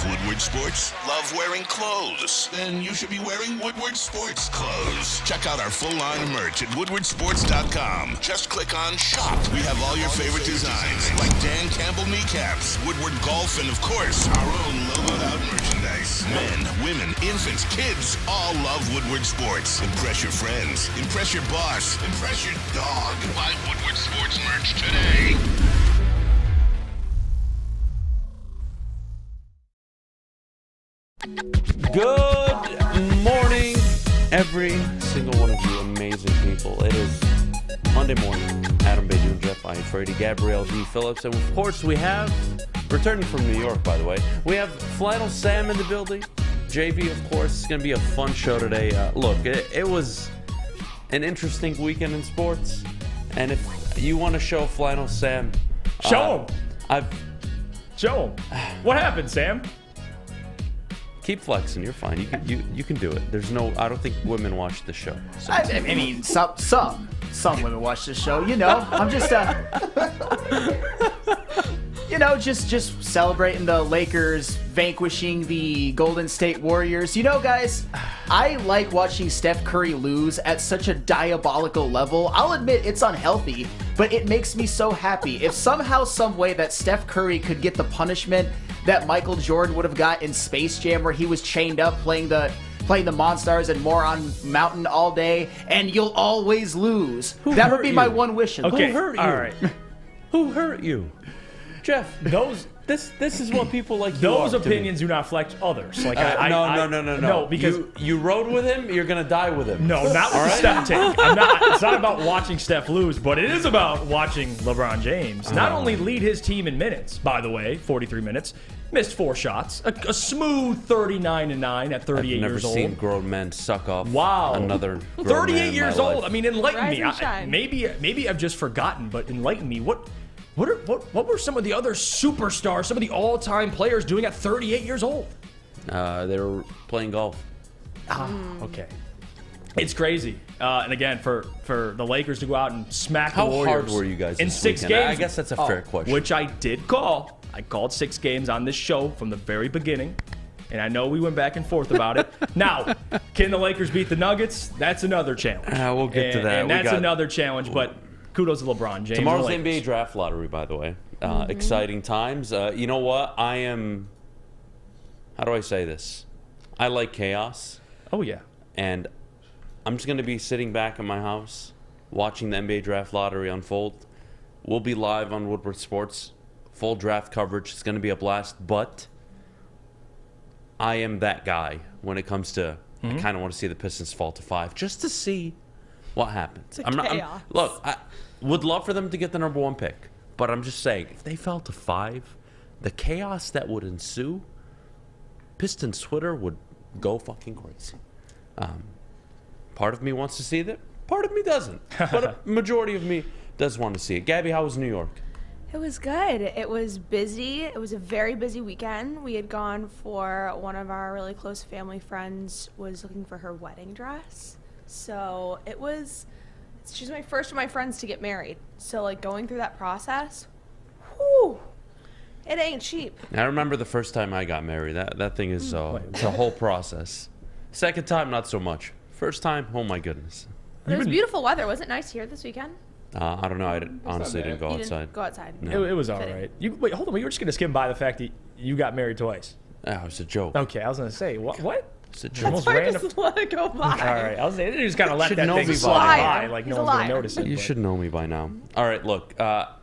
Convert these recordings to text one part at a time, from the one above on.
Woodward Sports? Love wearing clothes? Then you should be wearing Woodward Sports clothes. Check out our full line of merch at woodwardsports.com. Just click on Shop. We have all your favorite designs, like Dan Campbell kneecaps, Woodward Golf, and of course, our own logoed out merchandise. Men, women, infants, kids all love Woodward Sports. Impress your friends. Impress your boss. Impress your dog. Buy Woodward Sports merch today. Good morning, every single one of you amazing people. It is Monday morning. Adham, Beydoun, Jeff, Iafrate, Gabrielle D. Phillips, and of course we have, returning from New York, by the way, we have Flannel Sam in the building. JV, of course. It's going to be a fun show today. Look, it was an interesting weekend in sports, and if you want to show Flannel Sam, show him. Show him. What happened, Sam? Keep flexing. You're fine. You can do it. There's no. I don't think women watch the show. So. I mean, some women watch this show. You know, I'm just just celebrating the Lakers vanquishing the Golden State Warriors. You know, guys, I like watching Steph Curry lose at such a diabolical level. I'll admit it's unhealthy, but it makes me so happy. If somehow, some way that Steph Curry could get the punishment that Michael Jordan would have got in Space Jam, where he was chained up playing the Monstars and Moron Mountain all day, and you'll always lose. That would be my one wish. Okay, Who hurt you? all right. Who hurt you? Jeff, this is what people like you Those are to opinions me. do not reflect others. Like No. No, because you rode with him, you're gonna die with him. no, not with the Steph take. It's not about watching Steph lose, but it is about watching LeBron James not only lead his team in minutes, by the way, 43 minutes, missed 4 shots, a smooth 39-9 at 38 I've never years old. seen grown men suck off another grown 38 man in years my old. life. I mean, enlighten Rise me. and shine. Maybe I've just forgotten, but enlighten me. What were some of the other superstars, some of the all-time players doing at 38 years old? They were playing golf. Okay. It's crazy. And again, for the Lakers to go out and smack How the Warriors hard were you guys in this 6 weekend? games. I guess that's a fair question. Which I did call. I called 6 games on this show from the very beginning. And I know we went back and forth about it. Now, can the Lakers beat the Nuggets? That's another challenge. We'll get to that. And that's another challenge, but kudos to LeBron James. Tomorrow's NBA draft lottery, by the way. Exciting times. You know what? I am... How do I say this? I like chaos. Oh, yeah. And I'm just going to be sitting back in my house watching the NBA draft lottery unfold. We'll be live on Woodward Sports. Full draft coverage. It's going to be a blast. But I am that guy when it comes to... I kind of want to see the Pistons fall to 5 just to see what happens. Look, I would love for them to get the number 1 pick. But I'm just saying, if they fell to 5, the chaos that would ensue, Pistons Twitter would go fucking crazy. Part of me wants to see that. Part of me doesn't. But a majority of me does want to see it. Gabby, how was New York? It was good. It was busy. It was a very busy weekend. We had gone for one of our really close family friends was looking for her wedding dress. So she's my first of my friends to get married. So like going through that process, whew, it ain't cheap. I remember the first time I got married. That thing is it's a whole process. Second time, not so much. First time, oh my goodness. It was beautiful weather. Was it nice here this weekend? I don't know. I honestly didn't go You outside. didn't go outside. No. It was all Fitting. right. Wait, hold on. You were just going to skim by the fact that you got married twice. It was a joke. Okay, I was going to say, what? It's a joke. Almost I random. just let it go by. All right, I was saying, you just kind of let Should that know thing me by slide now. by, like He's no a one's going to liar. notice it. You but- should know me by now. All right, look,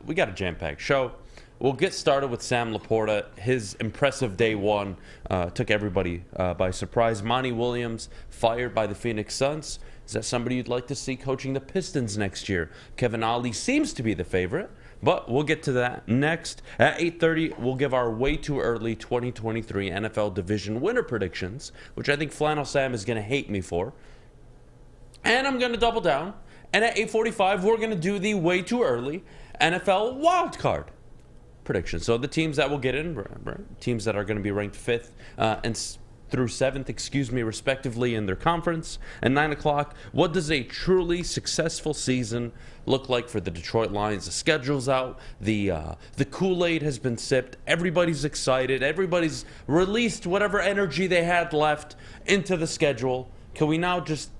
we got a jam-packed show. We'll get started with Sam LaPorta. His impressive day 1 took everybody by surprise. Monty Williams fired by the Phoenix Suns. Is that somebody you'd like to see coaching the Pistons next year? Kevin Ollie seems to be the favorite, but we'll get to that next. At 8:30, we'll give our way too early 2023 NFL Division winner predictions, which I think Flannel Sam is going to hate me for. And I'm going to double down. And at 8:45, we're going to do the way too early NFL wildcard predictions. So the teams that will get in, teams that are going to be ranked 5th through 7th, respectively, in their conference. At 9 o'clock, what does a truly successful season look like for the Detroit Lions? The schedule's out. The Kool-Aid has been sipped. Everybody's excited. Everybody's released whatever energy they had left into the schedule. Can we now just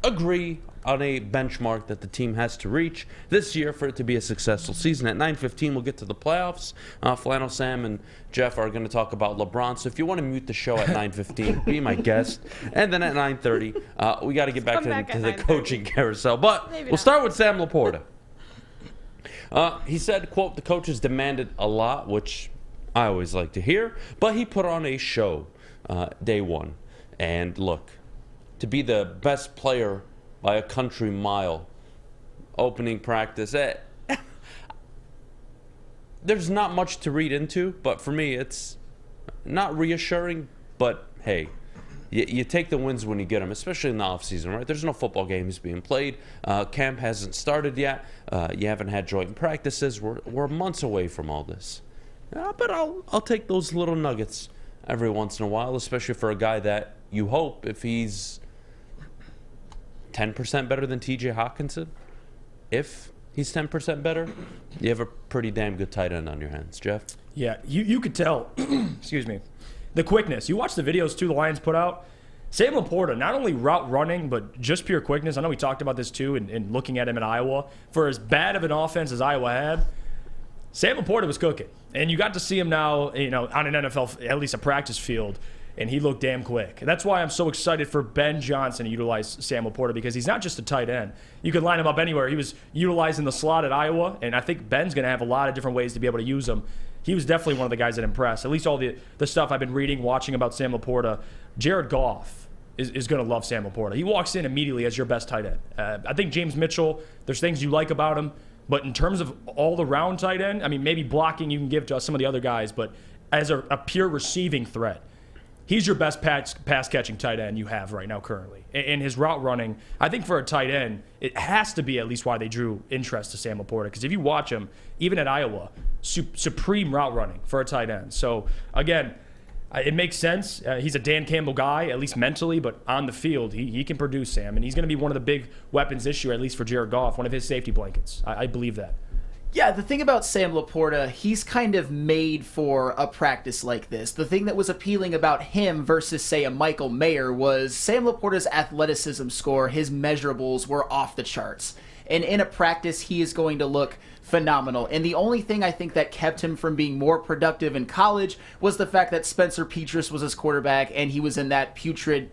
agree on a benchmark that the team has to reach this year for it to be a successful season? At 9:15, we'll get to the playoffs. Flannel Sam and Jeff are going to talk about LeBron. So if you want to mute the show at 9:15, be my guest. And then at 9:30, we got to get back to the coaching carousel. But we'll start with Sam LaPorta. He said, quote, "The coaches demanded a lot," which I always like to hear. But he put on a show day one. And look, to be the best player by a country mile, opening practice. There's not much to read into, but for me, it's not reassuring. But hey, you take the wins when you get them, especially in the offseason, right? There's no football games being played. Camp hasn't started yet. You haven't had joint practices. We're months away from all this. But I'll take those little nuggets every once in a while, especially for a guy that you hope, if he's 10% better than TJ Hawkinson, if he's 10% better, you have a pretty damn good tight end on your hands, Jeff. Yeah, you could tell, excuse me, the quickness. You watch the videos, too, the Lions put out. Sam LaPorta, not only route running, but just pure quickness. I know we talked about this, too, in looking at him in Iowa. For as bad of an offense as Iowa had, Sam LaPorta was cooking. And you got to see him now, on an NFL, at least a practice field, and he looked damn quick. That's why I'm so excited for Ben Johnson to utilize Sam LaPorta, because he's not just a tight end. You could line him up anywhere. He was utilizing the slot at Iowa, and I think Ben's going to have a lot of different ways to be able to use him. He was definitely one of the guys that impressed. At least all the stuff I've been reading, watching about Sam LaPorta. Jared Goff is going to love Sam LaPorta. He walks in immediately as your best tight end. I think James Mitchell, there's things you like about him, but in terms of all-around tight end, I mean, maybe blocking you can give to some of the other guys, but as a pure receiving threat, he's your best pass-catching tight end you have right now currently. And his route running, I think for a tight end, it has to be at least why they drew interest to Sam LaPorta. Because if you watch him, even at Iowa, supreme route running for a tight end. So, again, it makes sense. He's a Dan Campbell guy, at least mentally, but on the field, he can produce, Sam. And he's going to be one of the big weapons this year, at least for Jared Goff, one of his safety blankets. I believe that. Yeah, the thing about Sam LaPorta, he's kind of made for a practice like this. The thing that was appealing about him versus, say, a Michael Mayer was Sam LaPorta's athleticism score, his measurables were off the charts. And in a practice, he is going to look phenomenal. And the only thing I think that kept him from being more productive in college was the fact that Spencer Petras was his quarterback and he was in that putrid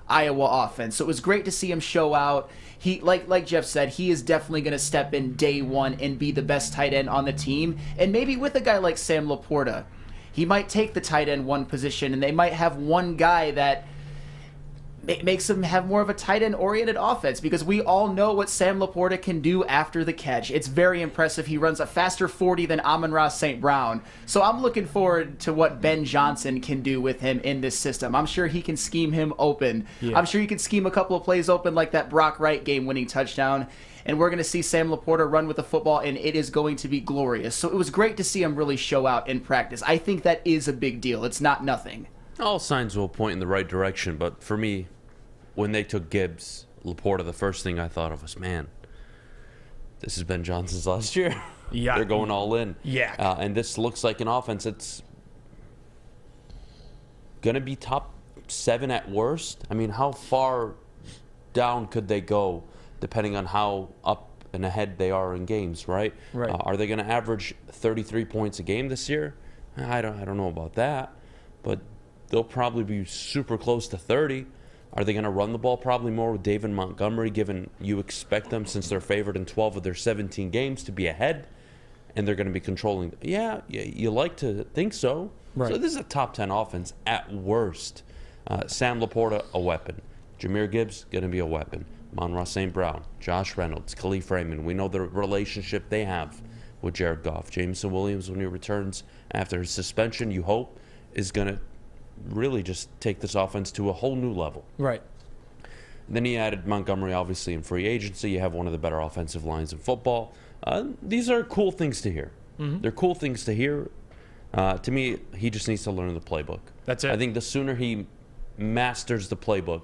Iowa offense. So it was great to see him show out. He, like Jeff said, he is definitely going to step in day one and be the best tight end on the team. And maybe with a guy like Sam LaPorta, he might take the tight end one position, and they might have one guy that makes him have more of a tight end oriented offense, because we all know what Sam LaPorta can do after the catch. It's very impressive. He runs a faster 40 than Amon-Ra St. Brown. So I'm looking forward to what Ben Johnson can do with him in this system. I'm sure he can scheme him open. Yeah. I'm sure he can scheme a couple of plays open, like that Brock Wright game-winning touchdown. And we're going to see Sam LaPorta run with the football, and it is going to be glorious. So it was great to see him really show out in practice. I think that is a big deal. It's not nothing. All signs will point in the right direction, but for me, when they took Gibbs, LaPorta, the first thing I thought of was, man, this is Ben Johnson's last year. Yeah. They're going all in. Yeah. And this looks like an offense that's going to be top 7 at worst. I mean, how far down could they go depending on how up and ahead they are in games, right? Right. Are they going to average 33 points a game this year? I don't know about that, but they'll probably be super close to 30. Are they going to run the ball probably more with David Montgomery, given you expect them, since they're favored in 12 of their 17 games, to be ahead, and they're going to be controlling? Yeah, you like to think so. Right. So this is a top 10 offense at worst. Sam LaPorta, a weapon. Jahmyr Gibbs, going to be a weapon. Amon-Ra St. Brown, Josh Reynolds, Khalif Raymond. We know the relationship they have with Jared Goff. Jameson Williams, when he returns after his suspension, you hope, is going to really just take this offense to a whole new level. Right. Then he added Montgomery, obviously, in free agency. You have one of the better offensive lines in football. These are cool things to hear. Mm-hmm. They're cool things to hear. To me, he just needs to learn the playbook. That's it. I think the sooner he masters the playbook,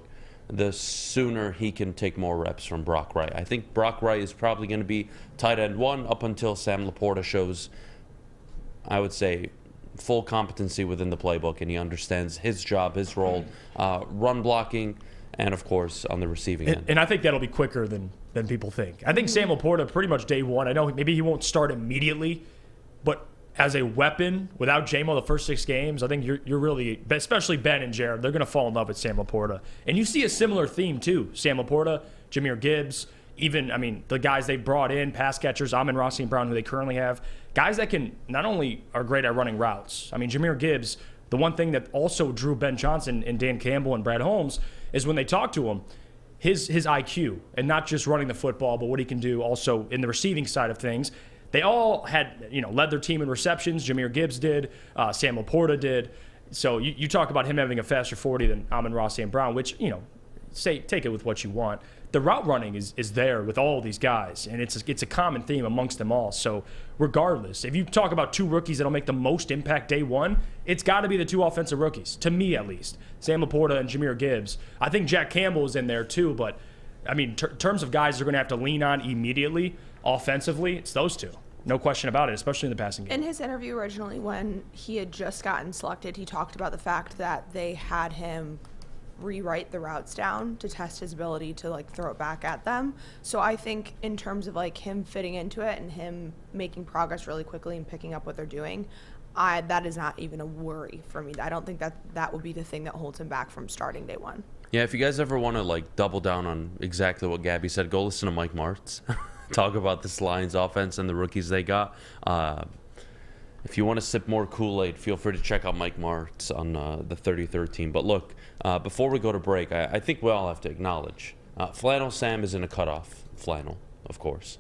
the sooner he can take more reps from Brock Wright. I think Brock Wright is probably going to be tight end 1 up until Sam LaPorta shows, I would say, full competency within the playbook, and he understands his job, his role, run blocking, and of course on the receiving end. And I think that'll be quicker than people think. I think Sam LaPorta pretty much day one. I know maybe he won't start immediately, but as a weapon without JMO the first 6 games, I think you're really, especially Ben and Jared, they're going to fall in love with Sam LaPorta. And you see a similar theme too. Sam LaPorta, Jahmyr Gibbs, even, I mean, the guys they brought in, pass catchers, Amon-Ra St. Brown, who they currently have, guys that can not only are great at running routes. I mean, Jahmyr Gibbs, the one thing that also drew Ben Johnson and Dan Campbell and Brad Holmes is when they talk to him, his IQ, and not just running the football, but what he can do also in the receiving side of things. They all had, led their team in receptions. Jahmyr Gibbs did. Sam LaPorta did. So you talk about him having a faster 40 than Amon-Ra St. Brown, which, take it with what you want. The route running is there with all these guys, and it's a common theme amongst them all. So regardless, if you talk about 2 rookies that'll make the most impact day one, it's got to be the 2 offensive rookies, to me at least. Sam LaPorta and Jahmyr Gibbs. I think Jack Campbell is in there too, but, I mean, in terms of guys they're going to have to lean on immediately offensively, it's those 2. No question about it, especially in the passing game. In his interview originally, when he had just gotten selected, he talked about the fact that they had him rewrite the routes down to test his ability to throw it back at them. So I think in terms of him fitting into it and him making progress really quickly and picking up what they're doing, that is not even a worry for me. I don't think that would be the thing that holds him back from starting day one. Yeah, if you guys ever want to double down on exactly what Gabby said, go listen to Mike Martz talk about this Lions offense and the rookies they got. If you want to sip more Kool-Aid, feel free to check out Mike Martz on the 33rd team. But look, before we go to break, I think we all have to acknowledge Flannel Sam is in a cutoff flannel, of course,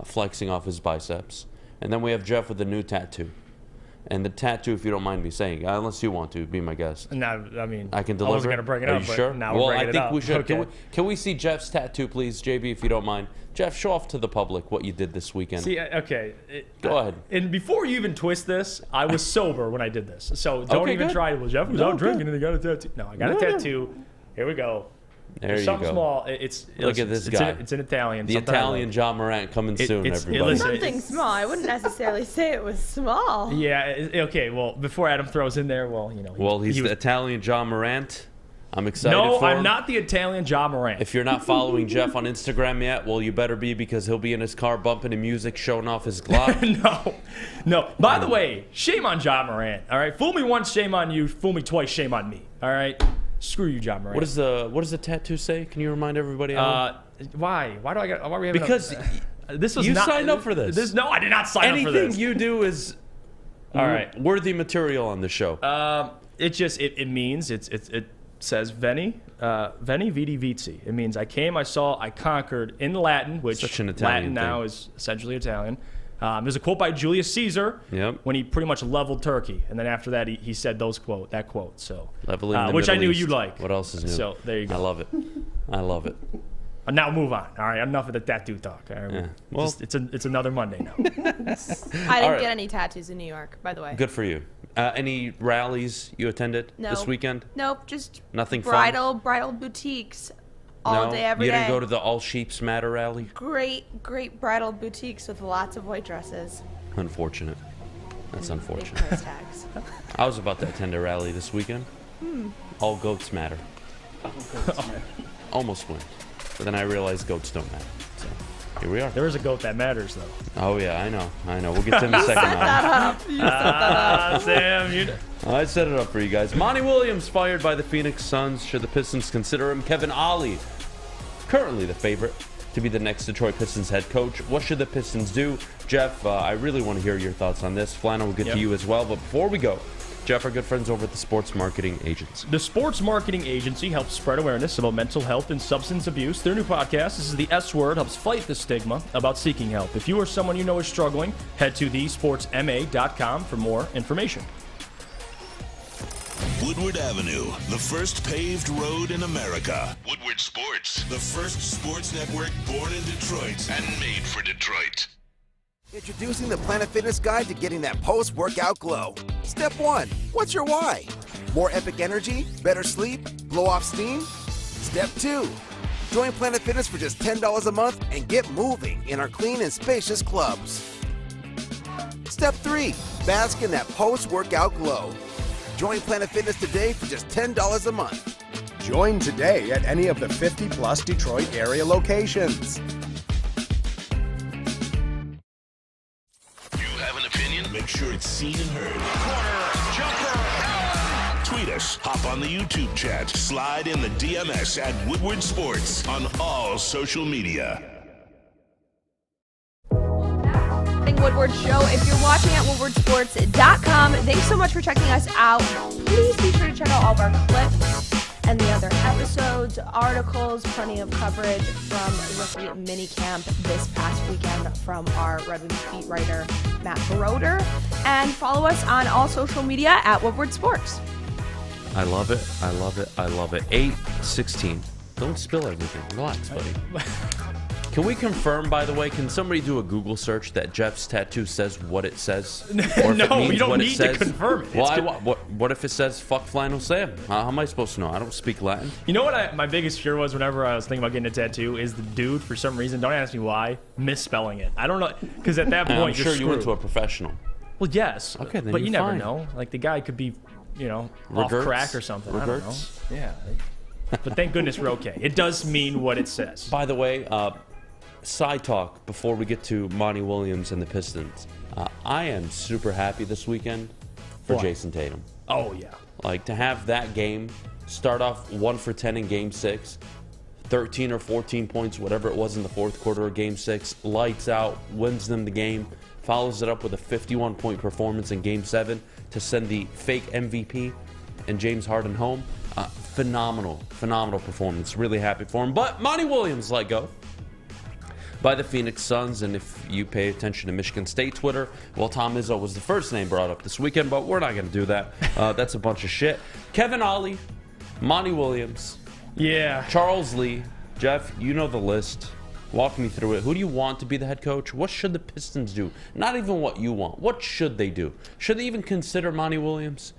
flexing off his biceps. And then we have Jeff with a new tattoo. And the tattoo, if you don't mind me saying, unless you want to, be my guest. No, I mean, I can deliver. I wasn't going to bring it Are up, you but sure? now we're bringing it up. I think we should. Okay. Can we see Jeff's tattoo, please, JB, if you don't mind? Jeff, show off to the public what you did this weekend. See, okay. Go ahead. And before you even twist this, I was sober when I did this. So don't even try it. Well, Jeff was out drinking and he got a tattoo. No, I got a tattoo. Here we go. There you something go. Small. Look at this guy. It's in Italian. The Italian John Morant coming soon, everybody. Listen, Something small. I wouldn't necessarily say it was small. Yeah. Okay. Well, before Adam throws in there, he's the Italian John Morant. I'm excited for him. No, I'm not the Italian John Morant. If you're not following Jeff on Instagram yet, well, you better be, because he'll be in his car bumping to music, showing off his Glock. No. By the way, shame on John Morant. All right. Fool me once, shame on you. Fool me twice, shame on me. All right. Screw you, John Morant. What does the tattoo say? Can you remind everybody? Why? Why do I got? Why are we having? Because this was you not, signed up for this. No, I did not sign up for this. Anything you do is all right. Worthy material on the show. It means it says Veni Vidi Vici. It means I came, I saw, I conquered in Latin, which such an Italian Latin now is essentially Italian. There's a quote by Julius Caesar when he pretty much leveled Turkey, and then after that he said that quote. So leveling the which Middle I knew East. you'd like. What else is new? So there you go. I love it. Now move on. All right, enough of the tattoo talk. All right, yeah. Well, it's another Monday now. I didn't get any tattoos in New York, by the way. Good for you. Any rallies you attended this weekend? Nope, just nothing bridal boutiques all day, every day. You didn't go to the All Sheeps Matter rally? Great bridal boutiques with lots of white dresses. Unfortunate. That's unfortunate. Big price tags. I was about to attend a rally this weekend. All goats matter. Almost went. But then I realized goats don't matter. So here we are. There is a goat that matters, though. Oh, yeah, I know. We'll get to him in a second. You set that up. Sam, I set it up for you guys. Monty Williams fired by the Phoenix Suns. Should the Pistons consider him? Kevin Ollie, currently the favorite to be the next Detroit Pistons head coach. What should the Pistons do? Jeff, I really want to hear your thoughts on this. Flannel will get to you as well. But before we go, Jeff, our good friends over at the Sports Marketing Agency. The Sports Marketing Agency helps spread awareness about mental health and substance abuse. Their new podcast, This is the S Word, helps fight the stigma about seeking help. If you or someone you know is struggling, head to thesportsma.com for more information. Woodward Avenue, the first paved road in America. Woodward Sports, the first sports network born in Detroit and made for Detroit. Introducing the Planet Fitness Guide to getting that post-workout glow. Step 1. What's your why? More epic energy? Better sleep? Blow off steam? Step 2. Join Planet Fitness for just $10 a month and get moving in our clean and spacious clubs. Step 3. Bask in that post-workout glow. Join Planet Fitness today for just $10 a month. Join today at any of the 50-plus Detroit area locations. You have an opinion? Make sure it's seen and heard. Corner, jumper, tweet us, hop on the YouTube chat, slide in the DMS at Woodward Sports on all social media. Woodward Show. If you're watching at woodwardsports.com, thanks so much for checking us out. Please be sure to check out all of our clips and the other episodes, articles, plenty of coverage from rookie minicamp this past weekend from our Red Wings beat writer, Matt Broder. And follow us on all social media at Woodward Sports. I love it. I love it. I love it. 8:16. Don't spill everything. Relax, buddy. Can we confirm, by the way, can somebody do a Google search that Jeff's tattoo says what it says? Or No, you don't need to confirm it. Well, what if it says fuck Flannel Sam? How am I supposed to know? I don't speak Latin. You know what my biggest fear was whenever I was thinking about getting a tattoo is the dude, for some reason, don't ask me why, misspelling it. I don't know, because at that point, I'm sure you're you screwed. went to a professional. Well, yes. Okay, then but you you're never fine. know. Like, the guy could be, off Regerts? crack or something. I don't know. Regerts? Yeah. But thank goodness we're okay. It does mean what it says. By the way, side talk before we get to Monty Williams and the Pistons. I am super happy this weekend for Why? Jason Tatum. Oh, yeah. Like, to have that game start off 1 for 10 in Game 6, 13 or 14 points, whatever it was in the fourth quarter of Game 6, lights out, wins them the game, follows it up with a 51-point performance in Game 7 to send the fake MVP and James Harden home. Phenomenal performance. Really happy for him. But Monty Williams let go by the Phoenix Suns, and if you pay attention to Michigan State Twitter, well, Tom Izzo was the first name brought up this weekend, but we're not going to do that. That's a bunch of shit. Kevin Ollie, Monty Williams, Yeah. Charles Lee. Jeff, you know the list. Walk me through it. Who do you want to be the head coach? What should the Pistons do? Not even what you want. What should they do? Should they even consider Monty Williams?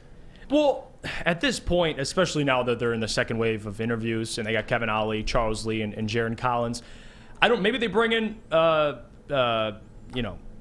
Well, at this point, especially now that they're in the second wave of interviews and they got Kevin Ollie, Charles Lee, and Jaron Collins, maybe they bring in,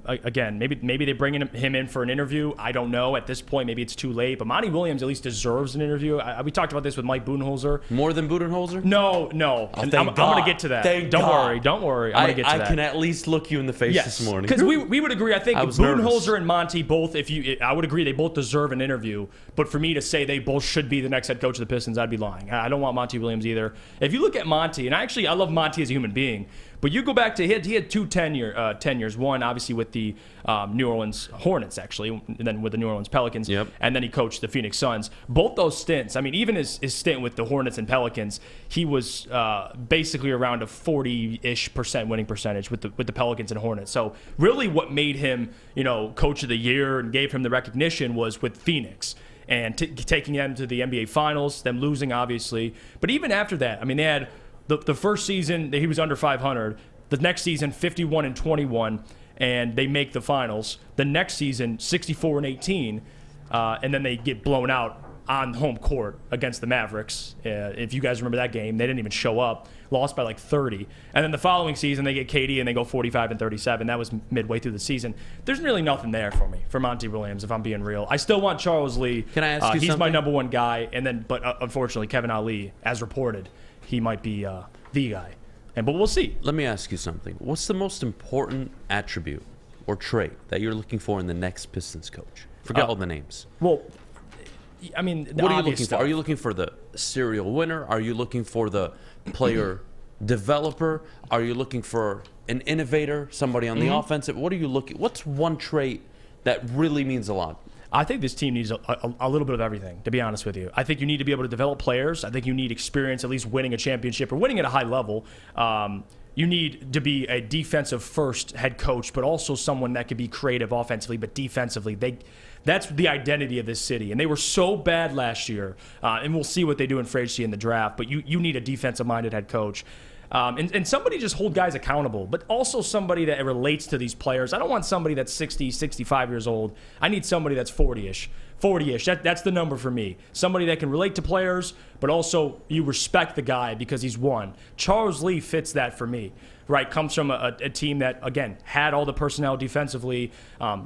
again, maybe they bring him in for an interview. I don't know. At this point, maybe it's too late. But Monty Williams at least deserves an interview. We talked about this with Mike Budenholzer. More than Budenholzer? No. Oh, I'm thank going to God. get to that. Thank Don't God. worry. I'm going to get to that. I can at least look you in the face this morning. Because we would agree. I think I was Budenholzer nervous. and Monty both. I would agree they both deserve an interview. But for me to say they both should be the next head coach of the Pistons, I'd be lying. I don't want Monty Williams either. If you look at Monty, and I love Monty as a human being. But you go back to he had two tenures. One obviously with the New Orleans Hornets, actually, and then with the New Orleans Pelicans. Yep. And then he coached the Phoenix Suns. Both those stints, I mean, even his stint with the Hornets and Pelicans, he was basically around a 40-ish% winning percentage with the Pelicans and Hornets. So really what made him, coach of the year and gave him the recognition was with Phoenix. And taking them to the NBA Finals, them losing, obviously. But even after that, I mean, they had the first season, he was under 500. The next season, 51-21, and they make the Finals. The next season, 64-18, and then they get blown out on home court against the Mavericks. If you guys remember that game, they didn't even show up. Lost by like 30. And then the following season, they get KD and they go 45-37. That was midway through the season. There's really nothing there for me, for Monty Williams, if I'm being real. I still want Charles Lee. Can I ask you He's something? my number one guy. But unfortunately, Kevin Ollie, as reported, he might be the guy. But we'll see. Let me ask you something. What's the most important attribute or trait that you're looking for in the next Pistons coach? Forget all the names. Well, I mean, What are you looking for? Are you looking for the serial winner? Are you looking for the player developer? Are you looking for an innovator, somebody on the offensive? What are you looking? What's one trait that really means a lot? I think this team needs a little bit of everything, to be honest with you. I think you need to be able to develop players. I think you need experience, at least winning a championship or winning at a high level. You need to be a defensive-first head coach, but also someone that could be creative offensively, but defensively. That's the identity of this city. And they were so bad last year, and we'll see what they do in free agency in the draft, but you need a defensive-minded head coach. And somebody just hold guys accountable, but also somebody that relates to these players. I don't want somebody that's 60, 65 years old. I need somebody that's 40-ish. 40-ish, that's the number for me. Somebody that can relate to players, but also you respect the guy because he's won. Charles Lee fits that for me, right? Comes from a team that, again, had all the personnel defensively,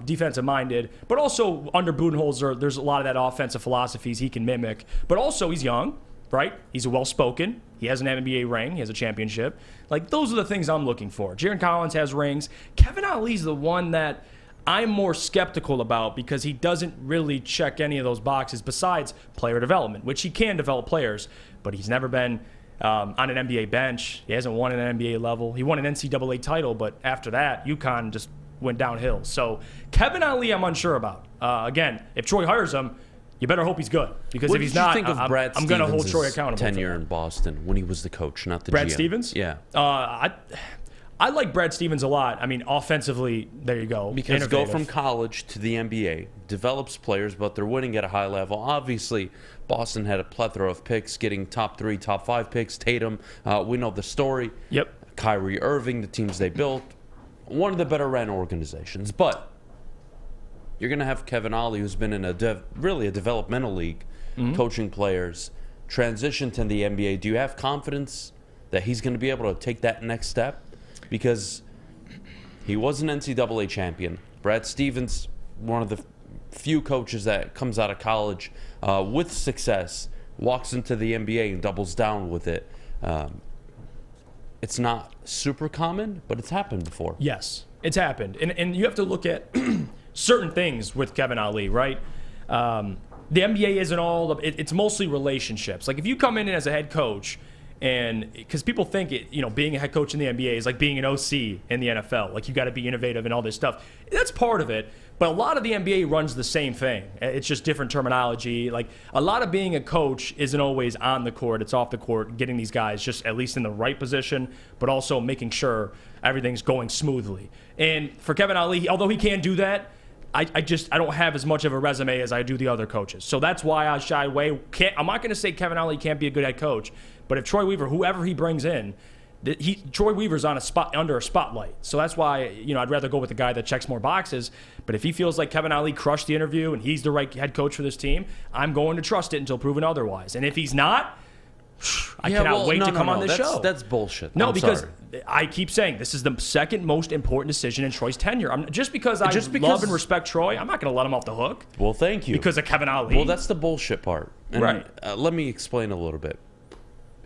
defensive-minded, but also under Budenholzer, there's a lot of that offensive philosophies he can mimic. But also he's young, right? He's well-spoken. He has an NBA ring. He has a championship. Like, those are the things I'm looking for. Jaron Collins has rings. Kevin Ali's the one that I'm more skeptical about because he doesn't really check any of those boxes besides player development, which he can develop players, but he's never been on an NBA bench. He hasn't won at an NBA level. He won an NCAA title, but after that, UConn just went downhill. So Kevin Ali, I'm unsure about. Again, if Troy hires him, you better hope he's good, because if he's not, I'm going to hold Troy accountable. Tenure in Boston when he was the coach, not the Brad GM. Stevens? Yeah. I like Brad Stevens a lot. I mean, offensively, there you go. Because go from college to the NBA, develops players, but they're winning at a high level. Obviously, Boston had a plethora of picks, getting top 3, top 5 picks. Tatum, we know the story. Yep. Kyrie Irving, the teams they built, one of the better ran organizations. But you're going to have Kevin Ollie, who's been in a developmental league, coaching players, transition to the NBA. Do you have confidence that he's going to be able to take that next step? Because he was an NCAA champion. Brad Stevens, one of the few coaches that comes out of college with success, walks into the NBA and doubles down with it. It's not super common, but it's happened before. Yes, it's happened. And you have to look at certain things with Kevin Ali, right? The NBA isn't all, it's mostly relationships. Like, if you come in as a head coach, and because people think being a head coach in the NBA is like being an OC in the NFL. Like, you got to be innovative and all this stuff. That's part of it. But a lot of the NBA runs the same thing. It's just different terminology. Like, a lot of being a coach isn't always on the court. It's off the court, getting these guys just at least in the right position, but also making sure everything's going smoothly. And for Kevin Ali, although he can do that, I don't have as much of a resume as I do the other coaches. So that's why I shy away. I'm not going to say Kevin Ali can't be a good head coach, but if Troy Weaver, whoever he brings in, Troy Weaver's on under a spotlight. So that's why I'd rather go with the guy that checks more boxes. But if he feels like Kevin Ali crushed the interview and he's the right head coach for this team, I'm going to trust it until proven otherwise. And if he's not, I cannot wait to come on this show. That's bullshit. No, because I keep saying this is the second most important decision in Troy's tenure. Just because I love and respect Troy, I'm not going to let him off the hook. Well, thank you. Because of Kevin Ali. Well, that's the bullshit part. And, right. Let me explain a little bit.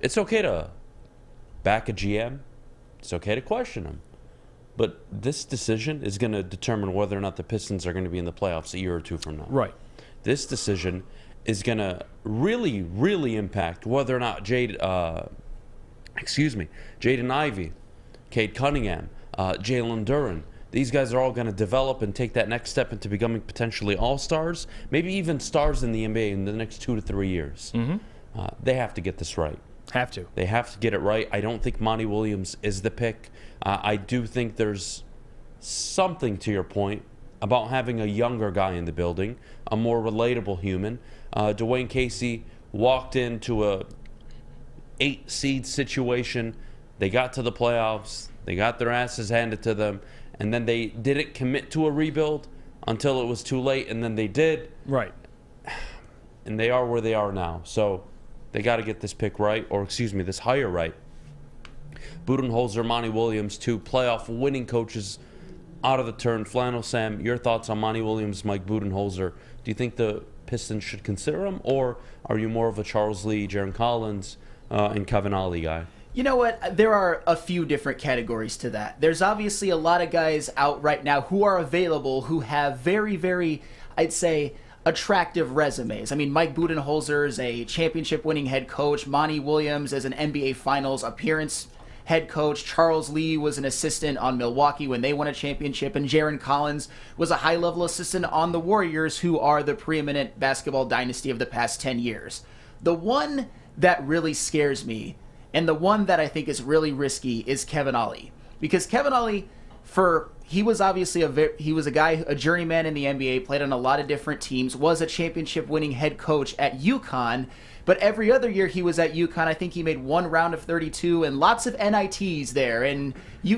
It's okay to back a GM. It's okay to question him. But this decision is going to determine whether or not the Pistons are going to be in the playoffs a year or two from now. Right. This decision is going to really, really impact whether or not Jaden Ivey, Cade Cunningham, Jalen Duren, these guys are all going to develop and take that next step into becoming potentially all-stars, maybe even stars in the NBA in the next 2 to 3 years. Mm-hmm. They have to get this right. Have to. They have to get it right. I don't think Monty Williams is the pick. I do think there's something to your point about having a younger guy in the building, a more relatable human. Dwayne Casey walked into a 8-seed situation. They got to the playoffs. They got their asses handed to them. And then they didn't commit to a rebuild until it was too late. And then they did. Right. And they are where they are now. So they got to get this pick right, or this hire right. Budenholzer, Monty Williams, 2 playoff winning coaches out of the turn. Flannel Sam, your thoughts on Monty Williams, Mike Budenholzer? Do you think the Pistons should consider him, or are you more of a Charles Lee, Jaron Collins, and Kevin Ollie guy? You know what? There are a few different categories to that. There's obviously a lot of guys out right now who are available who have very, very, I'd say, attractive resumes. I mean, Mike Budenholzer is a championship-winning head coach. Monty Williams is an NBA Finals appearance head coach. Charles Lee was an assistant on Milwaukee when they won a championship, and Jaron Collins was a high-level assistant on the Warriors, who are the preeminent basketball dynasty of the past 10 years. The one that really scares me, and the one that I think is really risky, is Kevin Ollie. Because Kevin Ollie, he was obviously a journeyman in the NBA, played on a lot of different teams, was a championship-winning head coach at UConn. But every other year he was at UConn, I think he made one round of 32 and lots of NITs there. And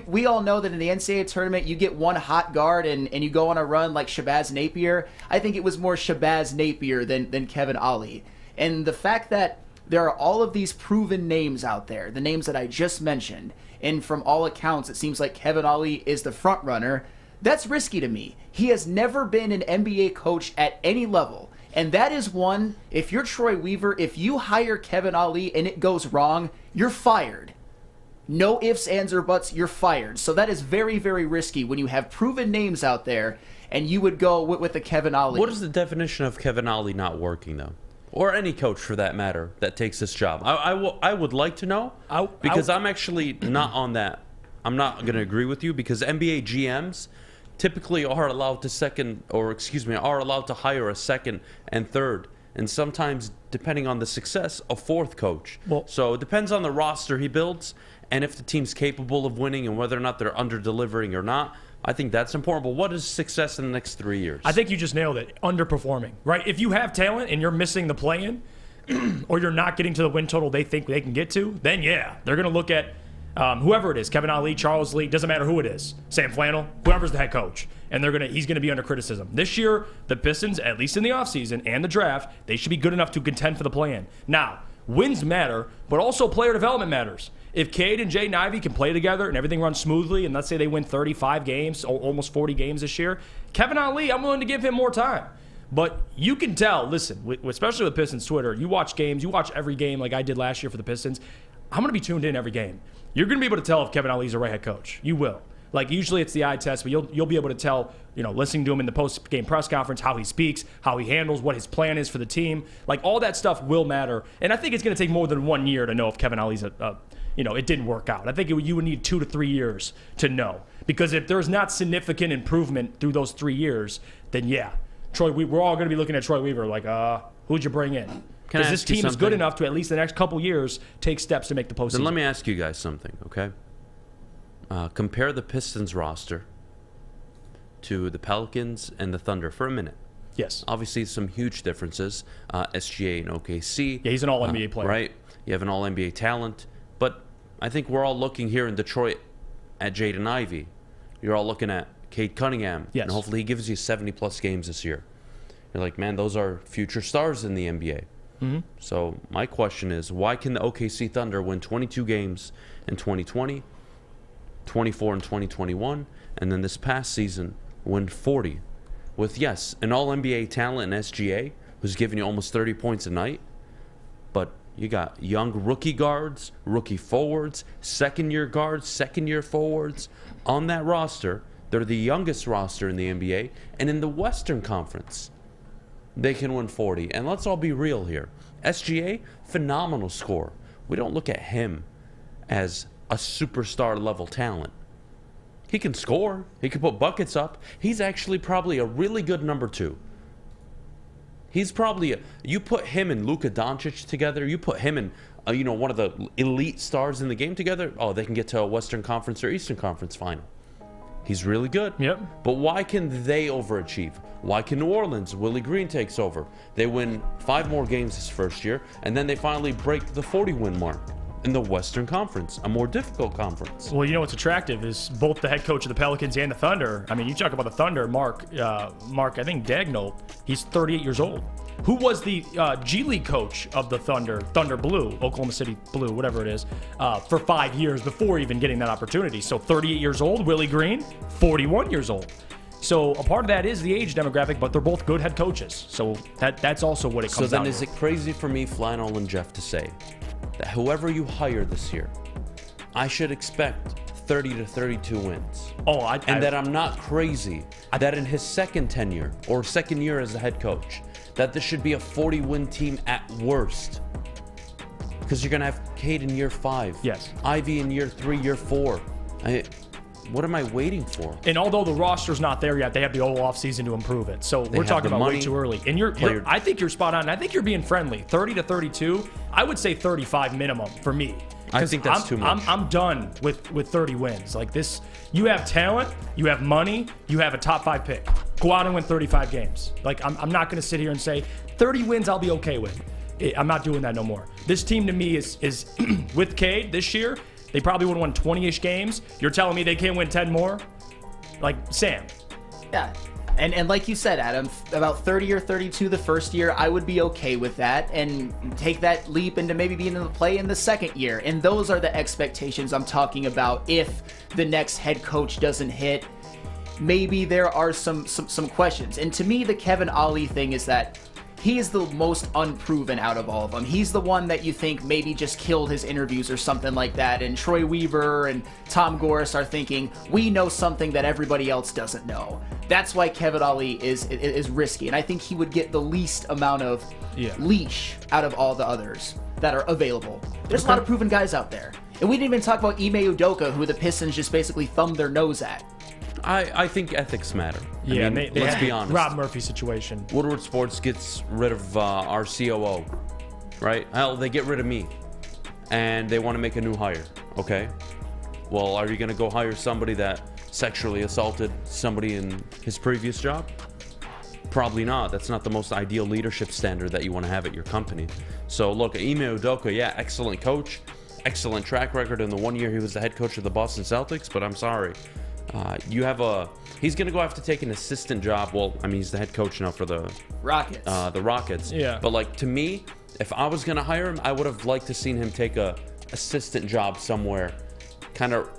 we all know that in the NCAA tournament, you get one hot guard and you go on a run like Shabazz Napier. I think it was more Shabazz Napier than Kevin Ollie. And the fact that there are all of these proven names out there, the names that I just mentioned, and from all accounts, it seems like Kevin Ollie is the front runner. That's risky to me. He has never been an NBA coach at any level. And that is one, if you're Troy Weaver, if you hire Kevin Ollie and it goes wrong, you're fired. No ifs, ands, or buts, you're fired. So that is very, very risky when you have proven names out there and you would go with the Kevin Ollie. What is the definition of Kevin Ollie not working, though? Or any coach, for that matter, that takes this job. I would like to know, because I'm actually not on that. I'm not going to agree with you, because NBA GMs typically are allowed to hire a second and third, and sometimes, depending on the success, a fourth coach. So it depends on the roster he builds, and if the team's capable of winning, and whether or not they're under-delivering or not. I think that's important. But what is success in the next 3 years? I think you just nailed it. Underperforming, right? If you have talent and you're missing the play-in, or you're not getting to the win total they think they can get to, then yeah, they're going to look at whoever it is, Kevin Ollie, Charles Lee, doesn't matter who it is, Sam Flannel, whoever's the head coach, and he's going to be under criticism. This year, the Pistons, at least in the offseason and the draft, they should be good enough to contend for the play-in. Now, wins matter, but also player development matters. If Cade and Jaden Ivey can play together and everything runs smoothly, and let's say they win 35 games, or almost 40 games this year, Kevin Ollie, I'm willing to give him more time. But you can tell, listen, especially with Pistons Twitter, you watch games, you watch every game like I did last year for the Pistons. I'm going to be tuned in every game. You're going to be able to tell if Kevin Ollie's a right head coach. You will. Like, usually it's the eye test, but you'll be able to tell, listening to him in the post-game press conference, how he speaks, how he handles, what his plan is for the team. Like, all that stuff will matter. And I think it's going to take more than 1 year to know if Kevin Ollie's it didn't work out. I think you would need 2 to 3 years to know. Because if there's not significant improvement through those 3 years, then yeah, we're all going to be looking at Troy Weaver like, who'd you bring in? Because this team is good enough to, at least the next couple years, take steps to make the postseason. Then let me ask you guys something, okay? Compare the Pistons roster to the Pelicans and the Thunder for a minute. Yes. Obviously, some huge differences. SGA and OKC. Yeah, he's an all-NBA player. Right? You have an all-NBA talent. But I think we're all looking here in Detroit at Jaden Ivey. You're all looking at Cade Cunningham. Yes. And hopefully he gives you 70-plus games this year. You're like, man, those are future stars in the NBA. Mm-hmm. So my question is, why can the OKC Thunder win 22 games in 2020, 24 in 2021, and then this past season win 40 with, yes, an all-NBA talent in SGA who's giving you almost 30 points a night, but you got young rookie guards, rookie forwards, second-year guards, second-year forwards on that roster. They're the youngest roster in the NBA, and in the Western Conference, they can win 40. And let's all be real here. SGA, phenomenal scorer. We don't look at him as a superstar-level talent. He can score. He can put buckets up. He's actually probably a really good number 2. He's probably you put him and Luka Doncic together. You put him and one of the elite stars in the game together. Oh, they can get to a Western Conference or Eastern Conference final. He's really good. Yep. But why can they overachieve? Why can New Orleans, Willie Green takes over? They win 5 more games this first year, and then they finally break the 40-win mark in the Western Conference, a more difficult conference. Well, what's attractive is both the head coach of the Pelicans and the Thunder. I mean, you talk about the Thunder, Mark, I think Daigneault, he's 38 years old. Who was the G League coach of the Thunder Blue, Oklahoma City Blue, whatever it is, for 5 years before even getting that opportunity. So 38 years old, Willie Green, 41 years old. So a part of that is the age demographic, but they're both good head coaches. So that's also what it comes down to. So then is it crazy for me, Flannel and Jeff, to say that whoever you hire this year, I should expect 30 to 32 wins? And that I'm not crazy that in his second tenure or second year as a head coach, that this should be a 40-win team at worst. Because you're going to have Cade in year 5. Yes. Ivy in year 3, year 4. What am I waiting for? And although the roster's not there yet, they have the whole offseason to improve it. So we're talking about way too early. And I think you're spot on. I think you're being friendly. 30 to 32, I would say 35 minimum for me. I think that's too much. I'm done with 30 wins. Like this, you have talent, you have money, you have a top 5 pick. Go out and win 35 games. Like I'm not going to sit here and say 30 wins I'll be okay with. I'm not doing that no more. This team to me is with Cade this year, they probably would have won 20-ish games. You're telling me they can't win 10 more? Like Sam. Yeah. And like you said, Adam, about 30 or 32 the first year, I would be okay with that and take that leap into maybe being in the play in the second year. And those are the expectations I'm talking about. If the next head coach doesn't hit, maybe there are some questions. And to me, the Kevin Ollie thing is that he is the most unproven out of all of them. He's the one that you think maybe just killed his interviews or something like that. And Troy Weaver and Tom Gorris are thinking, we know something that everybody else doesn't know. That's why Kevin Ollie is risky. And I think he would get the least amount of leash out of all the others that are available. There's a lot of proven guys out there. And we didn't even talk about Ime Udoka, who the Pistons just basically thumbed their nose at. I think ethics matter. Yeah, I mean, they let's had be honest. Rob Murphy situation. Woodward Sports gets rid of our COO, right? Hell, they get rid of me, and they want to make a new hire. Okay, well, are you going to go hire somebody that sexually assaulted somebody in his previous job? Probably not. That's not the most ideal leadership standard that you want to have at your company. So look, Ime Udoka, yeah, excellent coach, excellent track record in the 1 year he was the head coach of the Boston Celtics, but I'm sorry. He's going to go have to take an assistant job. Well, I mean, he's the head coach now for the Rockets. Yeah. But like, to me, if I was going to hire him, I would have liked to seen him take a assistant job somewhere, kind of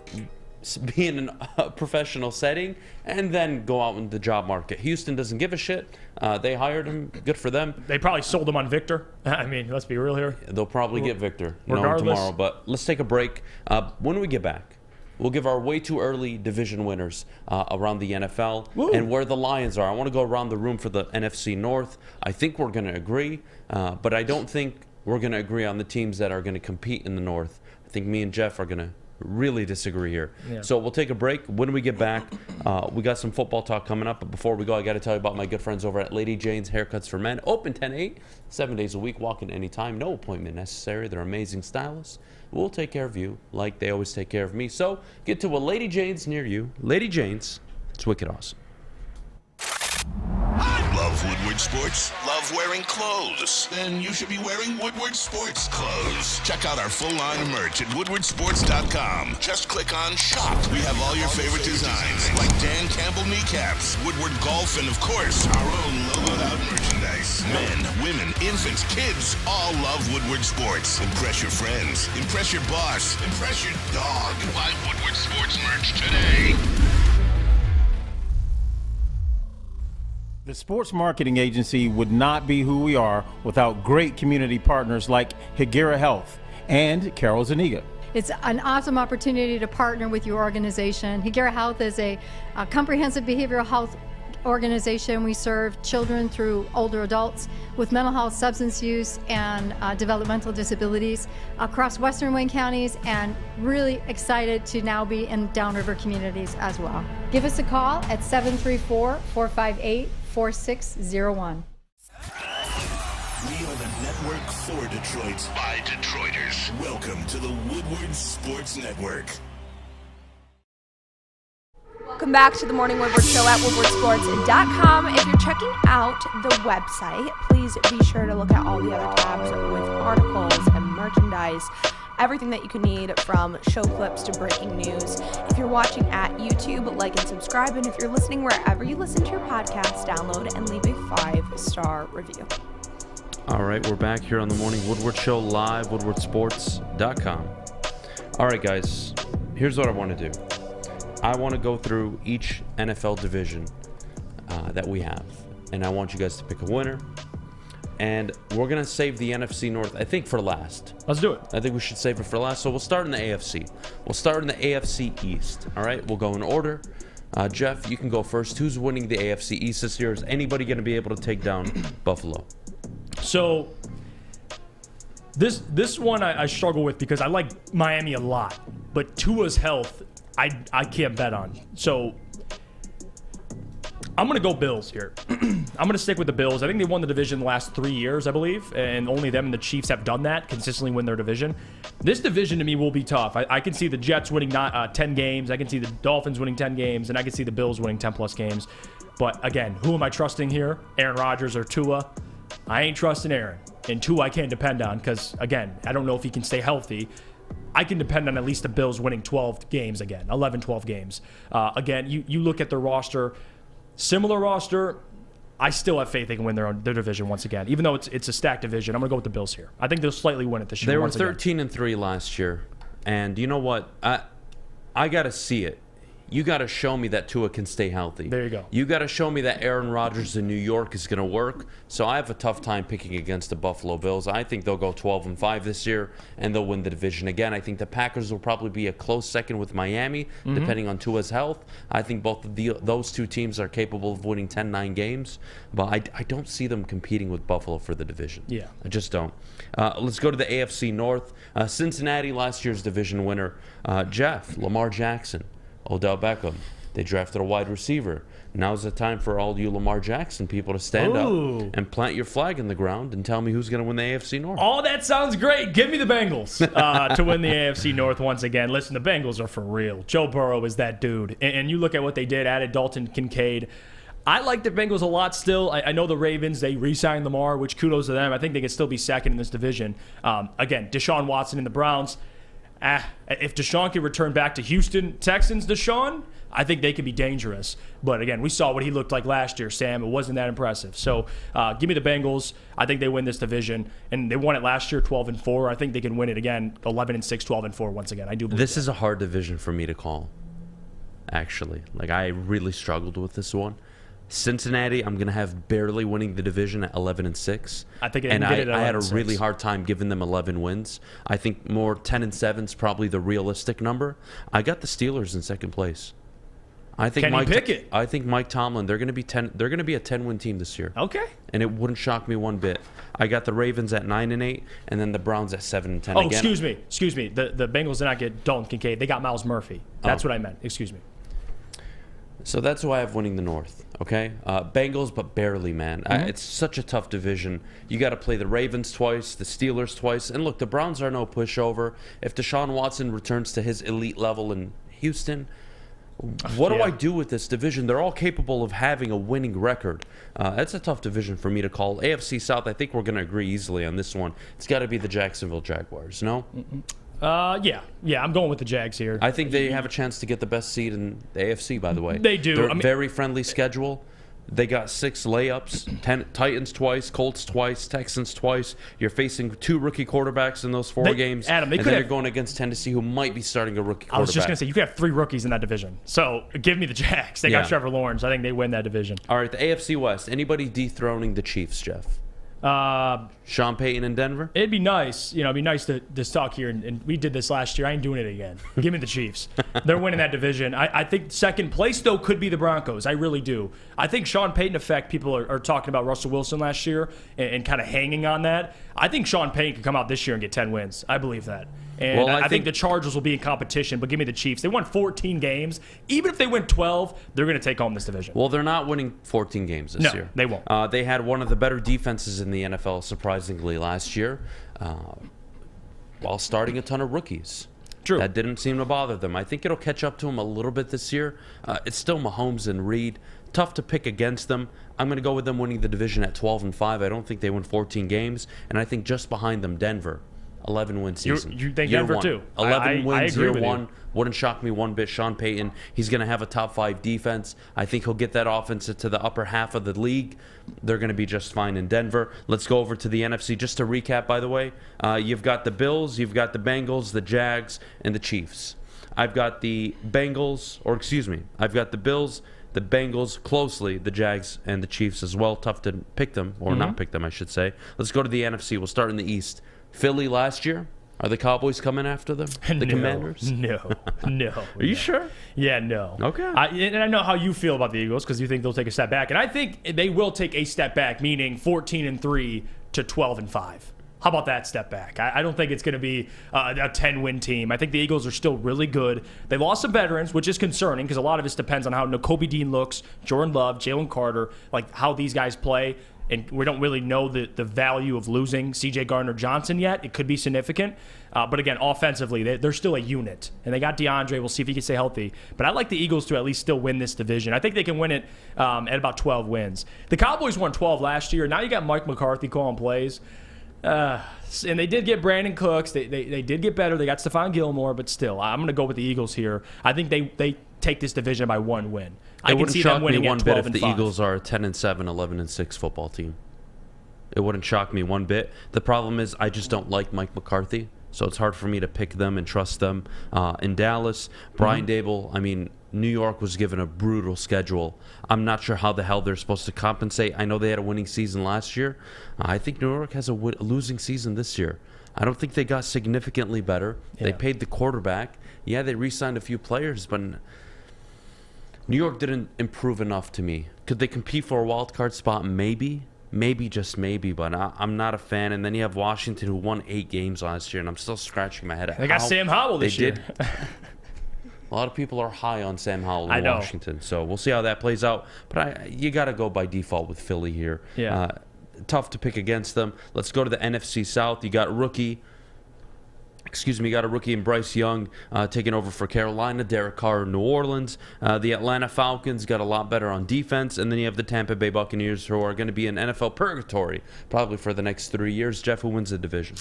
be in a professional setting, and then go out in the job market. Houston doesn't give a shit. They hired him. Good for them. They probably sold him on Victor. I mean, let's be real here. They'll probably get Victor regardless. Tomorrow. But let's take a break. When we get back, we'll give our way too early division winners around the NFL and where the Lions are. I want to go around the room for the NFC North. I think we're going to agree, but I don't think we're going to agree on the teams that are going to compete in the North. I think me and Jeff are going to really disagree here. Yeah. So we'll take a break. When we get back, we got some football talk coming up. But before we go, I got to tell you about my good friends over at Lady Jane's Haircuts for Men. Open 10-8, 7 days a week, walk in anytime. No appointment necessary. They're amazing stylists. We'll take care of you like they always take care of me. So get to a Lady Jane's near you. Lady Jane's. It's wicked awesome. Love Woodward Sports? Love wearing clothes? Then you should be wearing Woodward Sports clothes. Check out our full line of merch at woodwardsports.com. Just click on shop. We have all your favorite designs, like Dan Campbell kneecaps, Woodward golf, and of course, our own logoed out merchandise. Men, women, infants, kids, all love Woodward Sports. Impress your friends. Impress your boss. Impress your dog. Buy Woodward Sports merch today. The sports marketing agency would not be who we are without great community partners like Higuera Health and Carol Zaniga. It's an awesome opportunity to partner with your organization. Higuera Health is a comprehensive behavioral health organization. We serve children through older adults with mental health, substance use, and developmental disabilities across Western Wayne counties, and really excited to now be in downriver communities as well. Give us a call at 734-458-4601. We are the network for Detroit by Detroiters. Welcome to the Woodward Sports Network. Welcome back to the Morning Woodward Show at woodwardsports.com. If you're checking out the website, please be sure to look at all the other tabs with articles and merchandise, everything that you can need from show clips to breaking news. If you're watching at YouTube, like and subscribe. And if you're listening wherever you listen to your podcast, download and leave a 5-star review. All right, we're back here on the Morning Woodward Show live, woodwardsports.com. All right, guys, here's what I want to do. I want to go through each NFL division that we have, and I want you guys to pick a winner. And we're going to save the NFC North, I think, for last. Let's do it. I think we should save it for last. So we'll start in the AFC. We'll start in the AFC East. All right, we'll go in order. Jeff, you can go first. Who's winning the AFC East this year? Is anybody going to be able to take down Buffalo? So this one I struggle with because I like Miami a lot, but Tua's health I can't bet on. So I'm going to go Bills here. I'm going to stick with the Bills. I think they won the division the last 3 years, I believe, and only them and the Chiefs have done that, consistently win their division. This division to me will be tough. I can see the Jets winning 10 games. I can see the Dolphins winning 10 games, and I can see the Bills winning 10-plus games. But again, who am I trusting here? Aaron Rodgers or Tua? I ain't trusting Aaron. And Tua I can't depend on because, again, I don't know if he can stay healthy. I can depend on at least the Bills winning 12 games again, 11, 12 games. Again, you look at their roster, similar roster, I still have faith they can win their division once again. Even though it's a stacked division, I'm going to go with the Bills here. I think they'll slightly win it this year. They were 13-3 last year. And you know what? I got to see it. You got to show me that Tua can stay healthy. There you go. You got to show me that Aaron Rodgers in New York is going to work. So I have a tough time picking against the Buffalo Bills. I think they'll go 12-5 this year, and they'll win the division again. I think the Packers will probably be a close second with Miami, depending on Tua's health. I think both of those two teams are capable of winning 10-9 games, but I don't see them competing with Buffalo for the division. Yeah. I just don't. Let's go to the AFC North. Cincinnati, last year's division winner. Jeff, Lamar Jackson, Odell Beckham. They drafted a wide receiver. Now's the time for all you Lamar Jackson people to stand up and plant your flag in the ground and tell me who's going to win the AFC North. Oh, that sounds great. Give me the Bengals to win the AFC North once again. Listen, the Bengals are for real. Joe Burrow is that dude. And you look at what they did, added Dalton Kincaid. I like the Bengals a lot still. I know the Ravens, they re-signed Lamar, which kudos to them. I think they could still be second in this division. Again, Deshaun Watson and the Browns. If Deshaun can return back to Houston Texans, Deshaun, I think they could be dangerous. But again, we saw what he looked like last year, Sam. It wasn't that impressive. So give me the Bengals. I think they win this division. And they won it last year, 12-4. I think they can win it again, 11-6, 12-4 once again. I do believe this is a hard division for me to call, actually. Like, I really struggled with this one. Cincinnati, I'm going to have barely winning the division at 11-6. I think I had a really hard time giving them 11 wins. I think more 10-7 is probably the realistic number. I got the Steelers in second place. I think I think Mike Tomlin, they're going to be 10. They're going to be a 10-win team this year. Okay. And it wouldn't shock me one bit. I got the Ravens at 9-8, and then the Browns at 7-10. Oh, again. Excuse me. The Bengals did not get Dalton Kincaid. They got Miles Murphy. That's what I meant. Excuse me. So that's why I have winning the North, okay? Bengals, but barely, man. It's such a tough division. You got to play the Ravens twice, the Steelers twice. And look, the Browns are no pushover. If Deshaun Watson returns to his elite level in Houston, what do I do with this division? They're all capable of having a winning record. That's a tough division for me to call. AFC South, I think we're going to agree easily on this one. It's got to be the Jacksonville Jaguars, no? Yeah, I'm going with the Jags here. I think they have a chance to get the best seed in the AFC, by the way. They do. They're very friendly schedule. They got 6 layups, Titans twice, Colts twice, Texans twice. You're facing 2 rookie quarterbacks in those 4 games. Adam, and then you're going against Tennessee, who might be starting a rookie quarterback. I was just going to say, you could have 3 rookies in that division. So give me the Jags. They got Trevor Lawrence. I think they win that division. All right, the AFC West. Anybody dethroning the Chiefs, Jeff? Sean Payton in Denver? It'd be nice. It'd be nice to talk here. And we did this last year. I ain't doing it again. Give me the Chiefs. They're winning that division. I think second place, though, could be the Broncos. I really do. I think Sean Payton effect, people are talking about Russell Wilson last year and kind of hanging on that. I think Sean Payton could come out this year and get 10 wins. I believe that. And I think the Chargers will be in competition, but give me the Chiefs. They won 14 games. Even if they win 12, they're going to take home this division. Well, they're not winning 14 games this year. No, they won't. They had one of the better defenses in the NFL, surprisingly, last year, while starting a ton of rookies. True. That didn't seem to bother them. I think it'll catch up to them a little bit this year. It's still Mahomes and Reed. Tough to pick against them. I'm going to go with them winning the division at 12-5. I don't think they win 14 games. And I think just behind them, Denver. 11-win season. You think Denver too? 11 wins year one. Wouldn't shock me one bit. Sean Payton, he's going to have a top 5 defense. I think he'll get that offense to the upper half of the league. They're going to be just fine in Denver. Let's go over to the NFC. Just to recap, by the way, you've got the Bills, you've got the Bengals, the Jags, and the Chiefs. I've got the Bills, the Bengals closely, the Jags, and the Chiefs as well. Tough to pick them, or not pick them, I should say. Let's go to the NFC. We'll start in the East. Philly last year. Are the Cowboys coming after them? The Commanders? No. Are you sure? Yeah, no. Okay. And I know how you feel about the Eagles because you think they'll take a step back. And I think they will take a step back, meaning 14-3 to 12-5. How about that step back? I don't think it's going to be a 10-win team. I think the Eagles are still really good. They lost some veterans, which is concerning because a lot of this depends on how Nakobe Dean looks, Jordan Love, Jalen Carter, like how these guys play. And we don't really know the value of losing C.J. Gardner-Johnson yet. It could be significant. But again, offensively, they're still a unit. And they got DeAndre. We'll see if he can stay healthy. But I'd like the Eagles to at least still win this division. I think they can win it at about 12 wins. The Cowboys won 12 last year. Now you got Mike McCarthy calling plays. And they did get Brandon Cooks. They did get better. They got Stephon Gilmore. But still, I'm going to go with the Eagles here. I think they take this division by 1 win. I can see them winning at 12 and 5. It wouldn't shock me one bit if the Eagles are a 10-7, 11-6 football team. It wouldn't shock me one bit. The problem is I just don't like Mike McCarthy, so it's hard for me to pick them and trust them. In Dallas, Brian Daboll, I mean, New York was given a brutal schedule. I'm not sure how the hell they're supposed to compensate. I know they had a winning season last year. I think New York has a losing season this year. I don't think they got significantly better. Yeah. They paid the quarterback. Yeah, they re-signed a few players, but New York didn't improve enough to me. Could they compete for a wild card spot? Maybe. Maybe, just maybe, but I'm not a fan. And then you have Washington, who won 8 games last year, and I'm still scratching my head. They got Sam Howell this year. A lot of people are high on Sam Howell in Washington, so we'll see how that plays out. But you got to go by default with Philly here. Yeah. Tough to pick against them. Let's go to the NFC South. You got a rookie in Bryce Young taking over for Carolina, Derek Carr in New Orleans. The Atlanta Falcons got a lot better on defense. And then you have the Tampa Bay Buccaneers, who are going to be in NFL purgatory probably for the next 3 years. Jeff, who wins the division?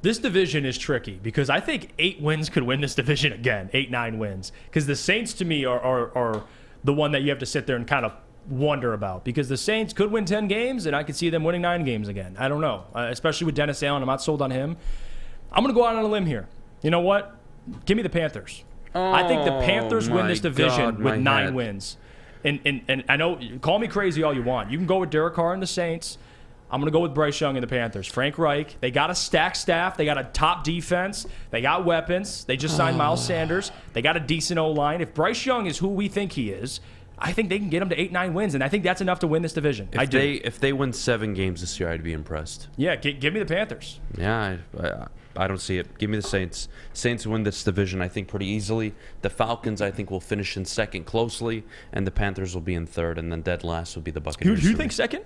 This division is tricky because I think 8 wins could win this division again, 8-9 wins. Because the Saints, to me, are the one that you have to sit there and kind of wonder about, because the Saints could win 10 games, and I could see them winning 9 games again. I don't know, especially with Dennis Allen. I'm not sold on him. I'm going to go out on a limb here. You know what? Give me the Panthers. I think the Panthers win this division with 9 wins. And I know, call me crazy all you want. You can go with Derek Carr and the Saints. I'm going to go with Bryce Young and the Panthers. Frank Reich, they got a stacked staff. They got a top defense. They got weapons. They just signed Miles Sanders. They got a decent O-line. If Bryce Young is who we think he is, I think they can get him to 8-9 wins, and I think that's enough to win this division. If they win 7 games this year, I'd be impressed. Yeah, give me the Panthers. Yeah, I don't see it. Give me the Saints. Saints win this division, I think, pretty easily. The Falcons, I think, will finish in second closely, and the Panthers will be in third, and then dead last will be the Buccaneers. Who do you think second?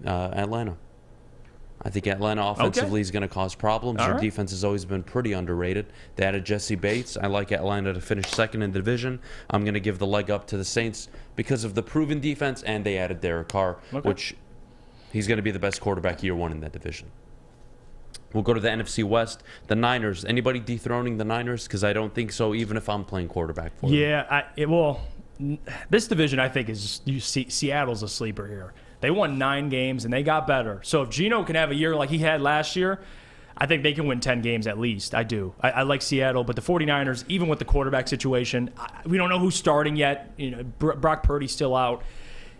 Atlanta. I think Atlanta offensively is going to cause problems. Their defense has always been pretty underrated. They added Jesse Bates. I like Atlanta to finish second in the division. I'm going to give the leg up to the Saints because of the proven defense, and they added Derek Carr, which he's going to be the best quarterback year 1 in that division. We'll go to the NFC West. The Niners. Anybody dethroning the Niners? Because I don't think so, even if I'm playing quarterback for them. Yeah, this division, I think, is Seattle's a sleeper here. They won 9 games, and they got better. So if Geno can have a year like he had last year, I think they can win 10 games at least. I do. I like Seattle, but the 49ers, even with the quarterback situation, we don't know who's starting yet. You know, Brock Purdy's still out.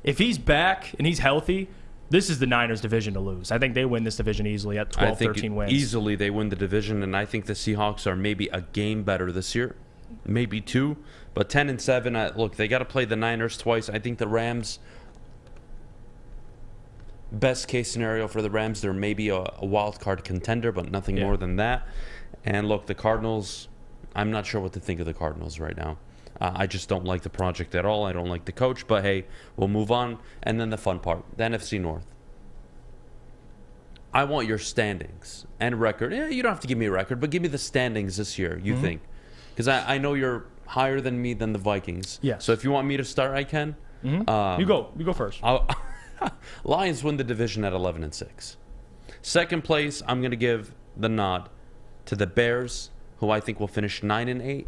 If he's back and he's healthy, this is the Niners' division to lose. I think they win this division easily at 12, 13 wins. Easily they win the division, and I think the Seahawks are maybe a game better this year, maybe 2. But 10-7, look, they got to play the Niners twice. I think the Rams, best case scenario for the Rams, they're maybe a wild card contender, but nothing more than that. And look, the Cardinals, I'm not sure what to think of the Cardinals right now. I just don't like the project at all. I don't like the coach, but hey, we'll move on. And then the fun part, the NFC North. I want your standings and record. Yeah, you don't have to give me a record, but give me the standings this year, you think. Because I know you're higher than me than the Vikings. Yeah. So if you want me to start, I can. You go first. Lions win the division at 11-6. Second place, I'm going to give the nod to the Bears, who I think will finish 9-8.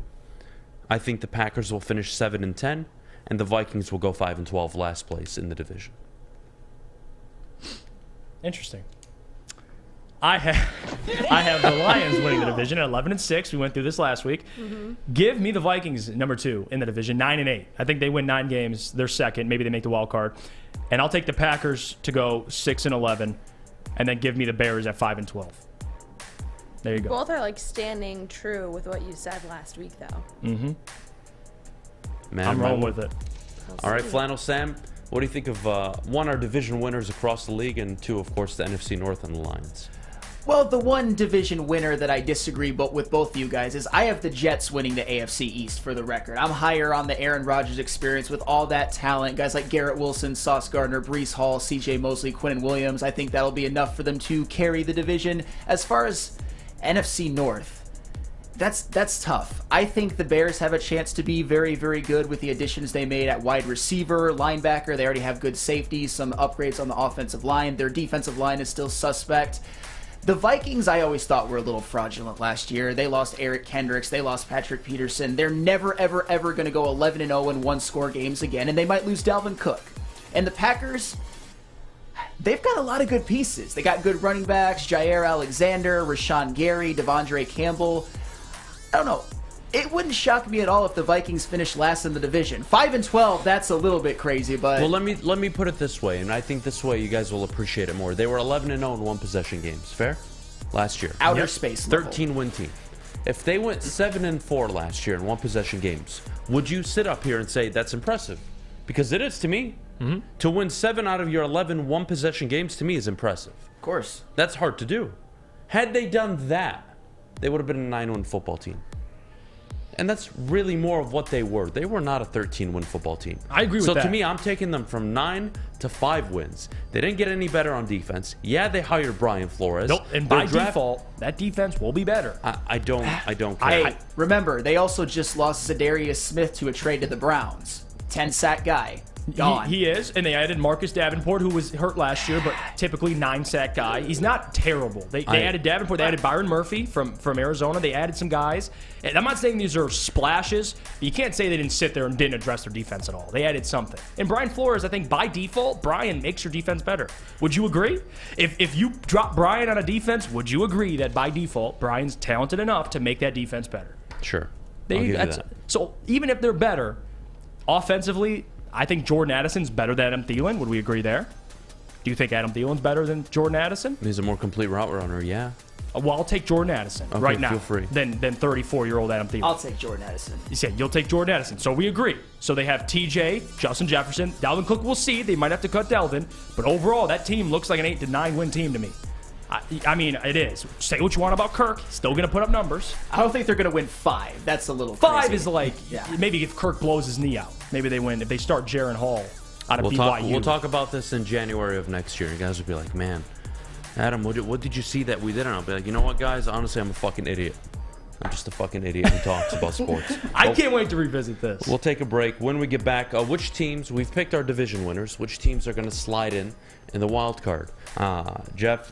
I think the Packers will finish 7-10, and the Vikings will go 5-12, last place in the division. Interesting. I have the Lions winning the division at 11-6. We went through this last week. Give me the Vikings number 2 in the division, 9-8. I think they win 9 games. They're second. Maybe they make the wild card. And I'll take the Packers to go 6-11, and then give me the Bears at 5-12. There you go. Both are like standing true with what you said last week, though. Man, I'm rolling with it. All right, Flannel Sam, what do you think of 1, our division winners across the league, and 2, of course, the NFC North and the Lions? Well, the one division winner that I disagree with both of you guys is I have the Jets winning the AFC East, for the record. I'm higher on the Aaron Rodgers experience with all that talent. Guys like Garrett Wilson, Sauce Gardner, Breece Hall, CJ Mosley, Quinnen Williams. I think that'll be enough for them to carry the division. As far as NFC North, that's tough. I think the Bears have a chance to be very, very good with the additions they made at wide receiver, linebacker. They already have good safety, some upgrades on the offensive line. Their defensive line is still suspect. The Vikings, I always thought, were a little fraudulent last year. They lost Eric Kendricks. They lost Patrick Peterson. They're never, ever, ever going to go 11-0 in one-score games again, and they might lose Dalvin Cook. And the Packers, they've got a lot of good pieces. They got good running backs, Jair Alexander, Rashawn Gary, Devondre Campbell. I don't know. It wouldn't shock me at all if the Vikings finished last in the division. 5-12, that's a little bit crazy, but... Well, let me put it this way, and I think this way you guys will appreciate it more. They were 11-0 in one-possession games. Fair? Last year. Outer space level. 13-win team. If they went 7-4 last year in one-possession games, would you sit up here and say that's impressive? Because it is to me. Mm-hmm. To win 7 out of your 11 one-possession games, to me, is impressive. Of course. That's hard to do. Had they done that, they would have been a 9-win football team. And that's really more of what they were. They were not a 13-win football team. I agree with that. So to me, I'm taking them from 9 to 5 wins. They didn't get any better on defense. Yeah, they hired Brian Flores. Nope. And by default, that defense will be better. I don't care. Hey, remember, they also just lost Zadarius Smith to a trade to the Browns. 10-sack guy. Gone. He is, and they added Marcus Davenport, who was hurt last year, but typically 9-sack guy. He's not terrible. They added Davenport. They added Byron Murphy from Arizona. They added some guys. And I'm not saying these are splashes, but you can't say they didn't sit there and didn't address their defense at all. They added something. And Brian Flores, I think by default, Brian makes your defense better. Would you agree? If you drop Brian on a defense, would you agree that by default, Brian's talented enough to make that defense better? Sure. I'll give you that. So even if they're better, offensively, I think Jordan Addison's better than Adam Thielen. Would we agree there? Do you think Adam Thielen's better than Jordan Addison? He's a more complete route runner, yeah. Well, I'll take Jordan Addison right now. Feel free. Than 34-year-old Adam Thielen. I'll take Jordan Addison. You said you'll take Jordan Addison. So we agree. So they have TJ, Justin Jefferson, Dalvin Cook. We'll see. They might have to cut Dalvin. But overall, that team looks like an 8 to 9 win team to me. I mean, it is. Say what you want about Kirk. He's still going to put up numbers. I don't think they're going to win 5. That's a little 5 crazy. is like, maybe if Kirk blows his knee out. Maybe they win. If they start Jaron Hall out of BYU. We'll talk about this in January of next year. You guys will be like, man, Adam, what did you see that we did? And I'll be like, you know what, guys? Honestly, I'm a fucking idiot. I'm just a fucking idiot who talks about sports. I can't wait to revisit this. We'll take a break. When we get back, which teams, we've picked our division winners, which teams are going to slide in the wild card? Jeff,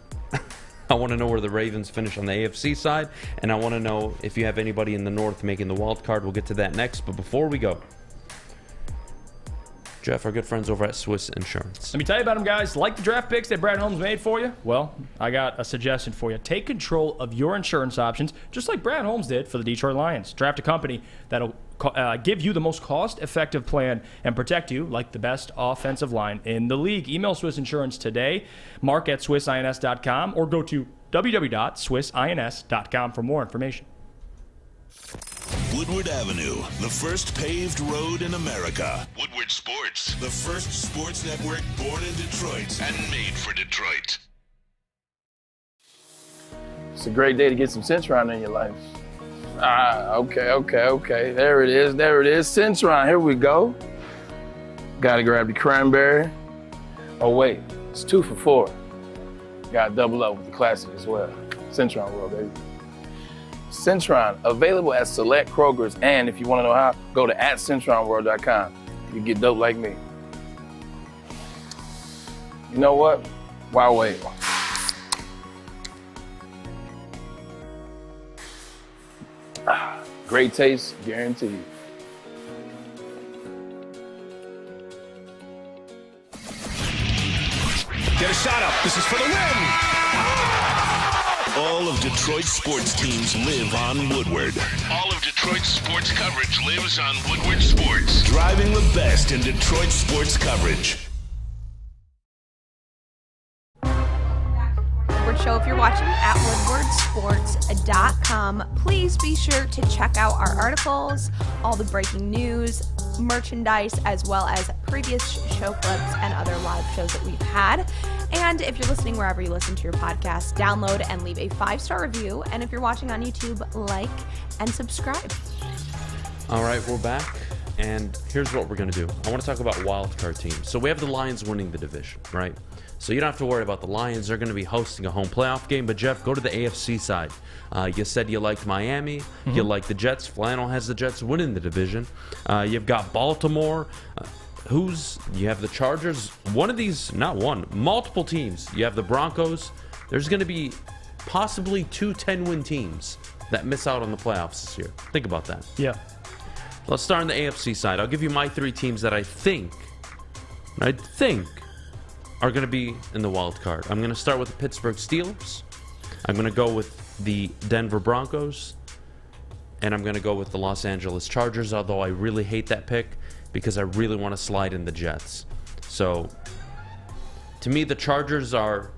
I want to know where the Ravens finish on the AFC side, and I want to know if you have anybody in the North making the wild card. We'll get to that next, but before we go, Jeff, our good friends over at Swiss Insurance. Let me tell you about them, guys. Like the draft picks that Brad Holmes made for you? Well, I got a suggestion for you. Take control of your insurance options, just like Brad Holmes did for the Detroit Lions. Draft a company that'll give you the most cost-effective plan and protect you like the best offensive line in the league. Email Swiss Insurance today, mark@swissins.com, or go to www.swissins.com for more information. Woodward Avenue, the first paved road in America. Woodward Sports, the first sports network born in Detroit and made for Detroit. It's a great day to get some Centron in your life. Okay. There it is. Centron, here we go. Gotta grab the cranberry. Oh wait, it's 2 for $4. Gotta double up with the classic as well. Centron World, baby. Centron, available at select Krogers, and if you want to know how, go to @CentronWorld.com. You get dope like me. You know what? Why wait? Great taste, guaranteed. Get a shot up. This is for the win. All of Detroit's sports teams live on Woodward. All of Detroit's sports coverage lives on Woodward Sports. Driving the best in Detroit sports coverage. Woodward Show, if you're watching at woodwardsports.com, please be sure to check out our articles, all the breaking news, merchandise, as well as previous show clips and other live shows that we've had. And if you're listening wherever you listen to your podcast, download and leave a 5-star review. And if you're watching on YouTube, like and subscribe. All right, we're back. And here's what we're going to do. I want to talk about wildcard teams. So we have the Lions winning the division, right? So you don't have to worry about the Lions. They're going to be hosting a home playoff game. But, Jeff, go to the AFC side. You said you liked Miami. You like the Jets. Flannel has the Jets winning the division. You've got Baltimore. You have the Chargers. One of these, not one, multiple teams. You have the Broncos. There's going to be possibly 2 10-win teams that miss out on the playoffs this year. Think about that. Yeah. Let's start on the AFC side. I'll give you my 3 teams that I think are going to be in the wild card. I'm going to start with the Pittsburgh Steelers. I'm going to go with the Denver Broncos. And I'm going to go with the Los Angeles Chargers, although I really hate that pick because I really want to slide in the Jets. So, to me, the Chargers are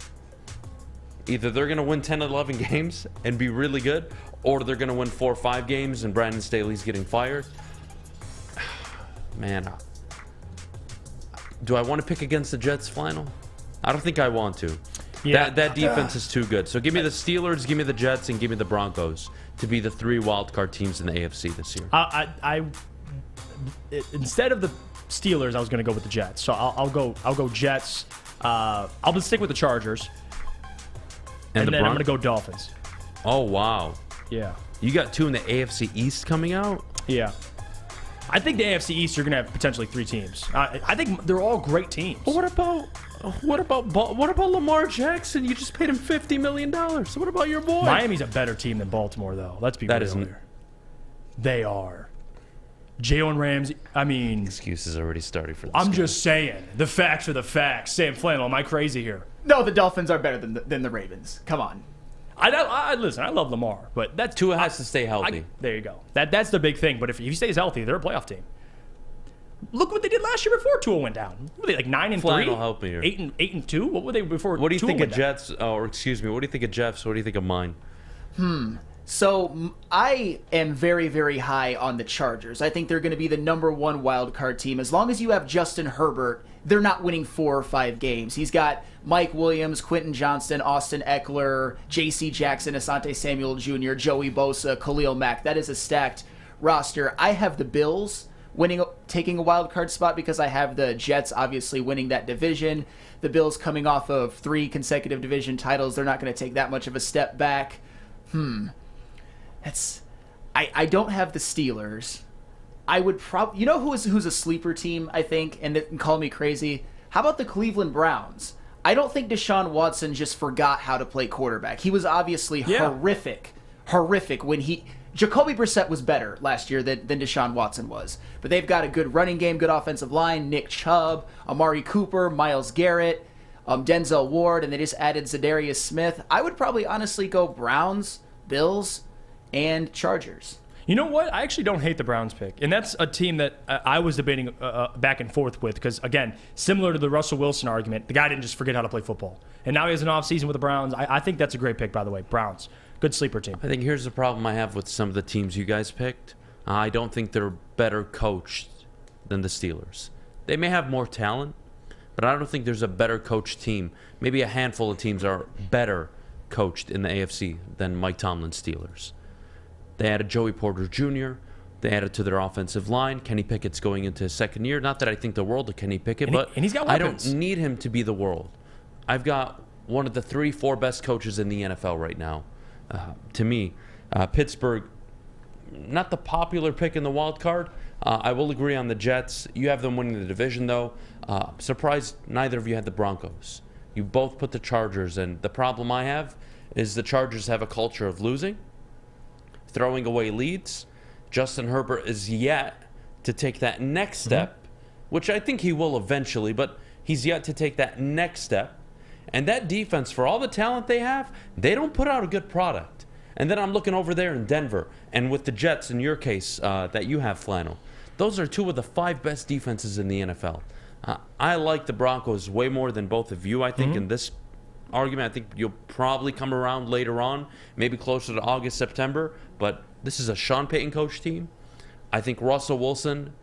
either they're going to win 10 11 games and be really good, or they're going to win 4 or 5 games and Brandon Staley's getting fired. Man, do I want to pick against the Jets, Flannel? I don't think I want to. Yeah. That defense is too good. So give me the Steelers, give me the Jets, and give me the Broncos to be the 3 wildcard teams in the AFC this year. Instead of the Steelers, I was going to go with the Jets. So I'll go Jets. I'll stick with the Chargers. And then I'm going to go Dolphins. Oh, wow. Yeah. You got 2 in the AFC East coming out? Yeah. I think the AFC East, you're going to have potentially 3 teams. I think they're all great teams. But what about Lamar Jackson? You just paid him $50 million. So what about your boy? Miami's a better team than Baltimore, though. Let's be real here. They are. Jalen Ramsey, I mean... Excuses already starting for this I'm game. just saying. The facts are the facts. Sam Flannel, am I crazy here? No, the Dolphins are better than the Ravens. Come on. Listen, I love Lamar, but that's... Tua has to stay healthy. There you go. That's the big thing. But if he stays healthy, they're a playoff team. Look what they did last year before Tua went down. What were they, like 9-3? Flannel, help me here. 8-2? What were they before? What do you Tua think went of down? Jets? Or excuse me, what do you think of Jeff's? What do you think of mine? So I am very, very high on the Chargers. I think they're going to be the number 1 wild card team. As long as you have Justin Herbert, they're not winning 4 or 5 games. He's got Mike Williams, Quentin Johnston, Austin Eckler, J.C. Jackson, Asante Samuel Jr., Joey Bosa, Khalil Mack. That is a stacked roster. I have the Bills taking a wild card spot because I have the Jets obviously winning that division. The Bills coming off of 3 consecutive division titles. They're not going to take that much of a step back. I don't have the Steelers. I would probably... You know who's a sleeper team, I think, and call me crazy? How about the Cleveland Browns? I don't think Deshaun Watson just forgot how to play quarterback. He was obviously horrific when he... Jacoby Brissett was better last year than Deshaun Watson was. But they've got a good running game, good offensive line, Nick Chubb, Amari Cooper, Myles Garrett, Denzel Ward, and they just added Zadarius Smith. I would probably honestly go Browns, Bills, and Chargers. You know what? I actually don't hate the Browns pick. And that's a team that I was debating back and forth with because, again, similar to the Russell Wilson argument, the guy didn't just forget how to play football. And now he has an offseason with the Browns. I think that's a great pick, by the way. Browns. Good sleeper team. I think here's the problem I have with some of the teams you guys picked. I don't think they're better coached than the Steelers. They may have more talent, but I don't think there's a better coached team. Maybe a handful of teams are better coached in the AFC than Mike Tomlin's Steelers. They added Joey Porter Jr. They added to their offensive line. Kenny Pickett's going into his second year. Not that I think the world of Kenny Pickett, but he's got I weapons. don't need him to be the world. I've got one of the 3-4 best coaches in the NFL right now. To me, Pittsburgh, not the popular pick in the wild card. I will agree on the Jets. You have them winning the division, though. Surprised neither of you had the Broncos. You both put the Chargers, and the problem I have is the Chargers have a culture of losing, throwing away leads. Justin Herbert is yet to take that next step, which I think he will eventually, but he's yet to take that next step. And that defense, for all the talent they have, they don't put out a good product. And then I'm looking over there in Denver, and with the Jets, in your case, that you have, Flannel. Those are 2 of the 5 best defenses in the NFL. I like the Broncos way more than both of you, I think, in this argument. I think you'll probably come around later on, maybe closer to August, September. But this is a Sean Payton coach team. I think Russell Wilson,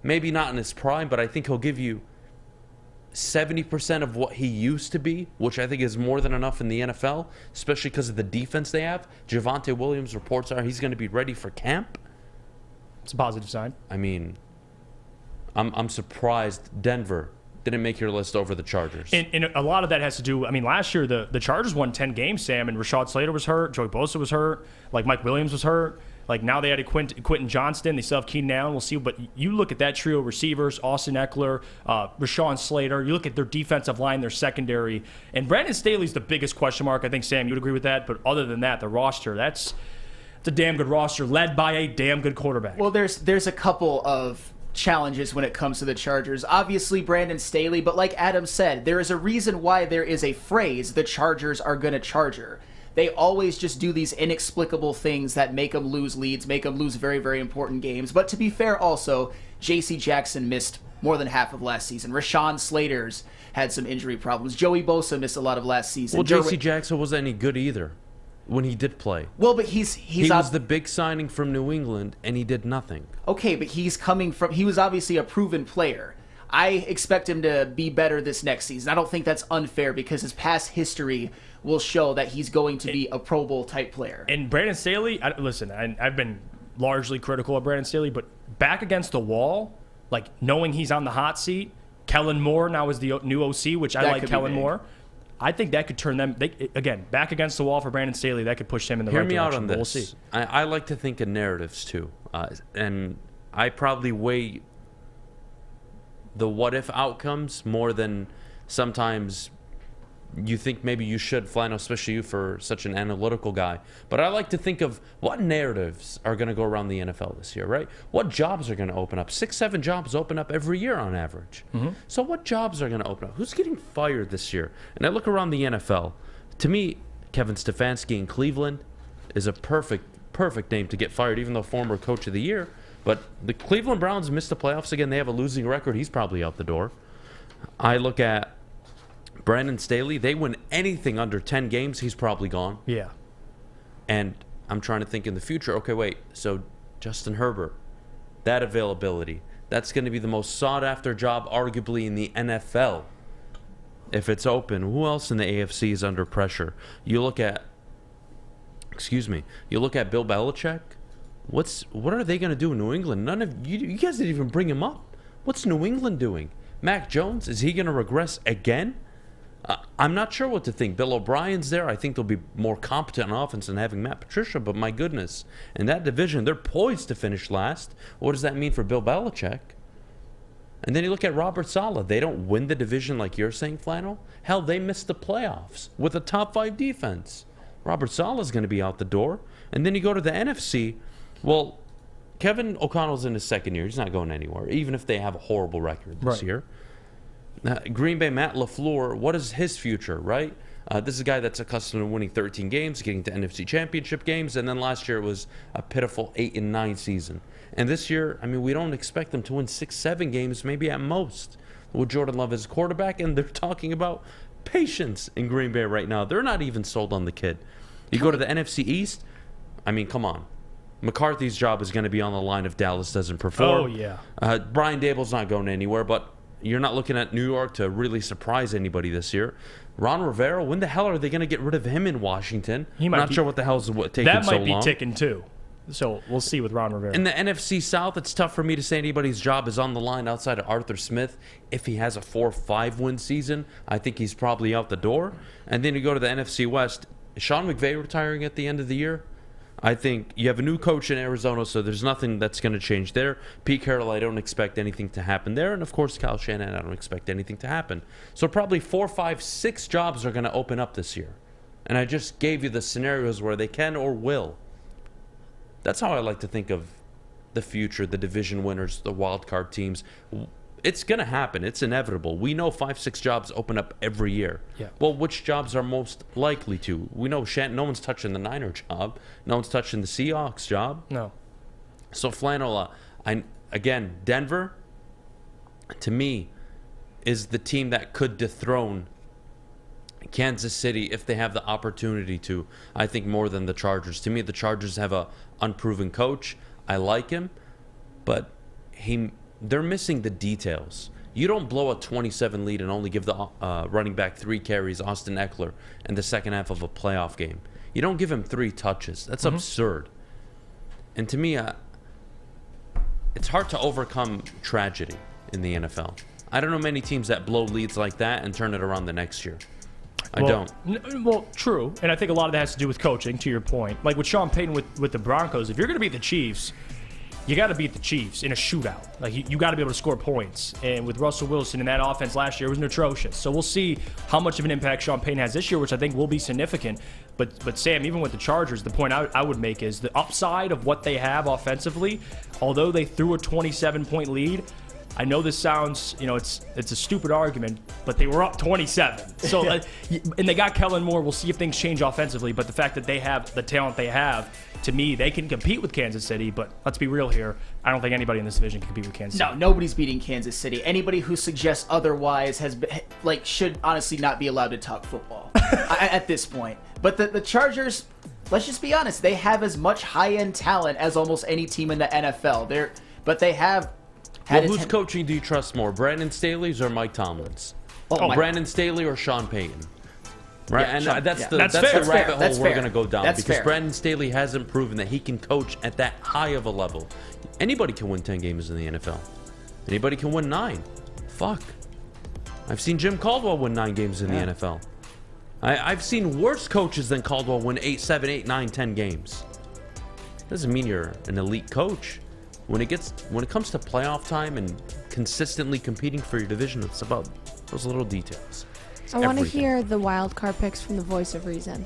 maybe not in his prime, but I think he'll give you 70% of what he used to be, which I think is more than enough in the NFL, especially because of the defense they have. Javonte Williams, reports are he's going to be ready for camp. It's a positive sign. I mean, I'm surprised Denver didn't make your list over the Chargers. And a lot of that has to do, I mean, last year the Chargers won 10 games, Sam, and Rashad Slater was hurt, Joey Bosa was hurt, like Mike Williams was hurt. Like now they added Quentin Johnston. They still have Keenan Allen. We'll see. But you look at that trio of receivers, Austin Eckler, Rashawn Slater. You look at their defensive line, their secondary. And Brandon Staley's the biggest question mark. I think, Sam, you would agree with that. But other than that, the roster, it's a damn good roster led by a damn good quarterback. Well, there's a couple of challenges when it comes to the Chargers. Obviously, Brandon Staley. But like Adam said, there is a reason why there is a phrase, the Chargers are going to Charger. They always just do these inexplicable things that make them lose leads, make them lose very, very important games. But to be fair also, J.C. Jackson missed more than half of last season. Rashawn Slater's had some injury problems. Joey Bosa missed a lot of last season. Well, J.C. Jackson wasn't any good either when he did play. Well, but he was the big signing from New England, and he did nothing. Okay, but he was obviously a proven player. I expect him to be better this next season. I don't think that's unfair because his past history will show that he's going to be a Pro Bowl type player. And Brandon Staley, listen, I've been largely critical of Brandon Staley, but back against the wall, like knowing he's on the hot seat, Kellen Moore now is the new OC, which I like Kellen Moore. I think that could turn them, again, back against the wall for Brandon Staley. That could push him in the right direction. Hear me out on this. We'll see. I like to think in narratives too. And I probably weigh the what-if outcomes more than sometimes you think maybe you should, Flano, especially you for such an analytical guy. But I like to think of what narratives are going to go around the NFL this year, right? What jobs are going to open up? 6-7 jobs open up every year on average. Mm-hmm. So what jobs are going to open up? Who's getting fired this year? And I look around the NFL. To me, Kevin Stefanski in Cleveland is a perfect name to get fired, even though former coach of the year. But the Cleveland Browns missed the playoffs again. They have a losing record. He's probably out the door. I look at Brandon Staley. They win anything under 10 games, he's probably gone. Yeah. And I'm trying to think in the future. Okay, wait. So Justin Herbert, that availability, that's going to be the most sought-after job arguably in the NFL. If it's open, who else in the AFC is under pressure? You look at Bill Belichick. What are they going to do in New England? None of you guys didn't even bring him up. What's New England doing? Mac Jones, is he going to regress again? I'm not sure what to think. Bill O'Brien's there. I think they'll be more competent on offense than having Matt Patricia, but my goodness. In that division, they're poised to finish last. What does that mean for Bill Belichick? And then you look at Robert Saleh. They don't win the division like you're saying, Flannel. Hell, they missed the playoffs with a top 5 defense. Robert Saleh's going to be out the door. And then you go to the NFC. Well, Kevin O'Connell's in his second year. He's not going anywhere, even if they have a horrible record this year. Green Bay, Matt LaFleur, what is his future, right? This is a guy that's accustomed to winning 13 games, getting to NFC championship games, and then last year it was a pitiful 8-9 season. And this year, I mean, we don't expect them to win 6-7 games, maybe at most, with Jordan Love as quarterback, and they're talking about patience in Green Bay right now. They're not even sold on the kid. You go to the NFC East, I mean, come on. McCarthy's job is going to be on the line if Dallas doesn't perform. Oh, yeah. Brian Dable's not going anywhere, but you're not looking at New York to really surprise anybody this year. Ron Rivera, when the hell are they going to get rid of him in Washington? I'm not sure what the hell's taking so long. That might be ticking too. So we'll see with Ron Rivera. In the NFC South, it's tough for me to say anybody's job is on the line outside of Arthur Smith. If he has a 4-5 win season, I think he's probably out the door. And then you go to the NFC West. Is Sean McVay retiring at the end of the year? I think you have a new coach in Arizona, so there's nothing that's going to change there. Pete Carroll, I don't expect anything to happen there. And, of course, Kyle Shanahan, I don't expect anything to happen. So probably 4, 5, 6 jobs are going to open up this year. And I just gave you the scenarios where they can or will. That's how I like to think of the future, the division winners, the wild card teams. It's going to happen. It's inevitable. We know 5, 6 jobs open up every year. Yeah. Well, which jobs are most likely to? We know no one's touching the Niner job. No one's touching the Seahawks job. No. So, Flannel, again, Denver, to me, is the team that could dethrone Kansas City if they have the opportunity to. I think more than the Chargers. To me, the Chargers have a unproven coach. I like him, but they're missing the details. You don't blow a 27 lead and only give the running back 3 carries, Austin Eckler, in the second half of a playoff game. You don't give him 3 touches. That's absurd. And to me, it's hard to overcome tragedy in the NFL. I don't know many teams that blow leads like that and turn it around the next year. I don't. Well, true. And I think a lot of that has to do with coaching, to your point. Like with Sean Payton with the Broncos, if you're going to beat the Chiefs, you got to beat the Chiefs in a shootout. Like, you got to be able to score points. And with Russell Wilson in that offense last year, it was atrocious. So we'll see how much of an impact Sean Payton has this year, which I think will be significant. But Sam, even with the Chargers, the point I would make is the upside of what they have offensively, although they threw a 27-point lead, I know this sounds, it's a stupid argument, but they were up 27. So, and they got Kellen Moore. We'll see if things change offensively. But the fact that they have the talent they have, to me, they can compete with Kansas City. But let's be real here. I don't think anybody in this division can compete with Kansas City. No, nobody's beating Kansas City. Anybody who suggests otherwise should honestly not be allowed to talk football at this point. But the Chargers, let's just be honest, they have as much high-end talent as almost any team in the NFL. They have. Whose coaching do you trust more, Brandon Staley's or Mike Tomlin's? Brandon Staley or Sean Payton? Right, yeah, and that's the rabbit hole we're going to go down because Brandon Staley hasn't proven that he can coach at that high of a level. Anybody can win 10 games in the NFL. Anybody can win 9. Fuck. I've seen Jim Caldwell win 9 games in the NFL. I've seen worse coaches than Caldwell win 8, 7, 8, 9, 10 games. Doesn't mean you're an elite coach. When it comes to playoff time and consistently competing for your division, it's about those little details. I want to hear the wild card picks from the voice of reason.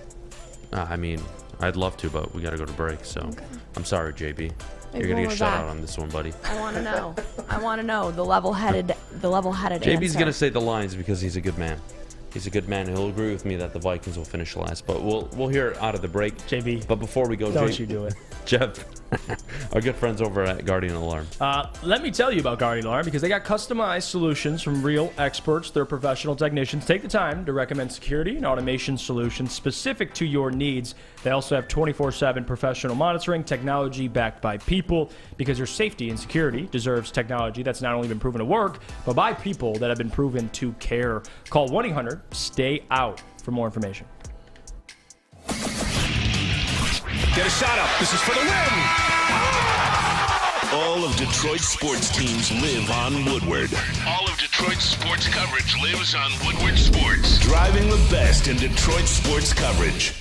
I mean, I'd love to, but we got to go to break. So I'm sorry, JB. Maybe you're gonna get shut out on this one, buddy. I want to know. The level-headed JB's answer. gonna say the Lions because he's a good man. He's a good man. He'll agree with me that the Vikings will finish last, but we'll hear it out of the break. JB. But before we go, don't you do it. Jeff, our good friends over at Guardian Alarm. Let me tell you about Guardian Alarm because they got customized solutions from real experts. They're professional technicians. Take the time to recommend security and automation solutions specific to your needs. They also have 24/7 professional monitoring, technology backed by people, because your safety and security deserves technology that's not only been proven to work, but by people that have been proven to care. Call 1-800-STAY-OUT for more information. Get a shot up. This is for the win. All of Detroit's sports teams live on Woodward. All of Detroit's sports coverage lives on Woodward Sports. Driving the best in Detroit sports coverage.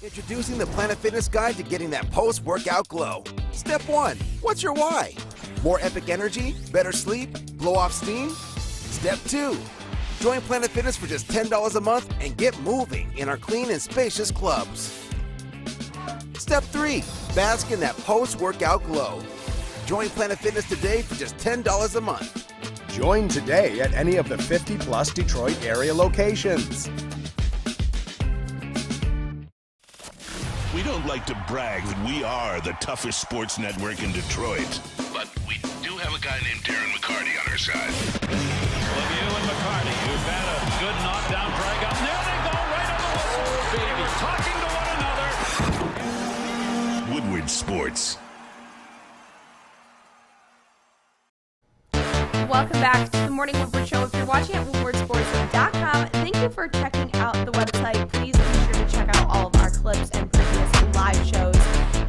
Introducing the Planet Fitness Guide to getting that post-workout glow. Step 1. What's your why? More epic energy? Better sleep? Blow off steam? Step 2. Join Planet Fitness for just $10 a month and get moving in our clean and spacious clubs. Step 3. Bask in that post-workout glow. Join Planet Fitness today for just $10 a month. Join today at any of the 50-plus Detroit area locations. We don't like to brag that we are the toughest sports network in Detroit, but we do have a guy named Darren McCarty on our side. Lemieux and McCarty, who've had a good knockdown drag up. There they go, right on the whistle. They were talking to one another. Woodward Sports. Welcome back to the Morning Woodward Show. If you're watching at woodwardsports.com, thank you for checking out the website. Please be sure to check out all of our clips and previous live shows.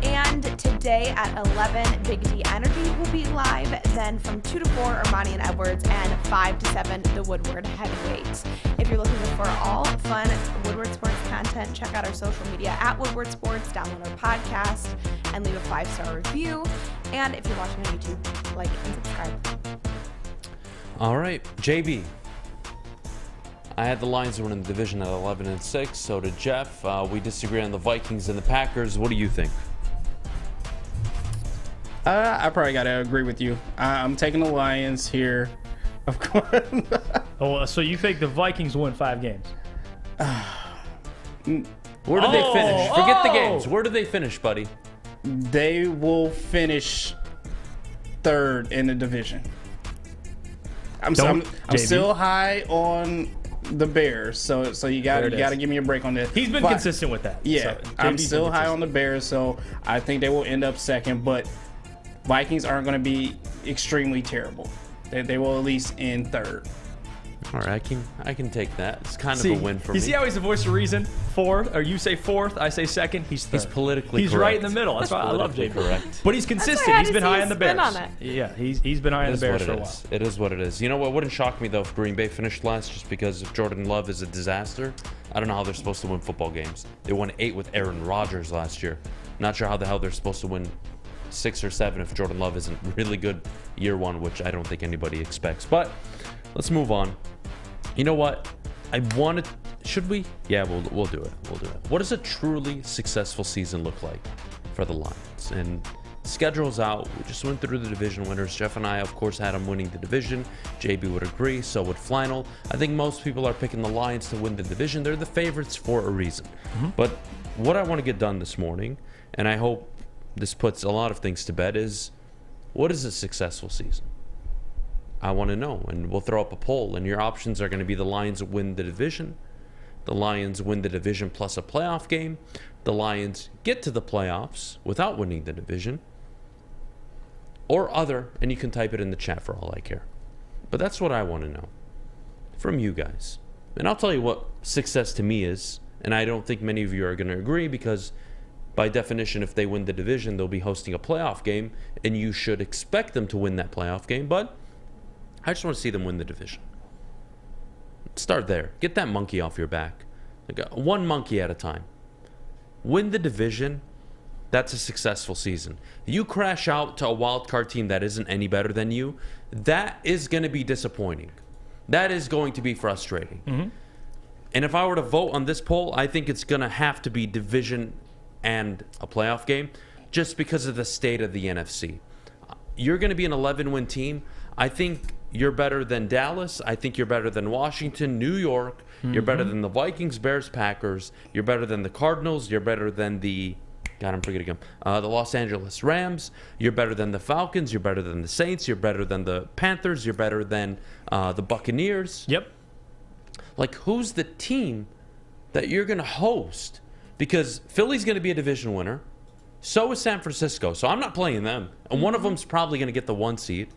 And today at 11, Big D Energy will be live. Then from 2 to 4, Ermanni and Edwards, and 5 to 7, the Woodward Heavyweights. If you're looking for all fun Woodward Sports content, check out our social media at Woodward Sports, download our podcast, and leave a 5-star review. And if you're watching on YouTube, like and subscribe. All right, JB. I had the Lions winning the division at 11-6. So did Jeff. We disagree on the Vikings and the Packers. What do you think? I probably got to agree with you. I'm taking the Lions here, of course. Oh, so you think the Vikings win 5 games? Where do they finish? Forget the games. Where do they finish, buddy? They will finish 3rd in the division. I'm still high on the Bears, so you got to give me a break on this. He's been consistent with that. Yeah, so I'm still high on the Bears, so I think they will end up 2nd. But Vikings aren't going to be extremely terrible. They will at least end third. All right, I can take that. It's kind of a win for me. You see how he's a voice of reason? Fourth, or you say fourth, I say second. He's third. He's politically He's correct. right in the middle. That's why I love JB. Correct. But he's consistent. He's been high on the Bears. On it. Yeah, he's been high on the Bears for a while. It is what it is. You know what? Wouldn't shock me though if Green Bay finished last, just because if Jordan Love is a disaster. I don't know how they're supposed to win football games. They won 8 with Aaron Rodgers last year. Not sure how the hell they're supposed to win 6 or 7 if Jordan Love isn't really good year one, which I don't think anybody expects. But let's move on. You know what? I wanted. Should we? Yeah, we'll do it. We'll do it. What does a truly successful season look like for the Lions? And schedule's out. We just went through the division winners. Jeff and I, of course, had them winning the division. JB would agree. So would Flannel. I think most people are picking the Lions to win the division. They're the favorites for a reason. But what I want to get done this morning, and I hope this puts a lot of things to bed, is what is a successful season? I want to know, and we'll throw up a poll, and your options are going to be the Lions win the division, the Lions win the division plus a playoff game, the Lions get to the playoffs without winning the division, or other, and you can type it in the chat for all I care. But that's what I want to know from you guys. And I'll tell you what success to me is, and I don't think many of you are going to agree, because by definition, if they win the division, they'll be hosting a playoff game, and you should expect them to win that playoff game, but I just want to see them win the division. Start there. Get that monkey off your back. Like one monkey at a time. Win the division. That's a successful season. You crash out to a wild card team that isn't any better than you, that is going to be disappointing. That is going to be frustrating. And if I were to vote on this poll, I think it's going to have to be division and a playoff game, just because of the state of the NFC. You're going to be an 11-win team. I think you're better than Dallas. I think you're better than Washington, New York. You're better than the Vikings, Bears, Packers. You're better than the Cardinals. You're better than the the Los Angeles Rams. You're better than the Falcons. You're better than the Saints. You're better than the Panthers. You're better than the Buccaneers. Yep. Like, who's the team that you're going to host? Because Philly's going to be a division winner. So is San Francisco. So I'm not playing them. And one of them's probably going to get the 1 seed.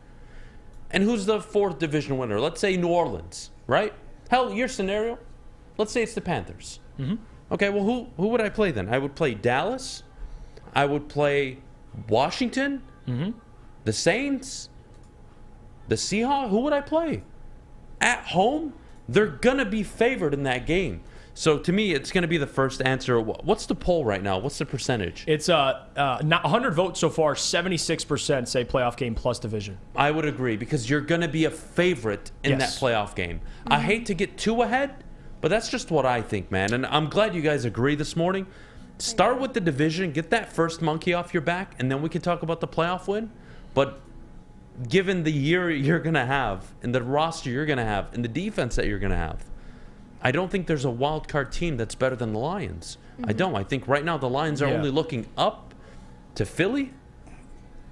And who's the 4th division winner? Let's say New Orleans, right? Hell, your scenario, let's say it's the Panthers. Okay, well, who would I play then? I would play Dallas. I would play Washington. The Saints. The Seahawks. Who would I play? At home, they're going to be favored in that game. So to me, it's going to be the first answer. What's the poll right now? What's the percentage? It's not 100 votes so far. 76% say playoff game plus division. I would agree, because you're going to be a favorite in that playoff game. I hate to get too ahead, but that's just what I think, man. And I'm glad you guys agree this morning. Start with the division, get that first monkey off your back, and then we can talk about the playoff win. But given the year you're going to have, and the roster you're going to have, and the defense that you're going to have, I don't think there's a wild card team that's better than the Lions. I don't. I think right now the Lions are only looking up to Philly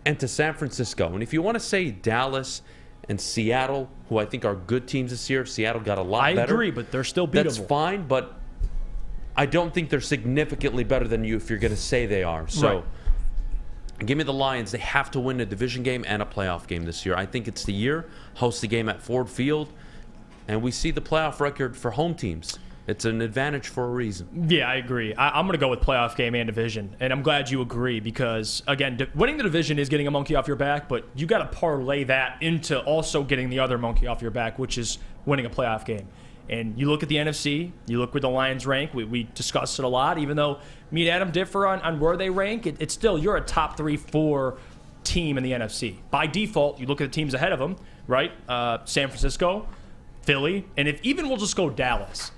and to San Francisco. And if you want to say Dallas and Seattle, who I think are good teams this year, Seattle got a lot better. I agree, but they're still beatable. That's fine, but I don't think they're significantly better than you if you're going to say they are. So give me the Lions. They have to win a division game and a playoff game this year. I think it's the year. Host the game at Ford Field. And we see the playoff record for home teams. It's an advantage for a reason. Yeah, I agree. I'm going to go with playoff game and division. And I'm glad you agree, because, again, winning the division is getting a monkey off your back, but you got to parlay that into also getting the other monkey off your back, which is winning a playoff game. And you look at the NFC, you look where the Lions rank. We discussed it a lot. Even though me and Adam differ on where they rank, it's still, you're a top 3-4 team in the NFC. By default, you look at the teams ahead of them, right? San Francisco, Philly, and if even we'll just go Dallas,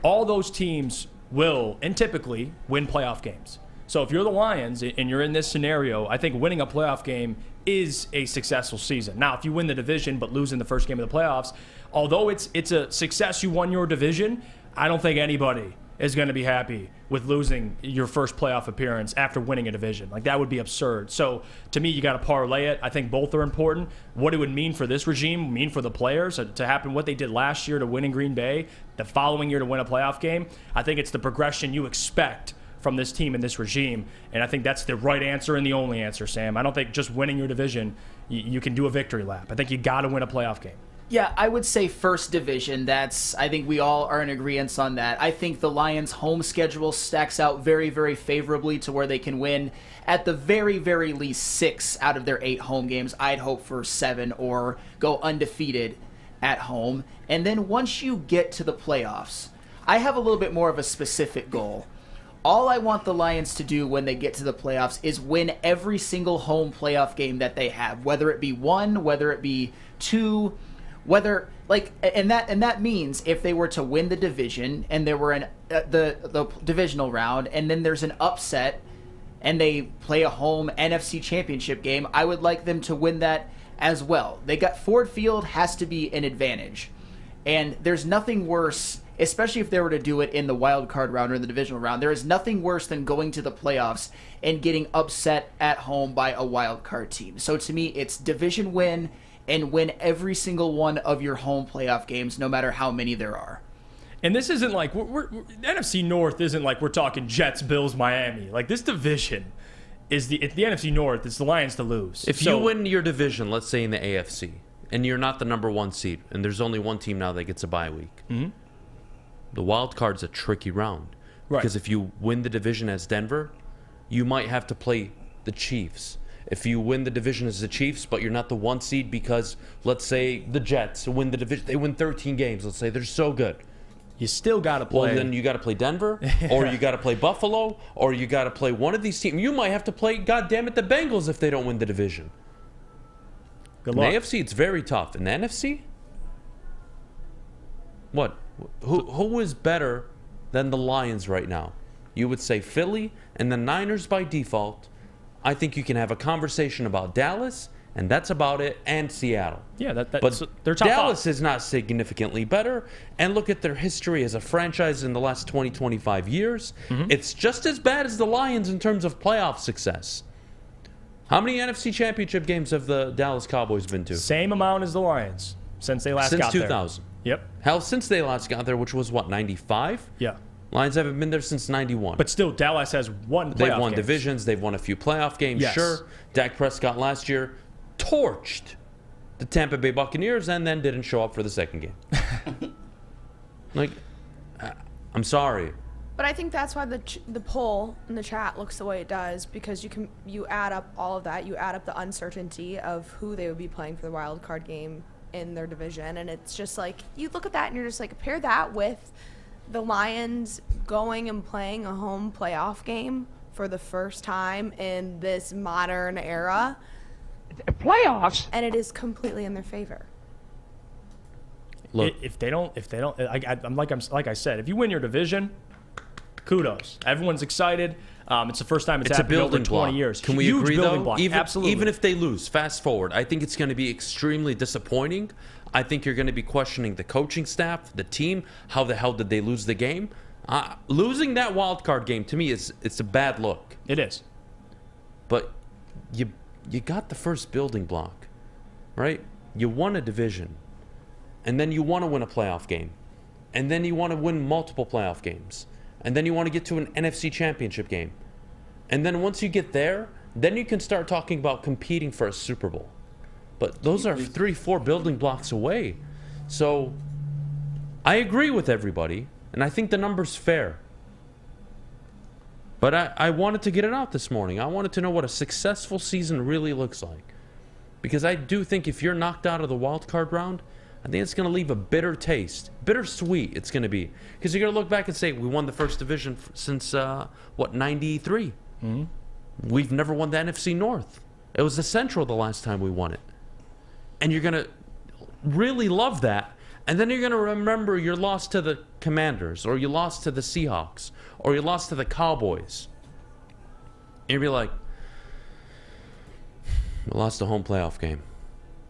all those teams will and typically win playoff games. So if you're the Lions and you're in this scenario, I think winning a playoff game is a successful season. Now, if you win the division but lose in the first game of the playoffs, although it's a success you won your division, I don't think anybody is going to be happy with losing your first playoff appearance after winning a division. Like, that would be absurd. So to me, you got to parlay it. I think both are important. What it would mean for this regime, mean for the players to happen, what they did last year to win in Green Bay, the following year to win a playoff game. I think it's the progression you expect from this team and this regime. And I think that's the right answer and the only answer, Sam. I don't think just winning your division, you can do a victory lap. I think you got to win a playoff game. Yeah, I would say first division. I think we all are in agreement on that. I think the Lions' home schedule stacks out very, very favorably to where they can win at the very, very least 6 out of their 8 home games. I'd hope for 7 or go undefeated at home. And then once you get to the playoffs, I have a little bit more of a specific goal. All I want the Lions to do when they get to the playoffs is win every single home playoff game that they have, whether it be 1, whether it be 2, and that means if they were to win the division and there were the divisional round and then there's an upset and they play a home NFC championship game, I would like them to win that as well. Ford Field has to be an advantage. And there's nothing worse, especially if they were to do it in the wild card round or in the divisional round, there is nothing worse than going to the playoffs and getting upset at home by a wild card team. So to me, it's division win and win every single one of your home playoff games, no matter how many there are. And this isn't like NFC North isn't like we're talking Jets, Bills, Miami. Like this division is the NFC North. It's the Lions to lose. If you win your division, let's say in the AFC, and you're not the number 1 seed, and there's only one team now that gets a bye week, the wild card's a tricky round. Right. Because if you win the division as Denver, you might have to play the Chiefs. If you win the division as the Chiefs, but you're not the 1 seed because, let's say, the Jets win the division. They win 13 games. Let's say they're so good. You still got to play. Well, then you got to play Denver, or you got to play Buffalo, or you got to play one of these teams. You might have to play, goddammit, the Bengals if they don't win the division. Good In luck. the AFC, it's very tough. In the NFC, what? Who is better than the Lions right now? You would say Philly and the Niners by default. I think you can have a conversation about Dallas, and that's about it, and Seattle. Yeah, but they're top Dallas 5. is not significantly better, and look at their history as a franchise in the last 20, 25 years. It's just as bad as the Lions in terms of playoff success. How many NFC championship games have the Dallas Cowboys been to? Same amount as the Lions since they last got there. Since 2000. Yep. Hell, since they last got there, which was, 95? Yeah. Lions haven't been there since 91. But still, Dallas has won playoff They've won games. divisions. They've won a few playoff games, Yes. sure. Dak Prescott last year torched the Tampa Bay Buccaneers and then didn't show up for the second game. I'm sorry. But I think that's why the poll in the chat looks the way it does, because you add up all of that. You add up the uncertainty of who they would be playing for the wild card game in their division, and it's just like you look at that and you're just like, pair that with the Lions going and playing a home playoff game for the first time in this modern era. Playoffs? And it is completely in their favor. Look, if they don't, like I said, if you win your division, kudos. Everyone's excited. It's the first time it's a happened in over building 20 block. years. Can we Huge agree, building though? block. Even Absolutely. if they lose, fast forward, I think it's going to be extremely disappointing. I think you're going to be questioning the coaching staff, the team. How the hell did they lose the game? Losing that wild card game, to me, it's a bad look. It is. But you got the first building block, right? You won a division, and then you want to win a playoff game, and then you want to win multiple playoff games, and then you want to get to an NFC championship game. And then once you get there, then you can start talking about competing for a Super Bowl. But those are 3-4 building blocks away. So I agree with everybody, and I think the number's fair. But I wanted to get it out this morning. I wanted to know what a successful season really looks like. Because I do think if you're knocked out of the wild card round, I think it's going to leave a bitter taste. Bittersweet it's going to be. Because you're going to look back and say, we won the first division since, 93? Mm-hmm. We've never won the NFC North. It was the Central the last time we won it. And you're going to really love that. And then you're going to remember your loss to the Commanders, or you lost to the Seahawks, or you lost to the Cowboys. And you'll be like, we lost a home playoff game.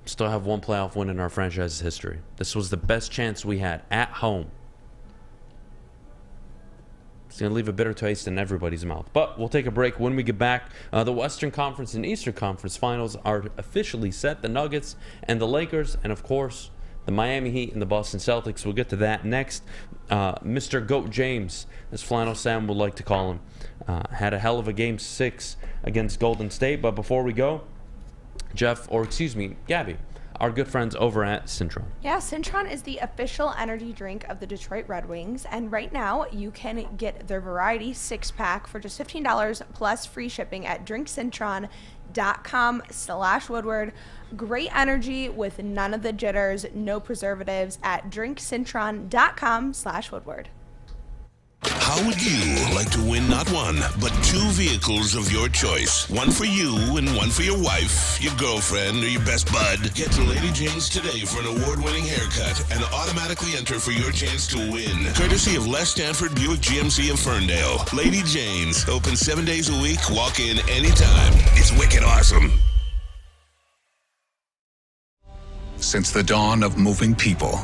Still have one playoff win in our franchise's history. This was the best chance we had at home. It's going to leave a bitter taste in everybody's mouth. But we'll take a break. When we get back, the Western Conference and Eastern Conference finals are officially set. The Nuggets and the Lakers, and of course, the Miami Heat and the Boston Celtics. We'll get to that next. Mr. Goat James, as Flannel Sam would like to call him, had a hell of a Game 6 against Golden State. But before we go, Gabby, our good friends over at Cintron. Yeah, Cintron is the official energy drink of the Detroit Red Wings, and right now you can get their variety 6-pack for just $15 plus free shipping at drinkcintron.com/Woodward. Great energy with none of the jitters, no preservatives at drinkcintron.com/Woodward. How would you like to win not one, but 2 vehicles of your choice? One for you and one for your wife, your girlfriend, or your best bud. Get to Lady Jane's today for an award-winning haircut and automatically enter for your chance to win. Courtesy of Les Stanford Buick GMC of Ferndale. Lady Jane's, open 7 days a week, walk in anytime. It's wicked awesome. Since the dawn of moving people,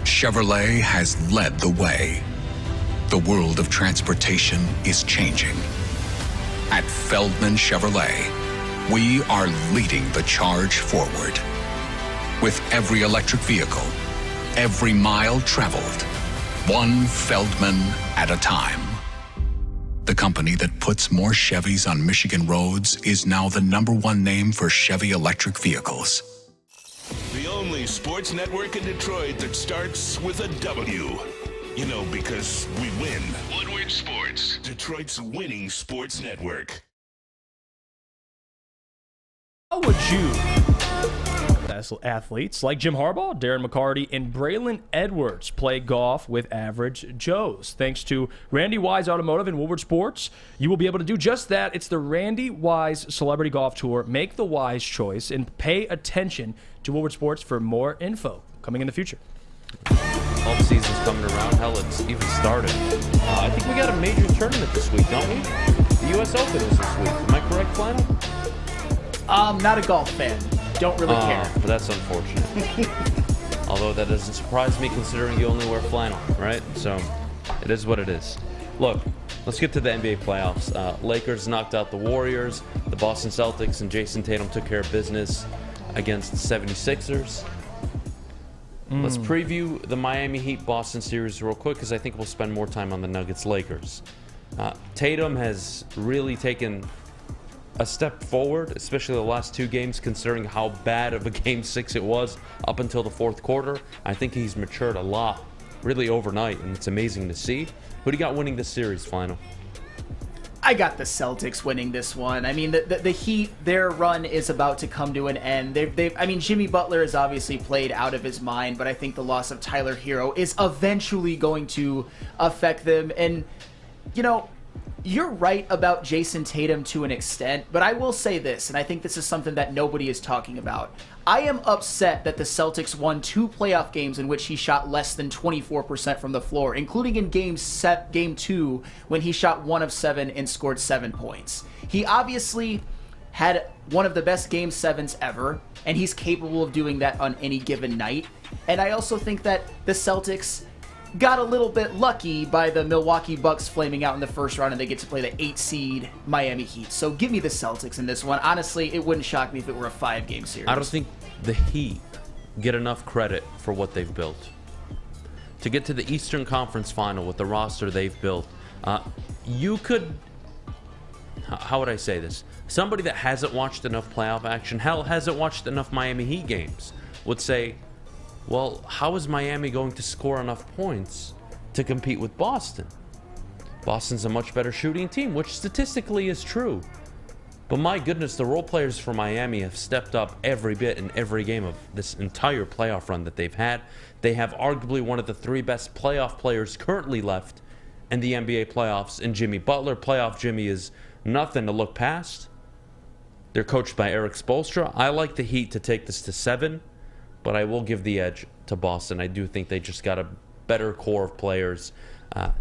Chevrolet has led the way. The world of transportation is changing. At Feldman Chevrolet, we are leading the charge forward. With every electric vehicle, every mile traveled, one Feldman at a time. The company that puts more Chevys on Michigan roads is now the #1 name for Chevy electric vehicles. The only sports network in Detroit that starts with a W. You know, because we win. Woodward Sports, Detroit's winning sports network. How would you, as athletes like Jim Harbaugh, Darren McCarty, and Braylon Edwards, play golf with average Joes? Thanks to Randy Wise Automotive and Woodward Sports, you will be able to do just that. It's the Randy Wise Celebrity Golf Tour. Make the wise choice and pay attention to Woodward Sports for more info coming in the future. All the season's coming around. Hell, it's even started. I think we got a major tournament this week, don't we? The U.S. Open is this week. Am I correct, Flannel? Not a golf fan. Don't really care. But that's unfortunate. Although that doesn't surprise me considering you only wear flannel, right? So it is what it is. Look, let's get to the NBA playoffs. Lakers knocked out the Warriors. The Boston Celtics and Jason Tatum took care of business against the 76ers. Let's preview the Miami Heat-Boston series real quick because I think we'll spend more time on the Nuggets-Lakers. Tatum has really taken a step forward, especially the last 2 games, considering how bad of a Game 6 it was up until the 4th quarter. I think he's matured a lot, really overnight, and it's amazing to see. Who do you got winning this series, Flannel? I got the Celtics winning this one. I mean, the Heat, their run is about to come to an end. I mean, Jimmy Butler has obviously played out of his mind, but I think the loss of Tyler Hero is eventually going to affect them. And, you know, you're right about Jason Tatum to an extent, but I will say this, and I think this is something that nobody is talking about. I am upset that the Celtics won 2 playoff games in which he shot less than 24% from the floor, including in Game 2 when he shot 1 of 7 and scored 7 points. He obviously had one of the best Game 7s ever, and he's capable of doing that on any given night. And I also think that the Celtics got a little bit lucky by the Milwaukee Bucks flaming out in the first round, and they get to play the 8-seed Miami Heat. So give me the Celtics in this one. Honestly, it wouldn't shock me if it were a 5-game series. I don't think the Heat get enough credit for what they've built. To get to the Eastern Conference Final with the roster they've built, you could... How would I say this? Somebody that hasn't watched enough playoff action, hell, hasn't watched enough Miami Heat games, would say, well, how is Miami going to score enough points to compete with Boston? Boston's a much better shooting team, which statistically is true. But my goodness, the role players for Miami have stepped up every bit in every game of this entire playoff run that they've had. They have arguably one of the 3 best playoff players currently left in the NBA playoffs in Jimmy Butler. Playoff Jimmy is nothing to look past. They're coached by Eric Spoelstra. I like the Heat to take this to 7. But I will give the edge to Boston. I do think they just got a better core of players.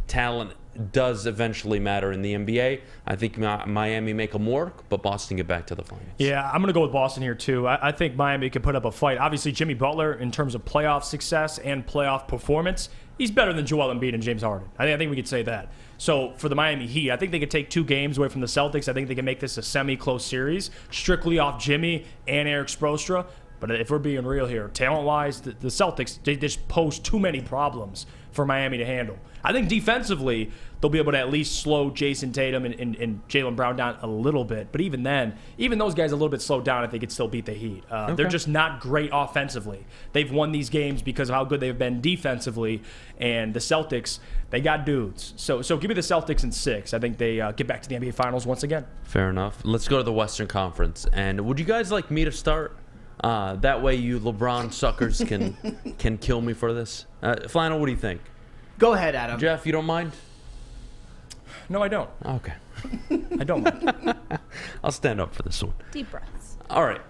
Talent does eventually matter in the NBA. I think Miami make them work, but Boston get back to the finals. Yeah, I'm going to go with Boston here, too. I think Miami can put up a fight. Obviously, Jimmy Butler, in terms of playoff success and playoff performance, he's better than Joel Embiid and James Harden. I think we could say that. So for the Miami Heat, I think they could take 2 games away from the Celtics. I think they can make this a semi-close series, strictly off Jimmy and Eric Spoelstra. But if we're being real here, talent-wise, the Celtics, they just pose too many problems for Miami to handle. I think defensively, they'll be able to at least slow Jason Tatum and Jaylen Brown down a little bit. But even then, even those guys are a little bit slowed down if they could still beat the Heat. They're just not great offensively. They've won these games because of how good they've been defensively. And the Celtics, they got dudes. So give me the Celtics in 6. I think they get back to the NBA Finals once again. Fair enough. Let's go to the Western Conference. And would you guys like me to start? That way you LeBron suckers can kill me for this. Flannel, what do you think? Go ahead, Adam. Jeff, you don't mind? No, I don't. Okay. I don't mind. I'll stand up for this one. Deep breaths. All right.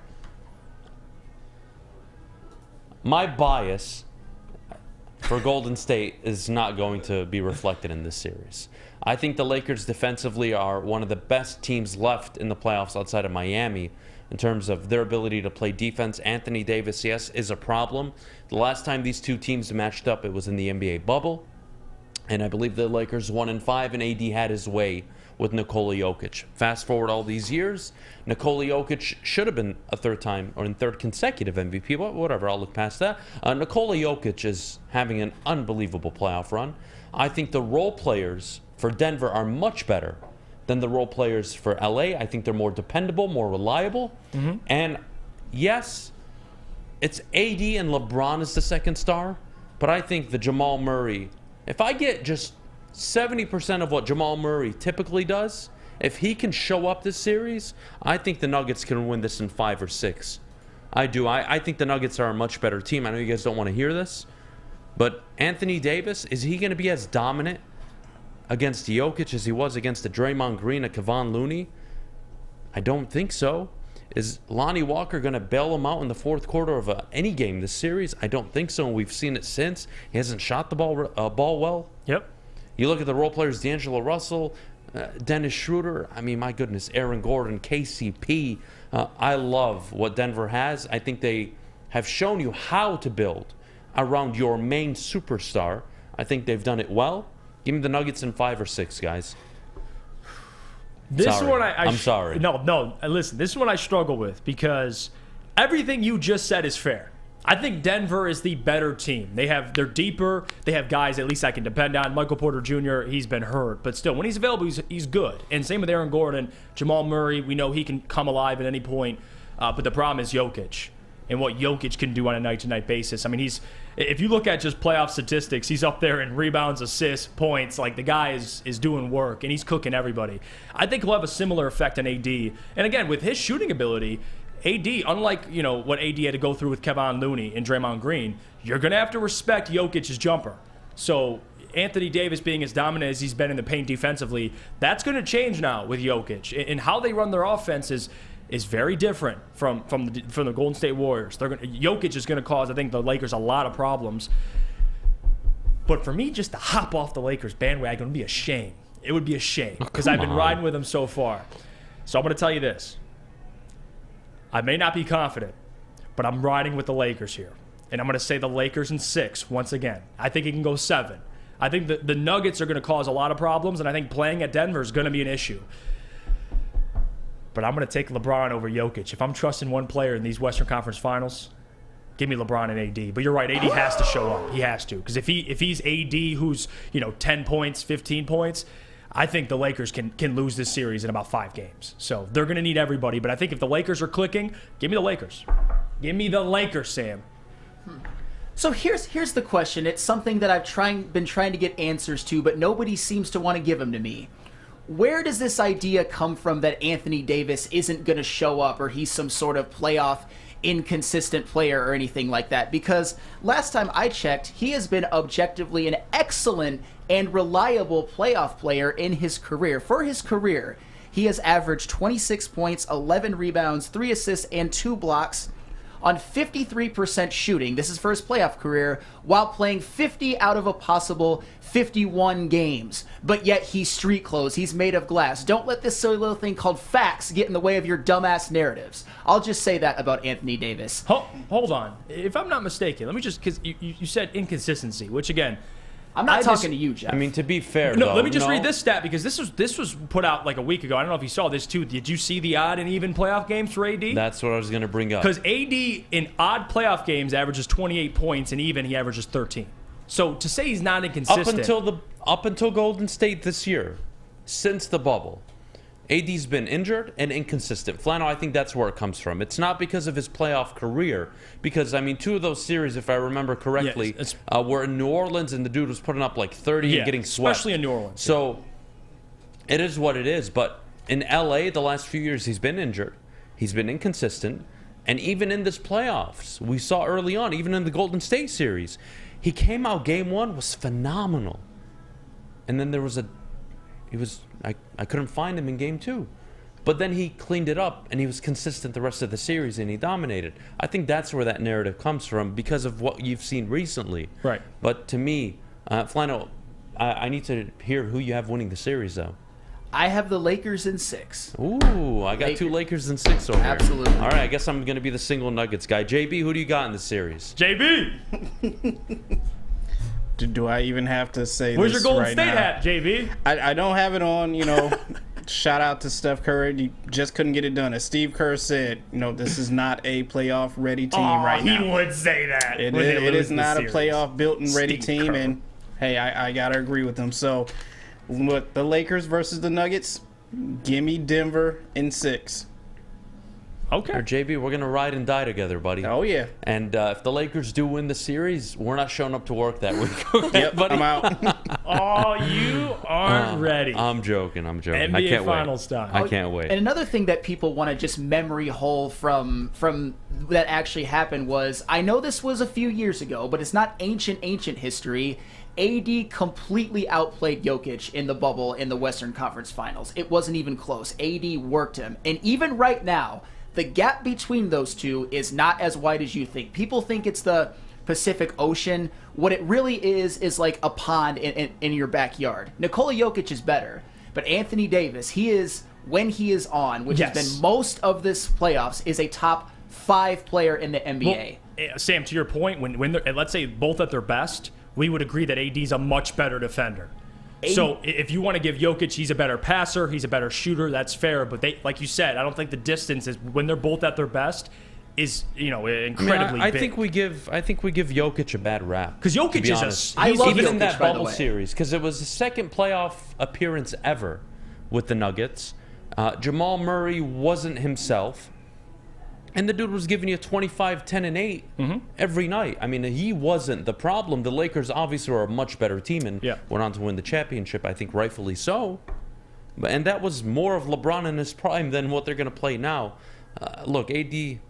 My bias for Golden State is not going to be reflected in this series. I think the Lakers defensively are one of the best teams left in the playoffs outside of Miami in terms of their ability to play defense. Anthony Davis, yes, is a problem. The last time these two teams matched up, it was in the NBA bubble. And I believe the Lakers won in 5, and AD had his way with Nikola Jokic. Fast forward all these years, Nikola Jokic should have been a third consecutive MVP, but whatever, I'll look past that. Nikola Jokic is having an unbelievable playoff run. I think the role players for Denver are much better than the role players for LA. I think they're more dependable, more reliable. And yes, it's AD and LeBron as the second star, but I think the Jamal Murray, if I get just 70% of what Jamal Murray typically does, if he can show up this series, I think the Nuggets can win this in 5 or 6. I do. I think the Nuggets are a much better team. I know you guys don't want to hear this, but Anthony Davis, is he going to be as dominant against Jokic as he was against the Draymond Green, a Kevon Looney? I don't think so. Is Lonnie Walker going to bail him out in the fourth quarter of any game this series? I don't think so, and we've seen it since. He hasn't shot the ball well. Yep. You look at the role players, D'Angelo Russell, Dennis Schroeder, I mean, my goodness, Aaron Gordon, KCP. I love what Denver has. I think they have shown you how to build around your main superstar. I think they've done it well. Give me the Nuggets in 5 or 6, guys. This one I'm sorry. No, listen, this is what I struggle with because everything you just said is fair. I think Denver is the better team. They're deeper. They have guys at least I can depend on. Michael Porter Jr., he's been hurt, but still, when he's available, he's good. And same with Aaron Gordon. Jamal Murray, we know he can come alive at any point. But the problem is Jokic and what Jokic can do on a night-to-night basis. I mean, if you look at just playoff statistics, he's up there in rebounds, assists, points. Like, the guy is doing work, and he's cooking everybody. I think he'll have a similar effect on AD. And again, with his shooting ability, AD, unlike what AD had to go through with Kevon Looney and Draymond Green, you're going to have to respect Jokic's jumper. So Anthony Davis being as dominant as he's been in the paint defensively, that's going to change now with Jokic. And how they run their offense is very different from the Golden State Warriors. Jokic is going to cause, I think, the Lakers a lot of problems. But for me, just to hop off the Lakers bandwagon would be a shame. It would be a shame because I've been riding with them so far. So I'm going to tell you this. I may not be confident, but I'm riding with the Lakers here. And I'm going to say the Lakers in 6 once again. I think it can go 7. I think the Nuggets are going to cause a lot of problems, and I think playing at Denver is going to be an issue. But I'm going to take LeBron over Jokic. If I'm trusting one player in these Western Conference Finals, give me LeBron and AD. But you're right, AD has to show up. He has to. Because if he's AD who's 10 points, 15 points, I think the Lakers can lose this series in about 5 games. So they're going to need everybody. But I think if the Lakers are clicking, give me the Lakers. Give me the Lakers, Sam. So here's the question. It's something that I've been trying to get answers to, but nobody seems to want to give them to me. Where does this idea come from that Anthony Davis isn't going to show up or he's some sort of playoff inconsistent player or anything like that? Because last time I checked, he has been objectively an excellent and reliable playoff player in his career. For his career, he has averaged 26 points, 11 rebounds, 3 assists, and 2 blocks on 53% shooting. This is for his playoff career, while playing 50 out of a possible 51 games. But yet he's street clothes. He's made of glass. Don't let this silly little thing called facts get in the way of your dumbass narratives. I'll just say that about Anthony Davis. Hold on. If I'm not mistaken, let me just, because you said inconsistency, which again, I'm not talking to you, Jeff. I mean, to be fair, no, though, let me just read this stat because this was put out like a week ago. I don't know if you saw this too. Did you see the odd and even playoff games for AD? That's what I was going to bring up. Because AD in odd playoff games averages 28 points, and even he averages 13. So to say he's not inconsistent, up until Golden State this year, since the bubble, AD's been injured and inconsistent. Flano, I think that's where it comes from. It's not because of his playoff career, because, I mean, 2 of those series, if I remember correctly, were in New Orleans, and the dude was putting up like 30 and getting swept. Especially in New Orleans. So it is what it is. But in LA, the last few years, he's been injured. He's been inconsistent. And even in this playoffs, we saw early on, even in the Golden State series, he came out game 1, was phenomenal. And then there was I couldn't find him in game 2. But then he cleaned it up, and he was consistent the rest of the series, and he dominated. I think that's where that narrative comes from because of what you've seen recently. Right. But to me, Flano, I need to hear who you have winning the series, though. I have the Lakers in 6. Ooh, I got 2 Lakers in 6 over here. Absolutely. All right, I guess I'm going to be the single Nuggets guy. JB, who do you got in the series? JB! Do I even have to say Where's this your Golden right State now? hat, JB? I don't have it on, shout out to Steph Curry. You just couldn't get it done. As Steve Kerr said, this is not a playoff-ready team right now. He would say that. It is not a playoff-built and ready team, and hey, I got to agree with them. So, with the Lakers versus the Nuggets, give me Denver in 6. Okay. Or JB, we're going to ride and die together, buddy. Oh, yeah. And if the Lakers do win the series, we're not showing up to work that week. Okay, yep, buddy? I'm out. Oh, you aren't ready. I'm joking. NBA I can't Finals wait. time. I can't wait. And another thing that people want to just memory hole from that actually happened was, I know this was a few years ago, but it's not ancient history. AD completely outplayed Jokic in the bubble in the Western Conference Finals. It wasn't even close. AD worked him. And even right now, the gap between those two is not as wide as you think. People think it's the Pacific Ocean. What it really is like a pond in your backyard. Nikola Jokic is better, but Anthony Davis, when he is on, which has been most of this playoffs, is a top 5 player in the NBA. Well, Sam, to your point, when they're, let's say both at their best, we would agree that AD's a much better defender. So if you want to give Jokic, he's a better passer, he's a better shooter, that's fair. But they, like you said, I don't think the distance is when they're both at their best is incredibly I big. think we give Jokic a bad rap because Jokic is honest. I love even Jokic, in that by the bubble way. series because it was the second playoff appearance ever with the Nuggets. Jamal Murray wasn't himself. And the dude was giving you 25, 10, and 8 every night. I mean, he wasn't the problem. The Lakers obviously were a much better team and went on to win the championship, I think rightfully so. And that was more of LeBron in his prime than what they're going to play now. Look, AD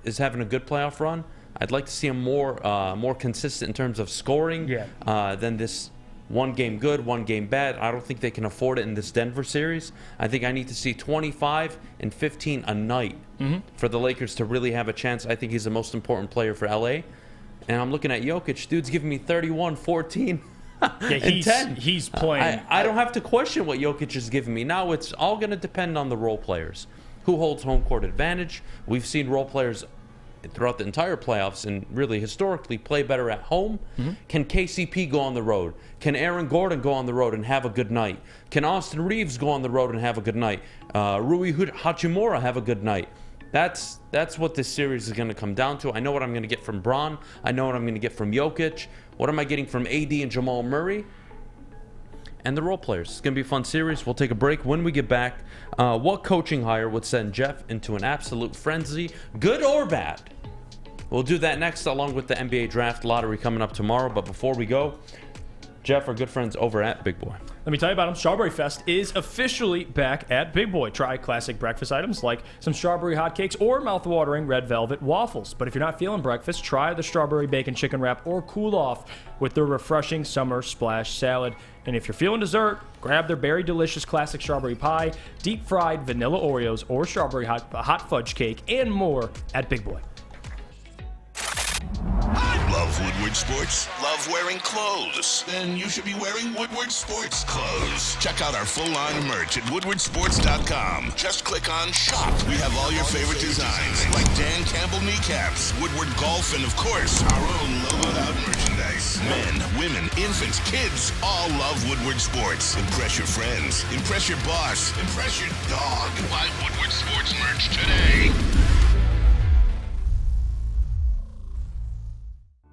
is having a good playoff run. I'd like to see him more consistent in terms of scoring than this one game good, one game bad. I don't think they can afford it in this Denver series. I think I need to see 25 and 15 a night for the Lakers to really have a chance. I think he's the most important player for LA. And I'm looking at Jokic. Dude's giving me 31, 14, and 10. He's playing. I don't have to question what Jokic is giving me. Now it's all going to depend on the role players. Who holds home court advantage? We've seen role players throughout the entire playoffs and really historically play better at home. Can KCP go on the road? Can Aaron Gordon go on the road and have a good night? Can Austin Reeves go on the road and have a good night? Rui Hachimura have a good night? That's what this series is going to come down to. I know what I'm going to get from Bron. I know what I'm going to get from Jokic. What am I getting from AD and Jamal Murray? And the role players. It's going to be a fun series. We'll take a break. When we get back, what coaching hire would send Jeff into an absolute frenzy, good or bad? We'll do that next, along with the NBA Draft Lottery coming up tomorrow. But before we go, Jeff, our good friends over at Big Boy. Let me tell you about them. Strawberry Fest is officially back at Big Boy. Try classic breakfast items like some strawberry hotcakes or mouth-watering red velvet waffles. But if you're not feeling breakfast, try the strawberry bacon chicken wrap or cool off with their refreshing summer splash salad. And if you're feeling dessert, grab their berry delicious classic strawberry pie, deep-fried vanilla Oreos, or strawberry hot fudge cake, and more at Big Boy. Love Woodward Sports? Love wearing clothes? Then you should be wearing Woodward Sports clothes. Check out our full line of merch at woodwardsports.com. Just click on shop. We have all your favorite designs, like Dan Campbell kneecaps, Woodward golf, and of course, our own logoed out merchandise. Men, women, women, infants, kids all love Woodward Sports. Impress your friends. Impress your boss. Impress your dog. Buy Woodward Sports merch today.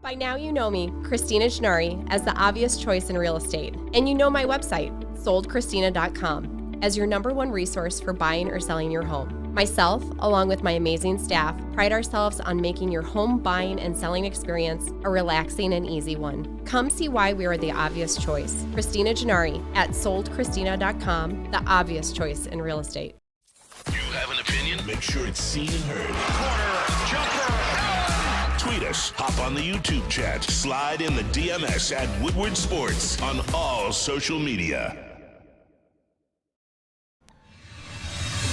By now you know me, Christina Gennari, as the obvious choice in real estate. And you know my website, soldchristina.com, as your #1 resource for buying or selling your home. Myself, along with my amazing staff, pride ourselves on making your home buying and selling experience a relaxing and easy one. Come see why we are the obvious choice. Christina Gennari at soldchristina.com, the obvious choice in real estate. You have an opinion? Make sure it's seen and heard. Corner, jumper, tweet us, hop on the YouTube chat, slide in the DMS at Woodward Sports on all social media.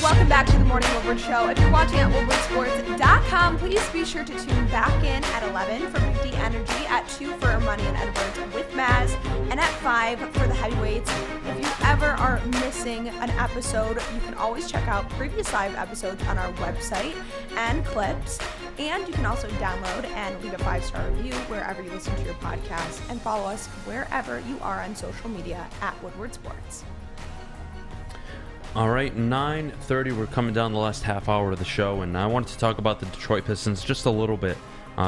Welcome back to the Morning Woodward Show. If you're watching at woodwardsports.com, please be sure to tune back in at 11 for Big D Energy, at 2 for Ermanni and Edwards with Maz, and at 5 for the heavyweights. If you ever are missing an episode, you can always check out previous live episodes on our website and clips. And you can also download and leave a 5-star review wherever you listen to your podcast, and follow us wherever you are on social media at Woodward Sports. All right, 9:30. We're coming down the last half hour of the show, and I wanted to talk about the Detroit Pistons just a little bit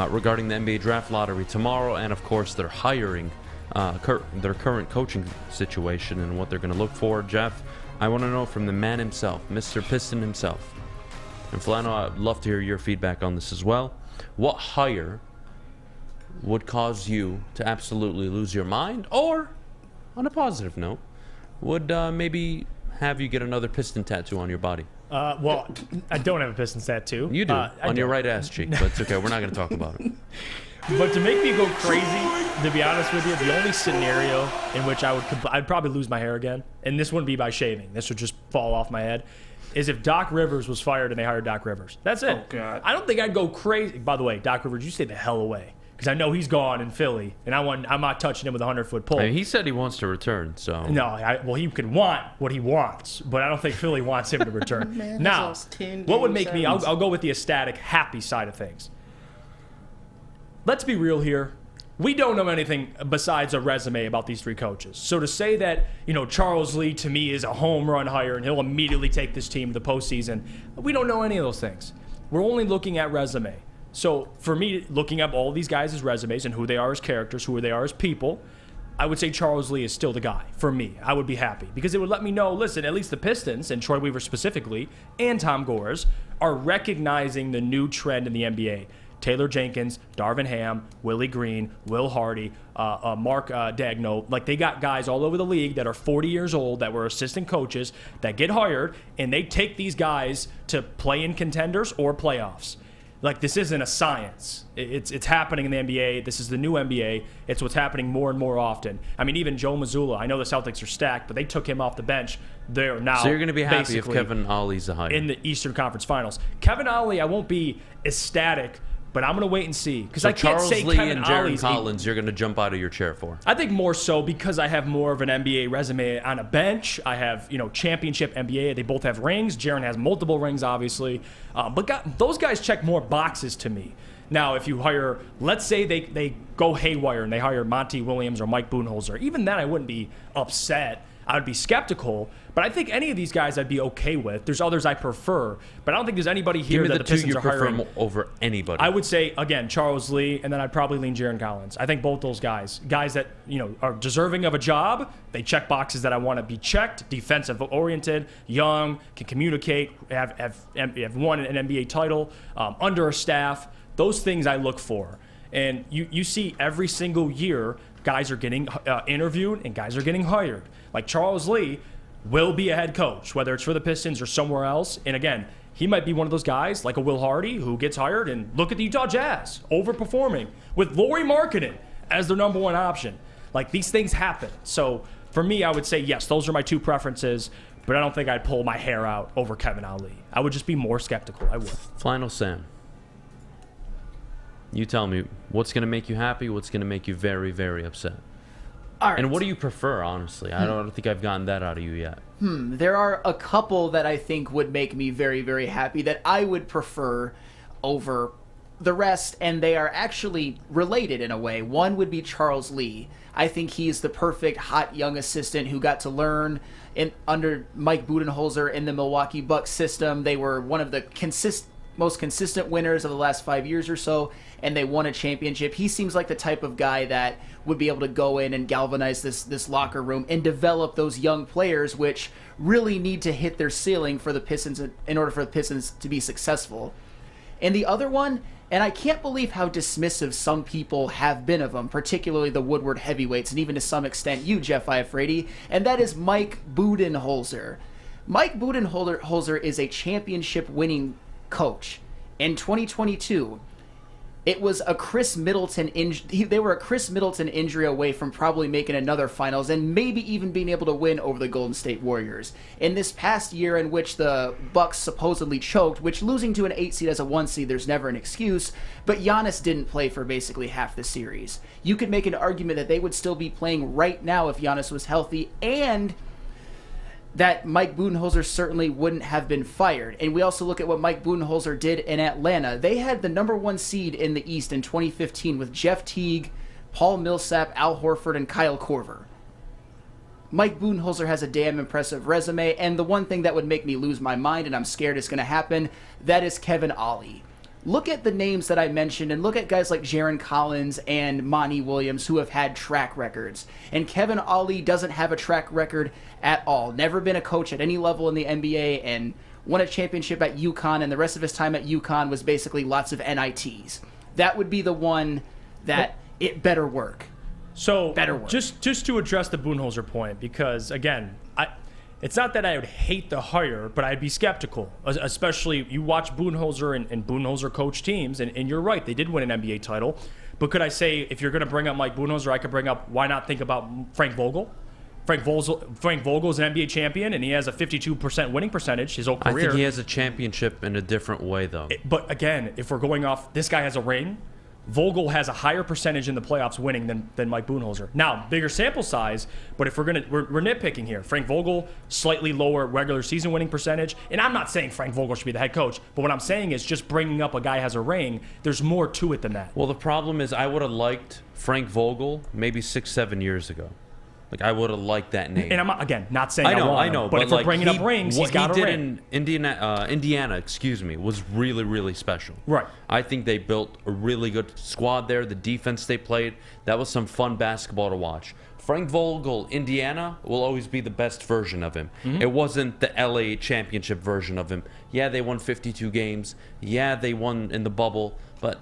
regarding the NBA Draft Lottery tomorrow, and of course their hiring, their current coaching situation, and what they're going to look for. Jeff, I want to know from the man himself, Mr. Piston himself, and Flano, I'd love to hear your feedback on this as well. What hire would cause you to absolutely lose your mind, or, on a positive note, would maybe have you get another Piston tattoo on your body? Well, I don't have a Pistons tattoo. You do, on your right ass cheek, but it's okay. We're not going to talk about it. But to make me go crazy, to be honest with you, the only scenario in which I'd probably lose my hair again, and this wouldn't be by shaving. This would just fall off my head, is if Doc Rivers was fired and they hired Doc Rivers. That's it. Oh, God. I don't think I'd go crazy. By the way, Doc Rivers, you stay the hell away, because I know he's gone in Philly, and I'm not touching him with a 100-foot pole. I mean, he said he wants to return, so... No, well, he can want what he wants, but I don't think Philly wants him to return. Man, now, what would make me... I'll go with the ecstatic, happy side of things. Let's be real here. We don't know anything besides a resume about these three coaches. So to say that, Charles Lee, to me, is a home run hire and he'll immediately take this team to the postseason, we don't know any of those things. We're only looking at resume. So for me, looking up all these guys' resumes and who they are as characters, who they are as people, I would say Charles Lee is still the guy. For me, I would be happy because it would let me know, listen, at least the Pistons, and Troy Weaver specifically, and Tom Gores, are recognizing the new trend in the NBA. Taylor Jenkins, Darvin Ham, Willie Green, Will Hardy, Mark Daigneault. Like, they got guys all over the league that are 40 years old that were assistant coaches that get hired, and they take these guys to play in contenders or playoffs. Like, this isn't a science. It's happening in the NBA. This is the new NBA. It's what's happening more and more often. I mean, even Joe Mazzulla, I know the Celtics are stacked, but they took him off the bench. They're now So you're going to be happy if Kevin Ollie's a hire. In the Eastern Conference Finals. Kevin Ollie, I won't be ecstatic, but I'm going to wait and see. Because I can't say Lee Kevin and Jaron Ollie's Collins, you're going to jump out of your chair for. I think more so because I have more of an NBA resume on a bench. I have, championship NBA. They both have rings. Jaron has multiple rings, obviously. But those guys check more boxes to me. Now, if you hire, let's say they go haywire and they hire Monty Williams or Mike Budenholzer, even then I wouldn't be upset. I would be skeptical, but I think any of these guys I'd be okay with. There's others I prefer, but I don't think there's anybody here that the Pistons are hiring over anybody. I would say, again, Charles Lee, and then I'd probably lean Jaron Collins. I think both those guys that are deserving of a job. They check boxes that I want to be checked. Defensive oriented, young, can communicate, have won an NBA title, under a staff. Those things I look for, and you see every single year guys are getting interviewed and guys are getting hired. Like Charles Lee will be a head coach, whether it's for the Pistons or somewhere else. And again, he might be one of those guys like a Will Hardy who gets hired, and look at the Utah Jazz overperforming with Lauri Markkanen as their number one option. Like, these things happen. So for me, I would say, yes, those are my two preferences, but I don't think I'd pull my hair out over Kevin Ollie. I would just be more skeptical. I would. Final Sam. You tell me, what's going to make you happy? What's going to make you very, very upset? All right. And what do you prefer, honestly? I don't think I've gotten that out of you yet. There are a couple that I think would make me very, very happy that I would prefer over the rest, and they are actually related in a way. One would be Charles Lee. I think he's the perfect hot young assistant who got to learn under Mike Budenholzer in the Milwaukee Bucks system. They were one of the most consistent winners of the last 5 years or so, and they won a championship. He seems like the type of guy that would be able to go in and galvanize this locker room and develop those young players, which really need to hit their ceiling for the Pistons in order for the Pistons to be successful. And the other one, and I can't believe how dismissive some people have been of him, particularly the Woodward heavyweights, and even to some extent you, Jeff Iafrate, and that is Mike Budenholzer. Mike Budenholzer is a championship-winning coach. In 2022, it was a Chris Middleton they were a Chris Middleton injury away from probably making another finals and maybe even being able to win over the Golden State Warriors. In this past year in which the Bucks supposedly choked, which losing to an 8 seed as a 1 seed, there's never an excuse, but Giannis didn't play for basically half the series. You could make an argument that they would still be playing right now if Giannis was healthy, and that Mike Budenholzer certainly wouldn't have been fired. And we also look at what Mike Budenholzer did in Atlanta. They had the number 1 seed in the East in 2015 with Jeff Teague, Paul Millsap, Al Horford, and Kyle Korver. Mike Budenholzer has a damn impressive resume, and the one thing that would make me lose my mind, and I'm scared it's going to happen, that is Kevin Ollie. Look at the names that I mentioned, and look at guys like Jaron Collins and Monty Williams who have had track records. And Kevin Ollie doesn't have a track record at all. Never been a coach at any level in the NBA, and won a championship at UConn, and the rest of his time at UConn was basically lots of NITs. That would be the one that it better work. So better work. Just to address the Budenholzer point, because again, it's not that I would hate the hire, but I'd be skeptical. Especially, you watch Budenholzer and Budenholzer coach teams, and you're right, they did win an NBA title. But could I say, if you're going to bring up Mike Budenholzer, I could bring up, why not think about Frank Vogel? Frank Vogel's an NBA champion, and he has a 52% winning percentage his whole career. I think he has a championship in a different way, though. But again, if we're going off, this guy has a ring. Vogel has a higher percentage in the playoffs winning than Mike Budenholzer. Now, bigger sample size, but if we're nitpicking here. Frank Vogel, slightly lower regular season winning percentage. And I'm not saying Frank Vogel should be the head coach, but what I'm saying is just bringing up a guy has a ring, there's more to it than that. Well, the problem is I would have liked Frank Vogel maybe 6-7 years ago. Like, I would have liked that name. And I'm, again, not saying I know. But if we're bringing up rings, he's got a ring. What he did in Indiana, was really, really special. Right. I think they built a really good squad there. The defense they played, that was some fun basketball to watch. Frank Vogel, Indiana, will always be the best version of him. Mm-hmm. It wasn't the LA championship version of him. Yeah, they won 52 games. Yeah, they won in the bubble. But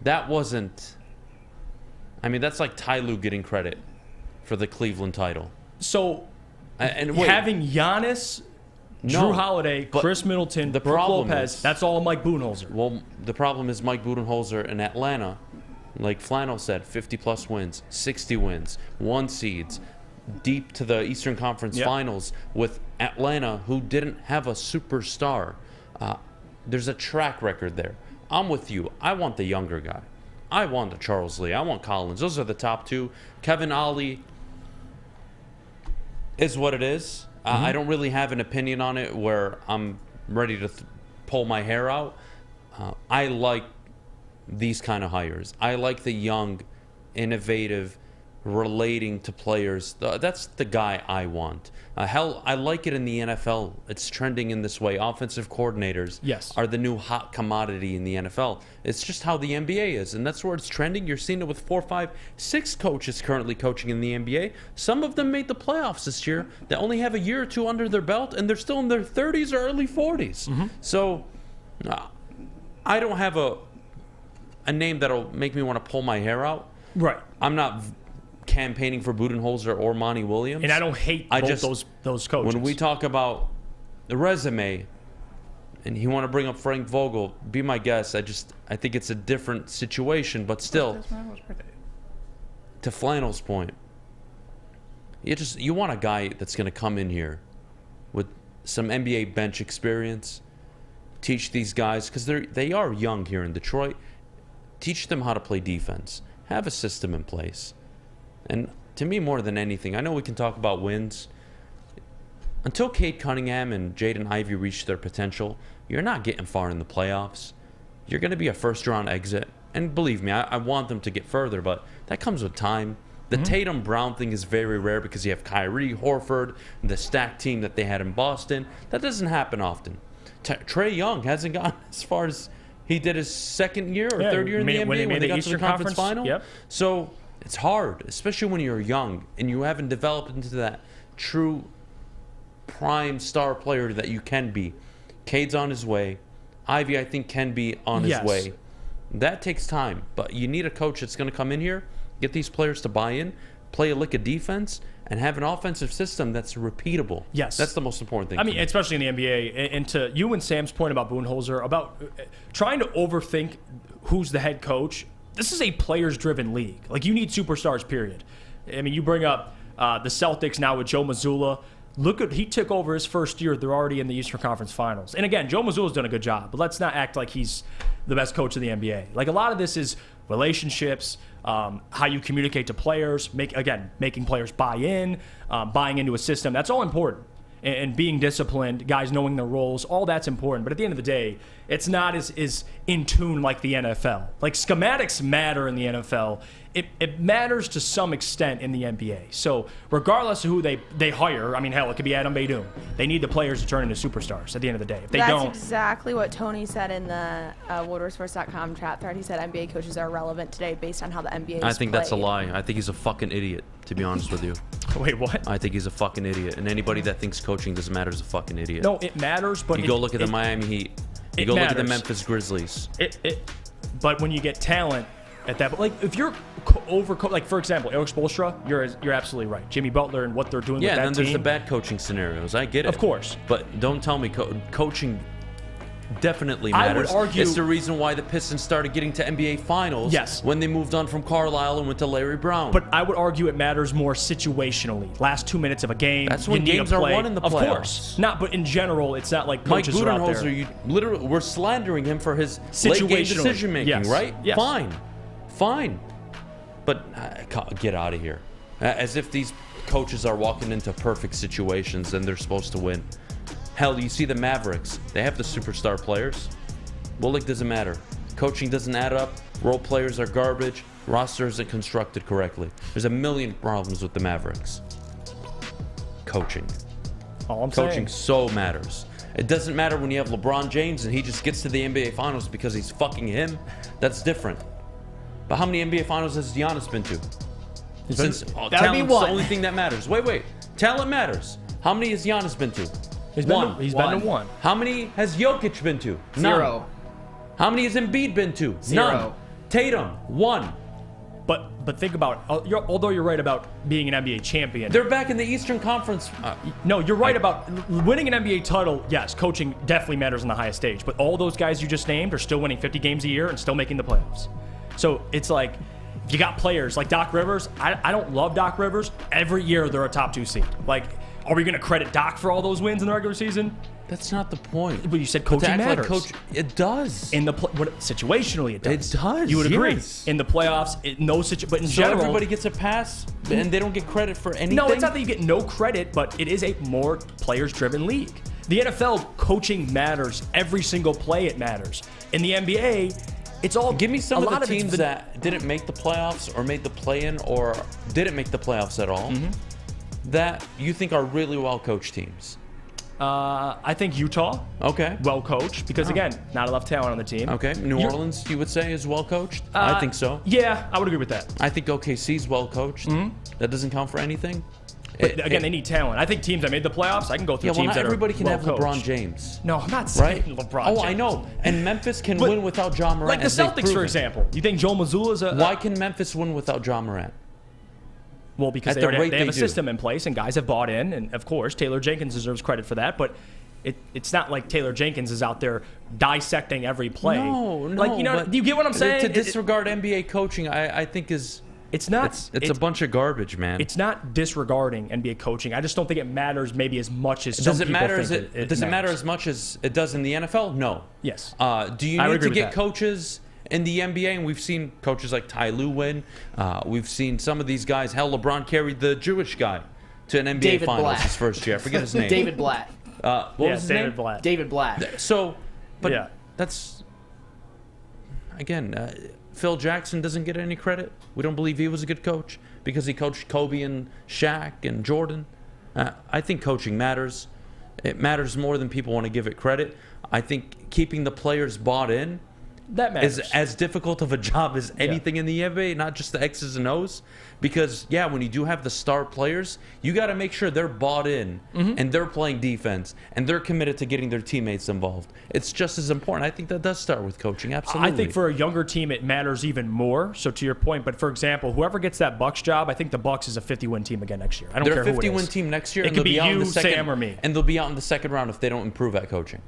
that wasn't... I mean, that's like Ty Lue getting credit for the Cleveland title. So, having Giannis, Drew Holiday, Chris Middleton, Brook Lopez, that's all Mike Budenholzer. Well, the problem is Mike Budenholzer in Atlanta, like Flannel said, 50-plus wins, 60 wins, 1 seeds, deep to the Eastern Conference Finals with Atlanta, who didn't have a superstar. There's a track record there. I'm with you. I want the younger guy. I want the Charles Lee. I want Collins. Those are the top 2. Kevin Ollie is what it is. I don't really have an opinion on it where I'm ready to pull my hair out. I like these kind of hires. I like the young, innovative, relating to players. That's the guy I want. Hell, I like it in the NFL. It's trending in this way. Offensive coordinators are the new hot commodity in the NFL. It's just how the NBA is, and that's where it's trending. You're seeing it with 4, 5, 6 coaches currently coaching in the NBA. Some of them made the playoffs this year. They only have a year or 2 under their belt, and they're still in their 30s or early 40s. Mm-hmm. So I don't have a name that'll make me want to pull my hair out. Right. I'm not campaigning for Budenholzer or Monty Williams. And I don't hate both those coaches. When we talk about the resume, and you want to bring up Frank Vogel, be my guest. I think it's a different situation, but still, to Flannel's point, you want a guy that's going to come in here with some NBA bench experience, teach these guys, because they are young here in Detroit, teach them how to play defense, have a system in place. And to me, more than anything, I know we can talk about wins. Until Cade Cunningham and Jaden Ivey reach their potential, you're not getting far in the playoffs. you're going to be a first-round exit. And believe me, I want them to get further, but that comes with time. The Tatum-Brown thing is very rare because you have Kyrie, Horford, the stacked team that they had in Boston. That doesn't happen often. Trae Young hasn't gone as far as he did his second year or third year in the NBA when they got to the conference final. Yep. So it's hard, especially when you're young and you haven't developed into that true prime star player that you can be. Cade's on his way. Ivy, I think, can be on his way. That takes time, but you need a coach that's going to come in here, get these players to buy in, play a lick of defense, and have an offensive system that's repeatable. Yes. That's the most important thing. I mean, especially in the NBA. And to you and Sam's point about Budenholzer, about trying to overthink who's the head coach, this is a players-driven league. Like, you need superstars, period. I mean, you bring up the Celtics now with Joe Mazzulla. Look at, he took over his first year. They're already in the Eastern Conference Finals. And again, Joe Mazzulla's done a good job, but let's not act like he's the best coach of the NBA. Like, a lot of this is relationships, how you communicate to players, making players buy in, buying into a system. That's all important. And being disciplined, guys knowing their roles, all that's important. But at the end of the day, it's not as in tune like the NFL. Like, schematics matter in the NFL. It matters to some extent in the NBA. So regardless of who they hire, I mean, hell, it could be Adham, Beydoun. They need the players to turn into superstars at the end of the day. If they don't, that's exactly what Tony said in the WoodwardSports.com chat thread. He said NBA coaches are relevant today based on how the NBA is I think played. that's a lie. I think he's a fucking idiot, to be honest with you. Wait, what? I think he's a fucking idiot. And anybody that thinks coaching doesn't matter is a fucking idiot. No, it matters, but you go look at the Miami Heat. You go look at the Memphis Grizzlies. But when you get talent at that, like, if you're like, for example, Eric Spoelstra, you're absolutely right. Jimmy Butler and what they're doing with that team. Yeah, and then there's the bad coaching scenarios. I get it. Of course. But don't tell me coaching definitely matters. I would argue it's the reason why the Pistons started getting to NBA Finals when they moved on from Carlisle and went to Larry Brown. But I would argue it matters more situationally. Last 2 minutes of a game. That's when games are won in the playoffs. Of course. But in general, it's not like coaches Mike are out there. Budenholzer, we're slandering him for his late game decision making, right? Yes. Fine. But get out of here. As if these coaches are walking into perfect situations and they're supposed to win. Hell, you see the Mavericks. They have the superstar players. Well, it doesn't matter. Coaching doesn't add up. Role players are garbage. Roster isn't constructed correctly. There's a million problems with the Mavericks. Coaching. Coaching so matters. It doesn't matter when you have LeBron James and he just gets to the NBA Finals because he's fucking him. That's different. But how many NBA Finals has Giannis been to? Since talent's the only thing that matters. Wait. Talent matters. How many has Giannis been to? He's been to one. How many has Jokic been to? Zero. None. How many has Embiid been to? Zero. None. Tatum, 1. But think about it. Although you're right about being an NBA champion. They're back in the Eastern Conference. No, you're right about winning an NBA title. Yes, coaching definitely matters on the highest stage. But all those guys you just named are still winning 50 games a year and still making the playoffs. So it's like, if you got players like Doc Rivers, I don't love Doc Rivers. Every year they're a top 2 seed. Like, are we going to credit Doc for all those wins in the regular season? That's not the point. But you said coaching matters. It does. In the situationally, it does. It does. You would agree. Yes. In the playoffs, but in so general, everybody gets a pass, and they don't get credit for anything. No, it's not that you get no credit, but it is a more players-driven league. The NFL coaching matters. Every single play it matters. In the NBA, it's all. Give me some of the teams that didn't make the playoffs or made the play-in or didn't make the playoffs at all that you think are really well-coached teams. I think Utah. Okay. Well coached because again, not enough talent on the team. Okay. New Orleans, you would say, is well coached. I think so. Yeah, I would agree with that. I think OKC's well coached. That doesn't count for anything. But again, they need talent. I think teams that made the playoffs, I can go through teams not that everybody can have well-coached. LeBron James. No, I'm not saying LeBron James. Oh, I know. And Memphis can win without Ja Morant. Like the Celtics, for example. You think Joe Mazzulla's a... Why can Memphis win without Ja Morant? Well, because they have a system in place and guys have bought in. And, of course, Taylor Jenkins deserves credit for that. But it's not like Taylor Jenkins is out there dissecting every play. No. Like, you know, do you get what I'm saying? To disregard NBA coaching, I think is... It's not. It's a bunch of garbage, man. It's not disregarding NBA coaching. I just don't think it matters maybe as much as some people think Does it matter as much as it does in the NFL? No. Yes. Do you need to get coaches in the NBA? And we've seen coaches like Ty Lue win. We've seen some of these guys. Hell, LeBron carried the Jewish guy to an NBA Finals his first year. I forget his name. David Blatt. What was his name? David Blatt. So, but that's... again, Phil Jackson doesn't get any credit. We don't believe he was a good coach because he coached Kobe and Shaq and Jordan. I think coaching matters. It matters more than people want to give it credit. I think keeping the players bought in that matters. is as difficult of a job as anything in the NBA, not just the X's and O's. Because, when you do have the star players, you got to make sure they're bought in and they're playing defense and they're committed to getting their teammates involved. It's just as important. I think that does start with coaching, absolutely. I think for a younger team, it matters even more. So to your point, but for example, whoever gets that Bucks job, I think the Bucks is a 50-win team again next year. I don't care who it is. They're a 50-win team next year. It and could they'll be out in you, the second, Sam, or me. And they'll be out in the second round if they don't improve at coaching.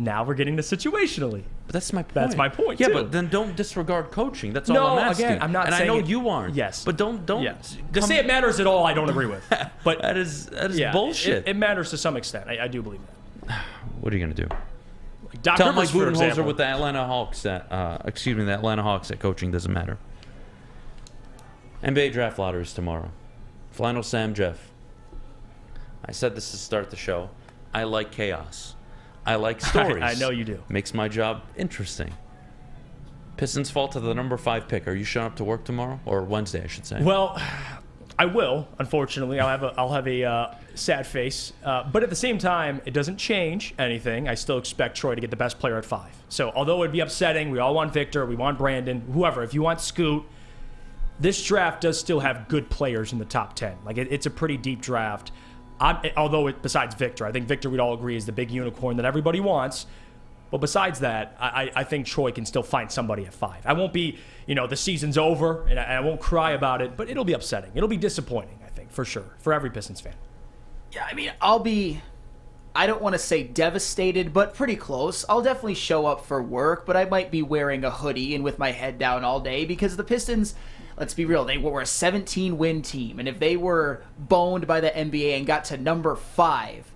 Now we're getting to situationally. But that's my point. That's my point, Yeah, too. but then don't disregard coaching. That's all No, I'm asking. again, I'm not and saying I know it- you aren't. Yes. But don't. Yes. To say it matters at all, I don't agree with. But that is bullshit. It matters to some extent. I do believe that. What are you going to do? Doc Tell Rivers, Mike for Budenholzer example. with the Atlanta Hawks that, the Atlanta Hawks that coaching doesn't matter. NBA draft lotteries tomorrow. Flannel Sam Jeff. I said this to start the show. I like chaos. I like stories. I know you do. Makes my job interesting. Pistons fall to the number 5 pick. Are you showing up to work tomorrow? Or Wednesday, I should say. Well, I will. Unfortunately, I'll have a sad face. But at the same time, it doesn't change anything. I still expect Troy to get the best player at 5. So although it'd be upsetting, we all want Victor, we want Brandon, whoever. If you want Scoot, this draft does still have good players in the top 10. Like it's a pretty deep draft. Besides Victor, I think Victor we'd all agree is the big unicorn that everybody wants. But besides that, I think Troy can still find somebody at 5. I won't be, the season's over, and I won't cry about it, but it'll be upsetting. It'll be disappointing, I think, for sure, for every Pistons fan. Yeah, I mean, I don't want to say devastated, but pretty close. I'll definitely show up for work, but I might be wearing a hoodie and with my head down all day because the Pistons, let's be real, they were a 17-win team. And if they were boned by the NBA and got to number 5,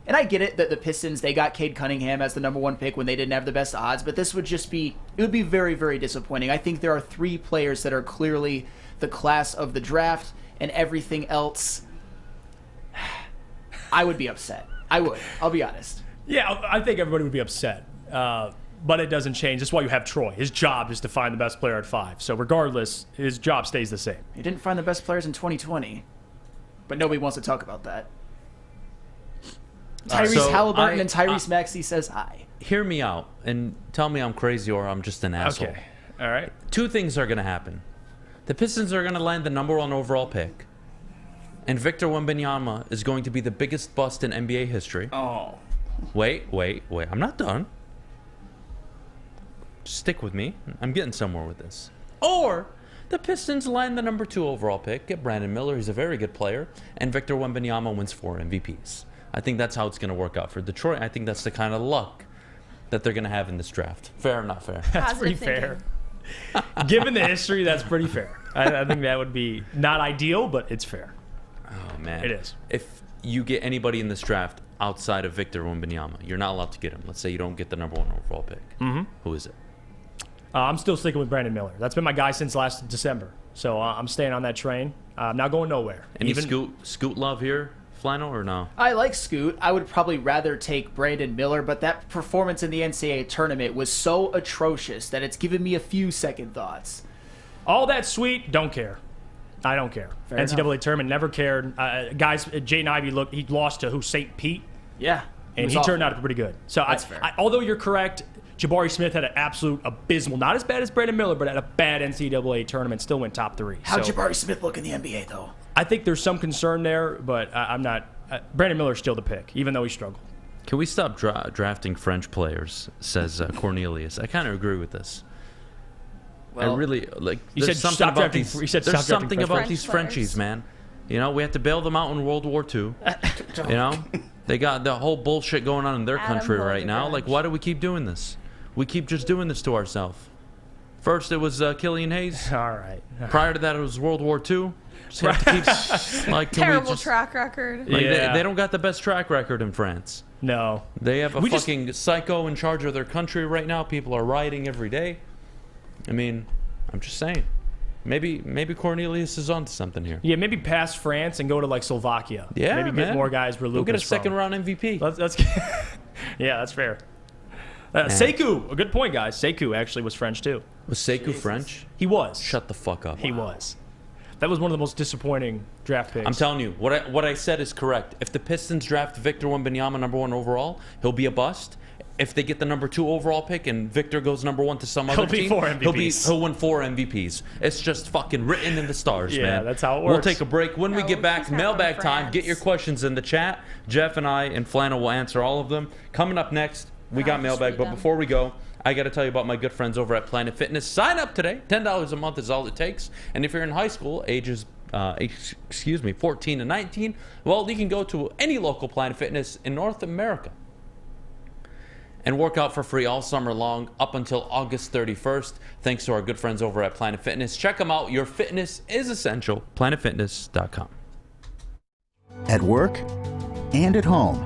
and I get it that the Pistons, they got Cade Cunningham as the number 1 pick when they didn't have the best odds, but this would just be, it would be very, very disappointing. I think there are 3 players that are clearly the class of the draft, and everything else, I would be upset. I would. I'll be honest. Yeah, I think everybody would be upset. But it doesn't change. That's why you have Troy. His job is to find the best player at 5. So regardless, his job stays the same. He didn't find the best players in 2020, but nobody wants to talk about that. Tyrese Halliburton and Tyrese Maxey says hi. Hear me out and tell me I'm crazy or I'm just an asshole. Okay. All right. 2 things are going to happen. The Pistons are going to land the number 1 overall pick, and Victor Wembanyama is going to be the biggest bust in NBA history. Oh. Wait. I'm not done. Just stick with me. I'm getting somewhere with this. Or the Pistons land the number 2 overall pick, get Brandon Miller, he's a very good player, and Victor Wembanyama wins 4 MVPs. I think that's how it's going to work out for Detroit. I think that's the kind of luck that they're going to have in this draft. Fair or not fair? That's pretty fair. Given the history, that's pretty fair. I think that would be not ideal, but it's fair. Oh, man. It is. If you get anybody in this draft outside of Victor Wembanyama, you're not allowed to get him. Let's say you don't get the number 1 overall pick. Mm-hmm. Who is it? I'm still sticking with Brandon Miller. That's been my guy since last December. So I'm staying on that train. I'm not going nowhere. Any Scoot love here, Flannel, or no? I like Scoot. I would probably rather take Brandon Miller, but that performance in the NCAA tournament was so atrocious that it's given me a few second thoughts. All that sweet, don't care. I don't care. Fair NCAA enough. tournament, never cared. Guys, Jaden Ivey, he lost to St. Pete. Yeah. And he turned out to be pretty good. So That's fair. Although you're correct, Jabari Smith had an absolute abysmal, not as bad as Brandon Miller, but had a bad NCAA tournament, still went top 3. How'd So Jabari Smith look in the NBA, though? I think there's some concern there, but I'm not. Brandon Miller's still the pick, even though he struggled. Can we stop drafting French players, says Cornelius. I kind of agree with this. Well, I really, like, You there's said something stop about drafting- these, you said there's stop drafting something about French these players. Frenchies, man. You know, we had to bail them out in World War II. You know? They got the whole bullshit going on in their Adam, country hold right your now. grudge. Like, why do we keep doing this? We keep just doing this to ourselves. First, it was Killian Hayes. All right. Prior to that, it was World War II. Just have to keep, like, can we Terrible just, track record. like, Yeah. they don't got the best track record in France. No. They have a We just- fucking psycho in charge of their country right now. People are rioting every day. I mean, I'm just saying. Maybe Cornelius is onto something here. Yeah, maybe pass France and go to like Slovakia. Yeah, maybe man. get more guys where We'll Lucas get a second round MVP. Let's yeah, that's fair. Sekou, a good point, guys. Sekou actually was French too. Was Sekou French? He was. Shut the fuck up. He was. That was one of the most disappointing draft picks. I'm telling you, what I said is correct. If the Pistons draft Victor Wembanyama number 1 overall, he'll be a bust. If they get the number 2 overall pick and Victor goes number 1 to some other team, 4 MVPs. he'll win 4 MVPs. It's just fucking written in the stars, man. Yeah, that's how it works. We'll take a break. When we get back, mailbag time. Get your questions in the chat. Jeff and I and Flannel will answer all of them. Coming up next, we got mailbag. But before we go, I got to tell you about my good friends over at Planet Fitness. Sign up today. $10 a month is all it takes. And if you're in high school, ages 14 to 19, well, you can go to any local Planet Fitness in North America and work out for free all summer long up until August 31st, thanks to our good friends over at Planet Fitness. Check them out. Your fitness is essential. PlanetFitness.com. At work and at home,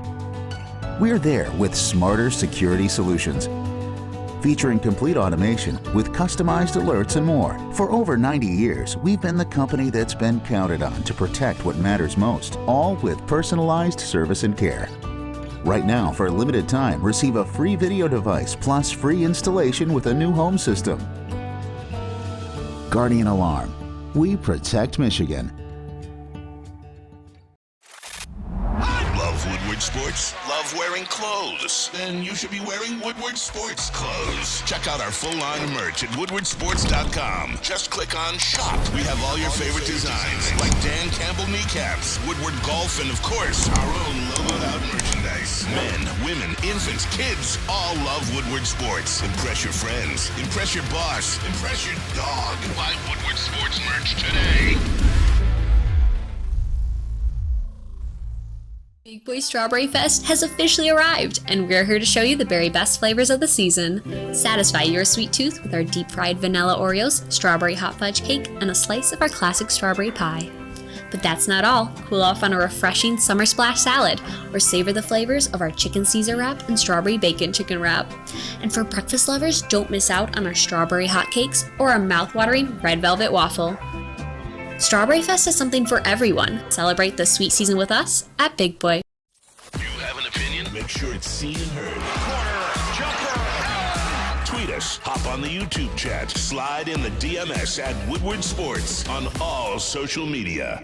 we're there with smarter security solutions. Featuring complete automation with customized alerts and more. For over 90 years, we've been the company that's been counted on to protect what matters most, all with personalized service and care. Right now, for a limited time, receive a free video device plus free installation with a new home system. Guardian Alarm. We protect Michigan. Love Woodward Sports? Love wearing clothes? Then you should be wearing Woodward Sports clothes. Check out our full line of merch at woodwardsports.com. Just click on shop. We have all your favorite designs, like Dan Campbell kneecaps, Woodward golf, and of course, our own logoed out merchandise. Men, women, infants, kids, all love Woodward Sports. Impress your friends. Impress your boss. Impress your dog. Buy Woodward Sports merch today. Big Boy Strawberry Fest has officially arrived, and we're here to show you the very best flavors of the season. Satisfy your sweet tooth with our deep-fried vanilla Oreos, strawberry hot fudge cake, and a slice of our classic strawberry pie. But that's not all. Cool off on a refreshing summer splash salad, or savor the flavors of our chicken Caesar wrap and strawberry bacon chicken wrap. And for breakfast lovers, don't miss out on our strawberry hotcakes or our mouth-watering red velvet waffle. Strawberry Fest is something for everyone. Celebrate the sweet season with us at Big Boy. You have an opinion? Make sure it's seen and heard. Tweet us, hop on the YouTube chat, slide in the DMS at Woodward Sports on all social media.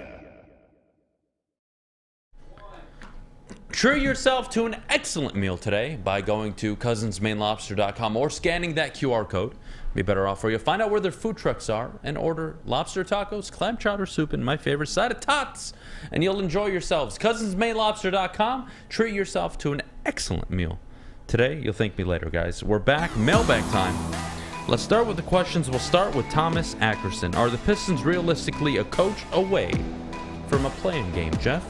Treat yourself to an excellent meal today by going to cousinsmainlobster.com or scanning that QR code. Be better off for you. Find out where their food trucks are and order lobster tacos, clam chowder soup, and my favorite side of tots. And you'll enjoy yourselves. cousinsmainlobster.com. Treat yourself to an excellent meal. Today, you'll thank me later, guys. We're back. Mailbag time. Let's start with the questions. We'll start with Thomas Ackerson. Are the Pistons realistically a coach away from a playing game, Jeff?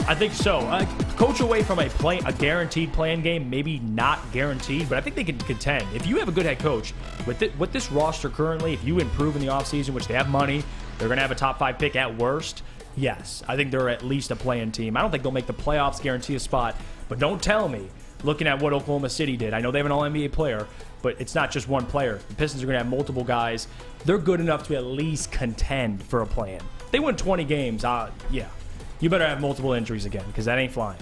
I think so. Coach away from a guaranteed playing game, maybe not guaranteed, but I think they can contend. If you have a good head coach, with this roster currently, if you improve in the offseason, which they have money, they're going to have a top 5 pick at worst, yes, I think they're at least a playing team. I don't think they'll make the playoffs, guarantee a spot, but don't tell me, looking at what Oklahoma City did, I know they have an All-NBA player, but it's not just one player. The Pistons are going to have multiple guys. They're good enough to at least contend for a play-in. They win 20 games, yeah. You better have multiple injuries again, because that ain't flying.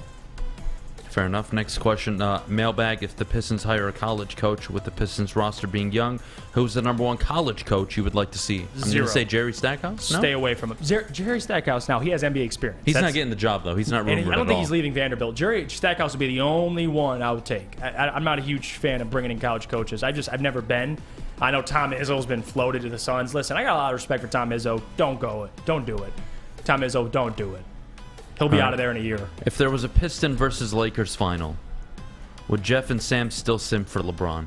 Fair enough. Next question. Mailbag. If the Pistons hire a college coach with the Pistons roster being young, who's the number 1 college coach you would like to see? I'm going to say Jerry Stackhouse? No? Stay away from him. Jerry Stackhouse, now, he has NBA experience. He's not getting the job, though. He's not rumored at all. I don't think he's leaving Vanderbilt. Jerry Stackhouse would be the only one I would take. I'm not a huge fan of bringing in college coaches. I've never been. I know Tom Izzo's been floated to the Suns. Listen, I got a lot of respect for Tom Izzo. Don't do it. Tom Izzo, don't do it. He'll be out of there in a year. If there was a Piston versus Lakers final, would Jeff and Sam still simp for LeBron?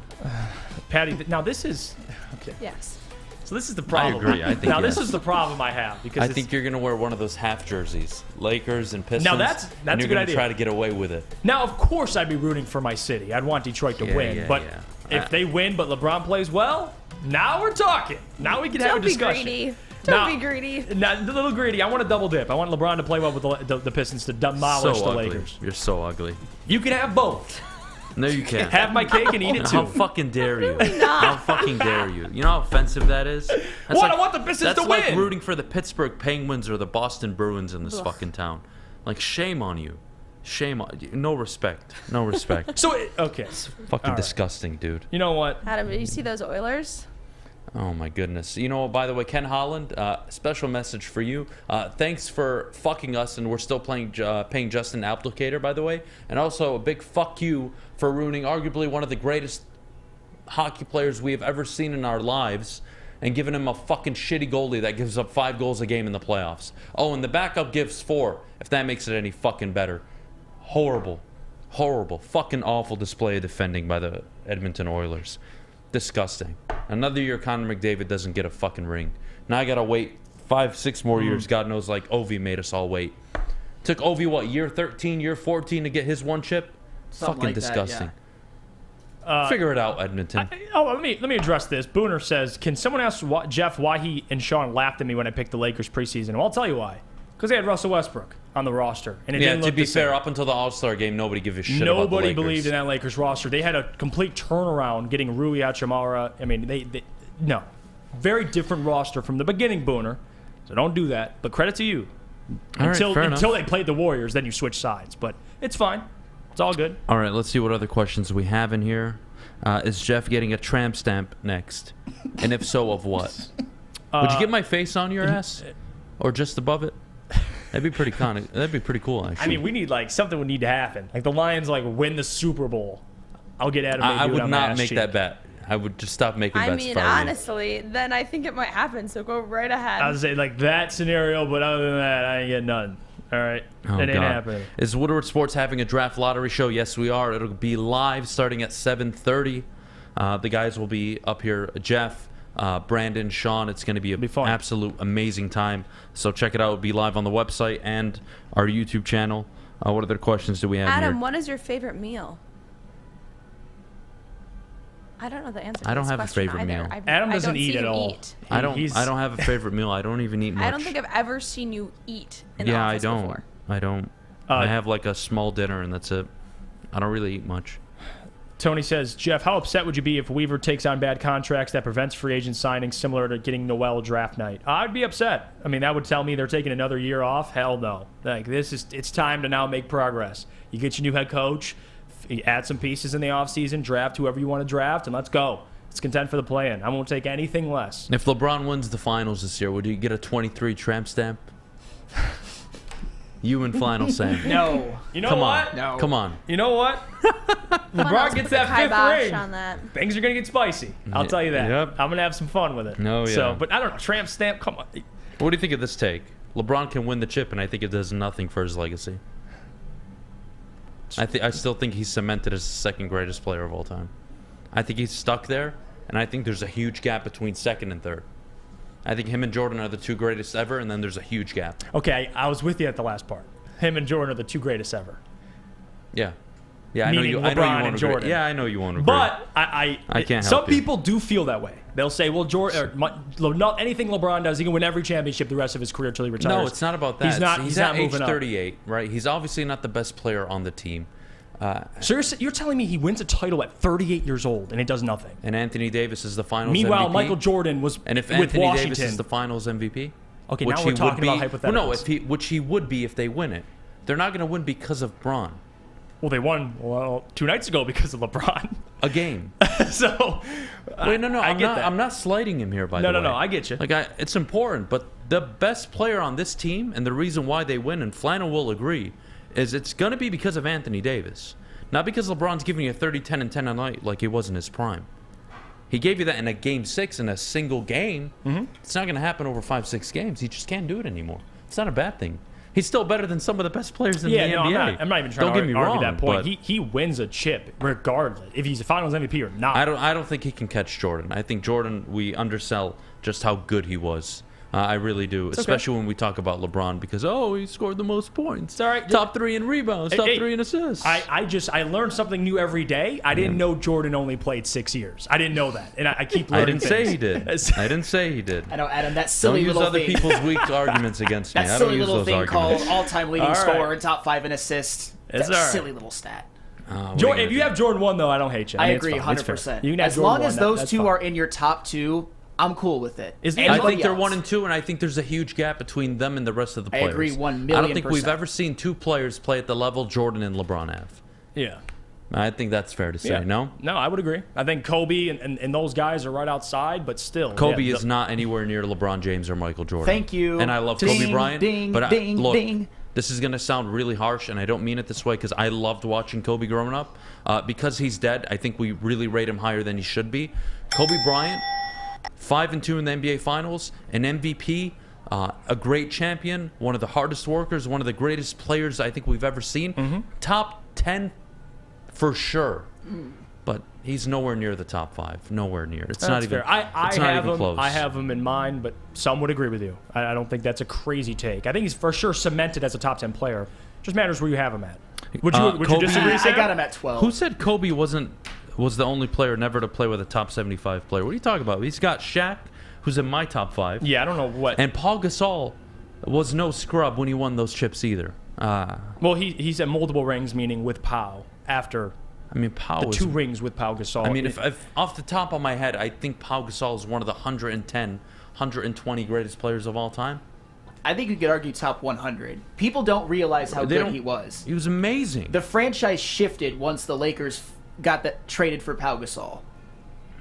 Patty, now this is... Okay. Yes. So this is the problem. I agree. I think this is the problem I have. Because I think you're going to wear one of those half jerseys. Lakers and Pistons. Now that's and you're a good going to idea. try to get away with it. Now, of course, I'd be rooting for my city. I'd want Detroit to win. But if they win but LeBron plays well, now we're talking. Now we can have a discussion. Don't be greedy. Don't be greedy. Not a little greedy. I want to double dip. I want LeBron to play well with the Pistons to demolish the Lakers. You're so ugly. You can have both. No, you can't. Have my cake and eat it too. How fucking dare you? How fucking dare you? You know how offensive that is? That's I want the Pistons to win. That's like rooting for the Pittsburgh Penguins or the Boston Bruins in this fucking town. Like, shame on you. Shame on you. No respect. No respect. So, okay. It's fucking disgusting, dude. You know what? Adam, did you see those Oilers? Oh, my goodness. You know what, by the way, Ken Holland, special message for you. Thanks for fucking us, and we're still paying Justin Applicator, by the way. And also a big fuck you for ruining arguably one of the greatest hockey players we have ever seen in our lives and giving him a fucking shitty goalie that gives up 5 goals a game in the playoffs. Oh, and the backup gives 4, if that makes it any fucking better. Horrible. Horrible. Fucking awful display of defending by the Edmonton Oilers. Disgusting. Another year Connor McDavid doesn't get a fucking ring. Now I gotta wait 5-6 more years. God knows, like Ovi made us all wait. Took Ovi, what, year 13, year 14 to get his 1 chip? Something Fucking like disgusting. that, Figure it out, Edmonton. Let me address this. Booner says, can someone ask Jeff why he and Sean laughed at me when I picked the Lakers preseason? Well, I'll tell you why. Because they had Russell Westbrook on the roster. And it didn't look to be the same. fair, up until the All-Star game, nobody gave a shit about the Lakers. Nobody believed in that Lakers roster. They had a complete turnaround getting Rui Hachimura. I mean, no. Very different roster from the beginning, Booner. So don't do that. But credit to you. Until they played the Warriors, then you switch sides. But it's fine. It's all good. All right, let's see what other questions we have in here. Is Jeff getting a tramp stamp next? And if so, of what? Would you get my face on your ass? Or just above it? That'd be pretty cool, actually. I mean, we need, something would need to happen. Like, the Lions, win the Super Bowl. I'll get Adam. I would not make that bet. I would just stop making bets. I mean, honestly, then I think it might happen, so go right ahead. I would say, that scenario, but other than that, I ain't getting none. All right? Oh, it ain't happening. Is Woodward Sports having a draft lottery show? Yes, we are. It'll be live starting at 7:30. The guys will be up here. Jeff, Brandon, Sean. It's going to be an absolute amazing time. So check it out. It'll be live on the website and our YouTube channel. What other questions do we have Adam, here? what is your favorite meal? I don't know the answer to I don't this have a question favorite either. meal. Adam doesn't don't eat see at him all. Eat. I don't have a favorite meal. I don't even eat much. I don't think I've ever seen you eat in the Yeah, office I don't. before. I don't. I have a small dinner and that's it. I don't really eat much. Tony says, Jeff, how upset would you be if Weaver takes on bad contracts that prevents free agent signings similar to getting Noel draft night? I'd be upset. I mean, that would tell me they're taking another year off. Hell no. It's time to now make progress. You get your new head coach, you add some pieces in the offseason, draft whoever you want to draft, and let's go. Let's contend for the play-in. I won't take anything less. If LeBron wins the finals this year, would you get a 23 tramp stamp? You and Flannel Sam. No. You know what? No. Come on. You know what? LeBron gets that 5th ring. On that. Things are going to get spicy. I'll tell you that. Yep. I'm going to have some fun with it. No, yeah. So, but I don't know. Tramp stamp, come on. What do you think of this take? LeBron can win the chip, and I think it does nothing for his legacy. I still think he's cemented as the second greatest player of all time. I think he's stuck there, and I think there's a huge gap between second and third. I think him and Jordan are the 2 greatest ever, and then there's a huge gap. Okay, I was with you at the last part. Him and Jordan are the 2 greatest ever. Yeah. Yeah, I know you LeBron won't and agree. Jordan. Yeah, I know you won't agree. But I can't help some you. people do feel that way. They'll say, well, not anything LeBron does, he can win every championship the rest of his career until he retires. No, it's not about that. He's not at age moving up. 38, right? He's obviously not the best player on the team. So you're telling me he wins a title at 38 years old and it does nothing? And Anthony Davis is the Finals Meanwhile, MVP. Michael Jordan was and if with Anthony Washington. Davis is the Finals MVP, Okay, which now we're he talking would about be, hypotheticals. Well, no, which he would be if they win it. They're not going to win because of Bron. Well, they won 2 nights ago because of LeBron. A game. So, wait, no, I get that. I'm not slighting him here, by the way. No, I get you. It's important, but the best player on this team and the reason why they win, and Flannel will agree, is it's going to be because of Anthony Davis. Not because LeBron's giving you a 30, 10, and 10 a night like he was in his prime. He gave you that in a Game 6 in a single game. Mm-hmm. It's not going to happen over 5-6 games. He just can't do it anymore. It's not a bad thing. He's still better than some of the best players in the NBA. I'm not even trying to argue that point. He wins a chip regardless if he's a Finals MVP or not. I don't think he can catch Jordan. I think Jordan, we undersell just how good he was. I really do, especially when we talk about LeBron because, he scored the most points. It's all right. Top 3 in rebounds, top 3 in assists. I learned something new every day. I didn't know Jordan only played 6 years. I didn't know that, and I keep learning I didn't say he did. I didn't say he did. I know, Adam, that silly don't use little other thing. people's weak arguments against me. That I don't silly use little those thing arguments. called all-time leading All scorer right. and top 5 in assists. It's That's a all right. silly little stat. Jordan, if you have Jordan 1, though, I don't hate you. I mean, agree, it's fine. It's 100%. fair. You can have As Jordan long 1, as those that's 2 fine. are in your top 2, I'm cool with it. I think they're 1 and 2, and I think there's a huge gap between them and the rest of the players. I agree 1 million%. I don't think we've ever seen 2 players play at the level Jordan and LeBron have. Yeah. I think that's fair to say, no? No, I would agree. I think Kobe and those guys are right outside, but still. Kobe is not anywhere near LeBron James or Michael Jordan. Thank you. And I love Ding, Kobe Bryant. ding, but ding, look, ding. this is going to sound really harsh, and I don't mean it this way because I loved watching Kobe growing up. Because he's dead, I think we really rate him higher than he should be. Kobe Bryant, 5 and 2 in the NBA Finals, an MVP, a great champion, one of the hardest workers, one of the greatest players I think we've ever seen. Top 10 for sure. But he's nowhere near the top 5. Nowhere near. It's not even. Fair. I not even close. I have him in mind, but some would agree with you. I don't think that's a crazy take. I think he's for sure cemented as a top 10 player. Just matters where you have him at. Would you disagree, Sam? I got him at 12. Who said Kobe was the only player never to play with a top 75 player? What are you talking about? He's got Shaq, who's in my top 5. Yeah, I don't know what. And Paul Gasol was no scrub when he won those chips either. Well, he's at multiple rings, meaning with Pau after. I mean, Pau the was 2 rings with Pau Gasol. I mean, if off the top of my head, I think Pau Gasol is one of the 110, 120 greatest players of all time. I think you could argue top 100. People don't realize how good he was. He was amazing. The franchise shifted once the Lakers got that traded for Pau Gasol.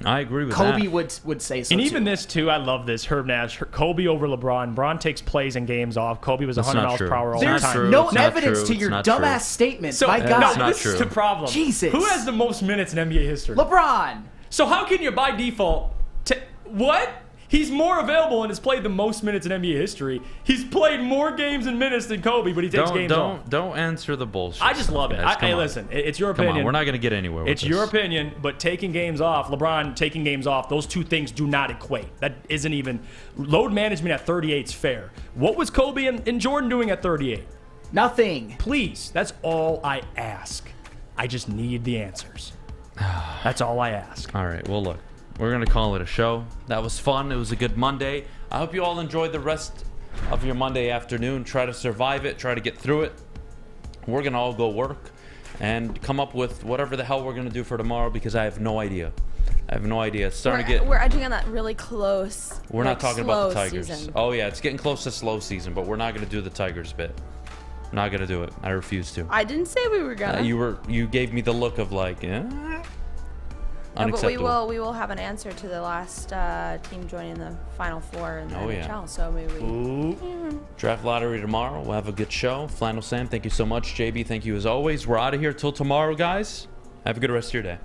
I agree with that. Kobe would say so. And too. even this too, I love this. Herb Nash, Kobe over LeBron. LeBron takes plays and games off. Kobe was 100 miles per hour all the There's time. no evidence to your dumbass statement. So, My God, no, this is the problem. Jesus, who has the most minutes in NBA history? LeBron. So how can you by default? What? He's more available and has played the most minutes in NBA history. He's played more games and minutes than Kobe, but he takes games off. Don't answer the bullshit. I just love it. Hey, listen, it's your opinion. Come on, we're not going to get anywhere with It's your opinion, but taking games off, LeBron taking games off, those two things do not equate. That isn't even... Load management at 38 is fair. What was Kobe and Jordan doing at 38? Nothing. Please, that's all I ask. I just need the answers. That's all I ask. All right, well, look. We're going to call it a show. That was fun. It was a good Monday. I hope you all enjoyed the rest of your Monday afternoon. Try to survive it. Try to get through it. We're going to all go work and come up with whatever the hell we're going to do for tomorrow because I have no idea. I have no idea. It's starting to get... We're edging on that really close. We're not talking about the Tigers. Season. Oh, yeah. It's getting close to slow season, but we're not going to do the Tigers bit. I'm not going to do it. I refuse to. I didn't say we were going to. You gave me the look of like... No, but we will have an answer to the last team joining the Final Four in the NHL. So maybe Draft lottery tomorrow. We'll have a good show. Flannel Sam, thank you so much. JB, thank you as always. We're out of here till tomorrow, guys. Have a good rest of your day.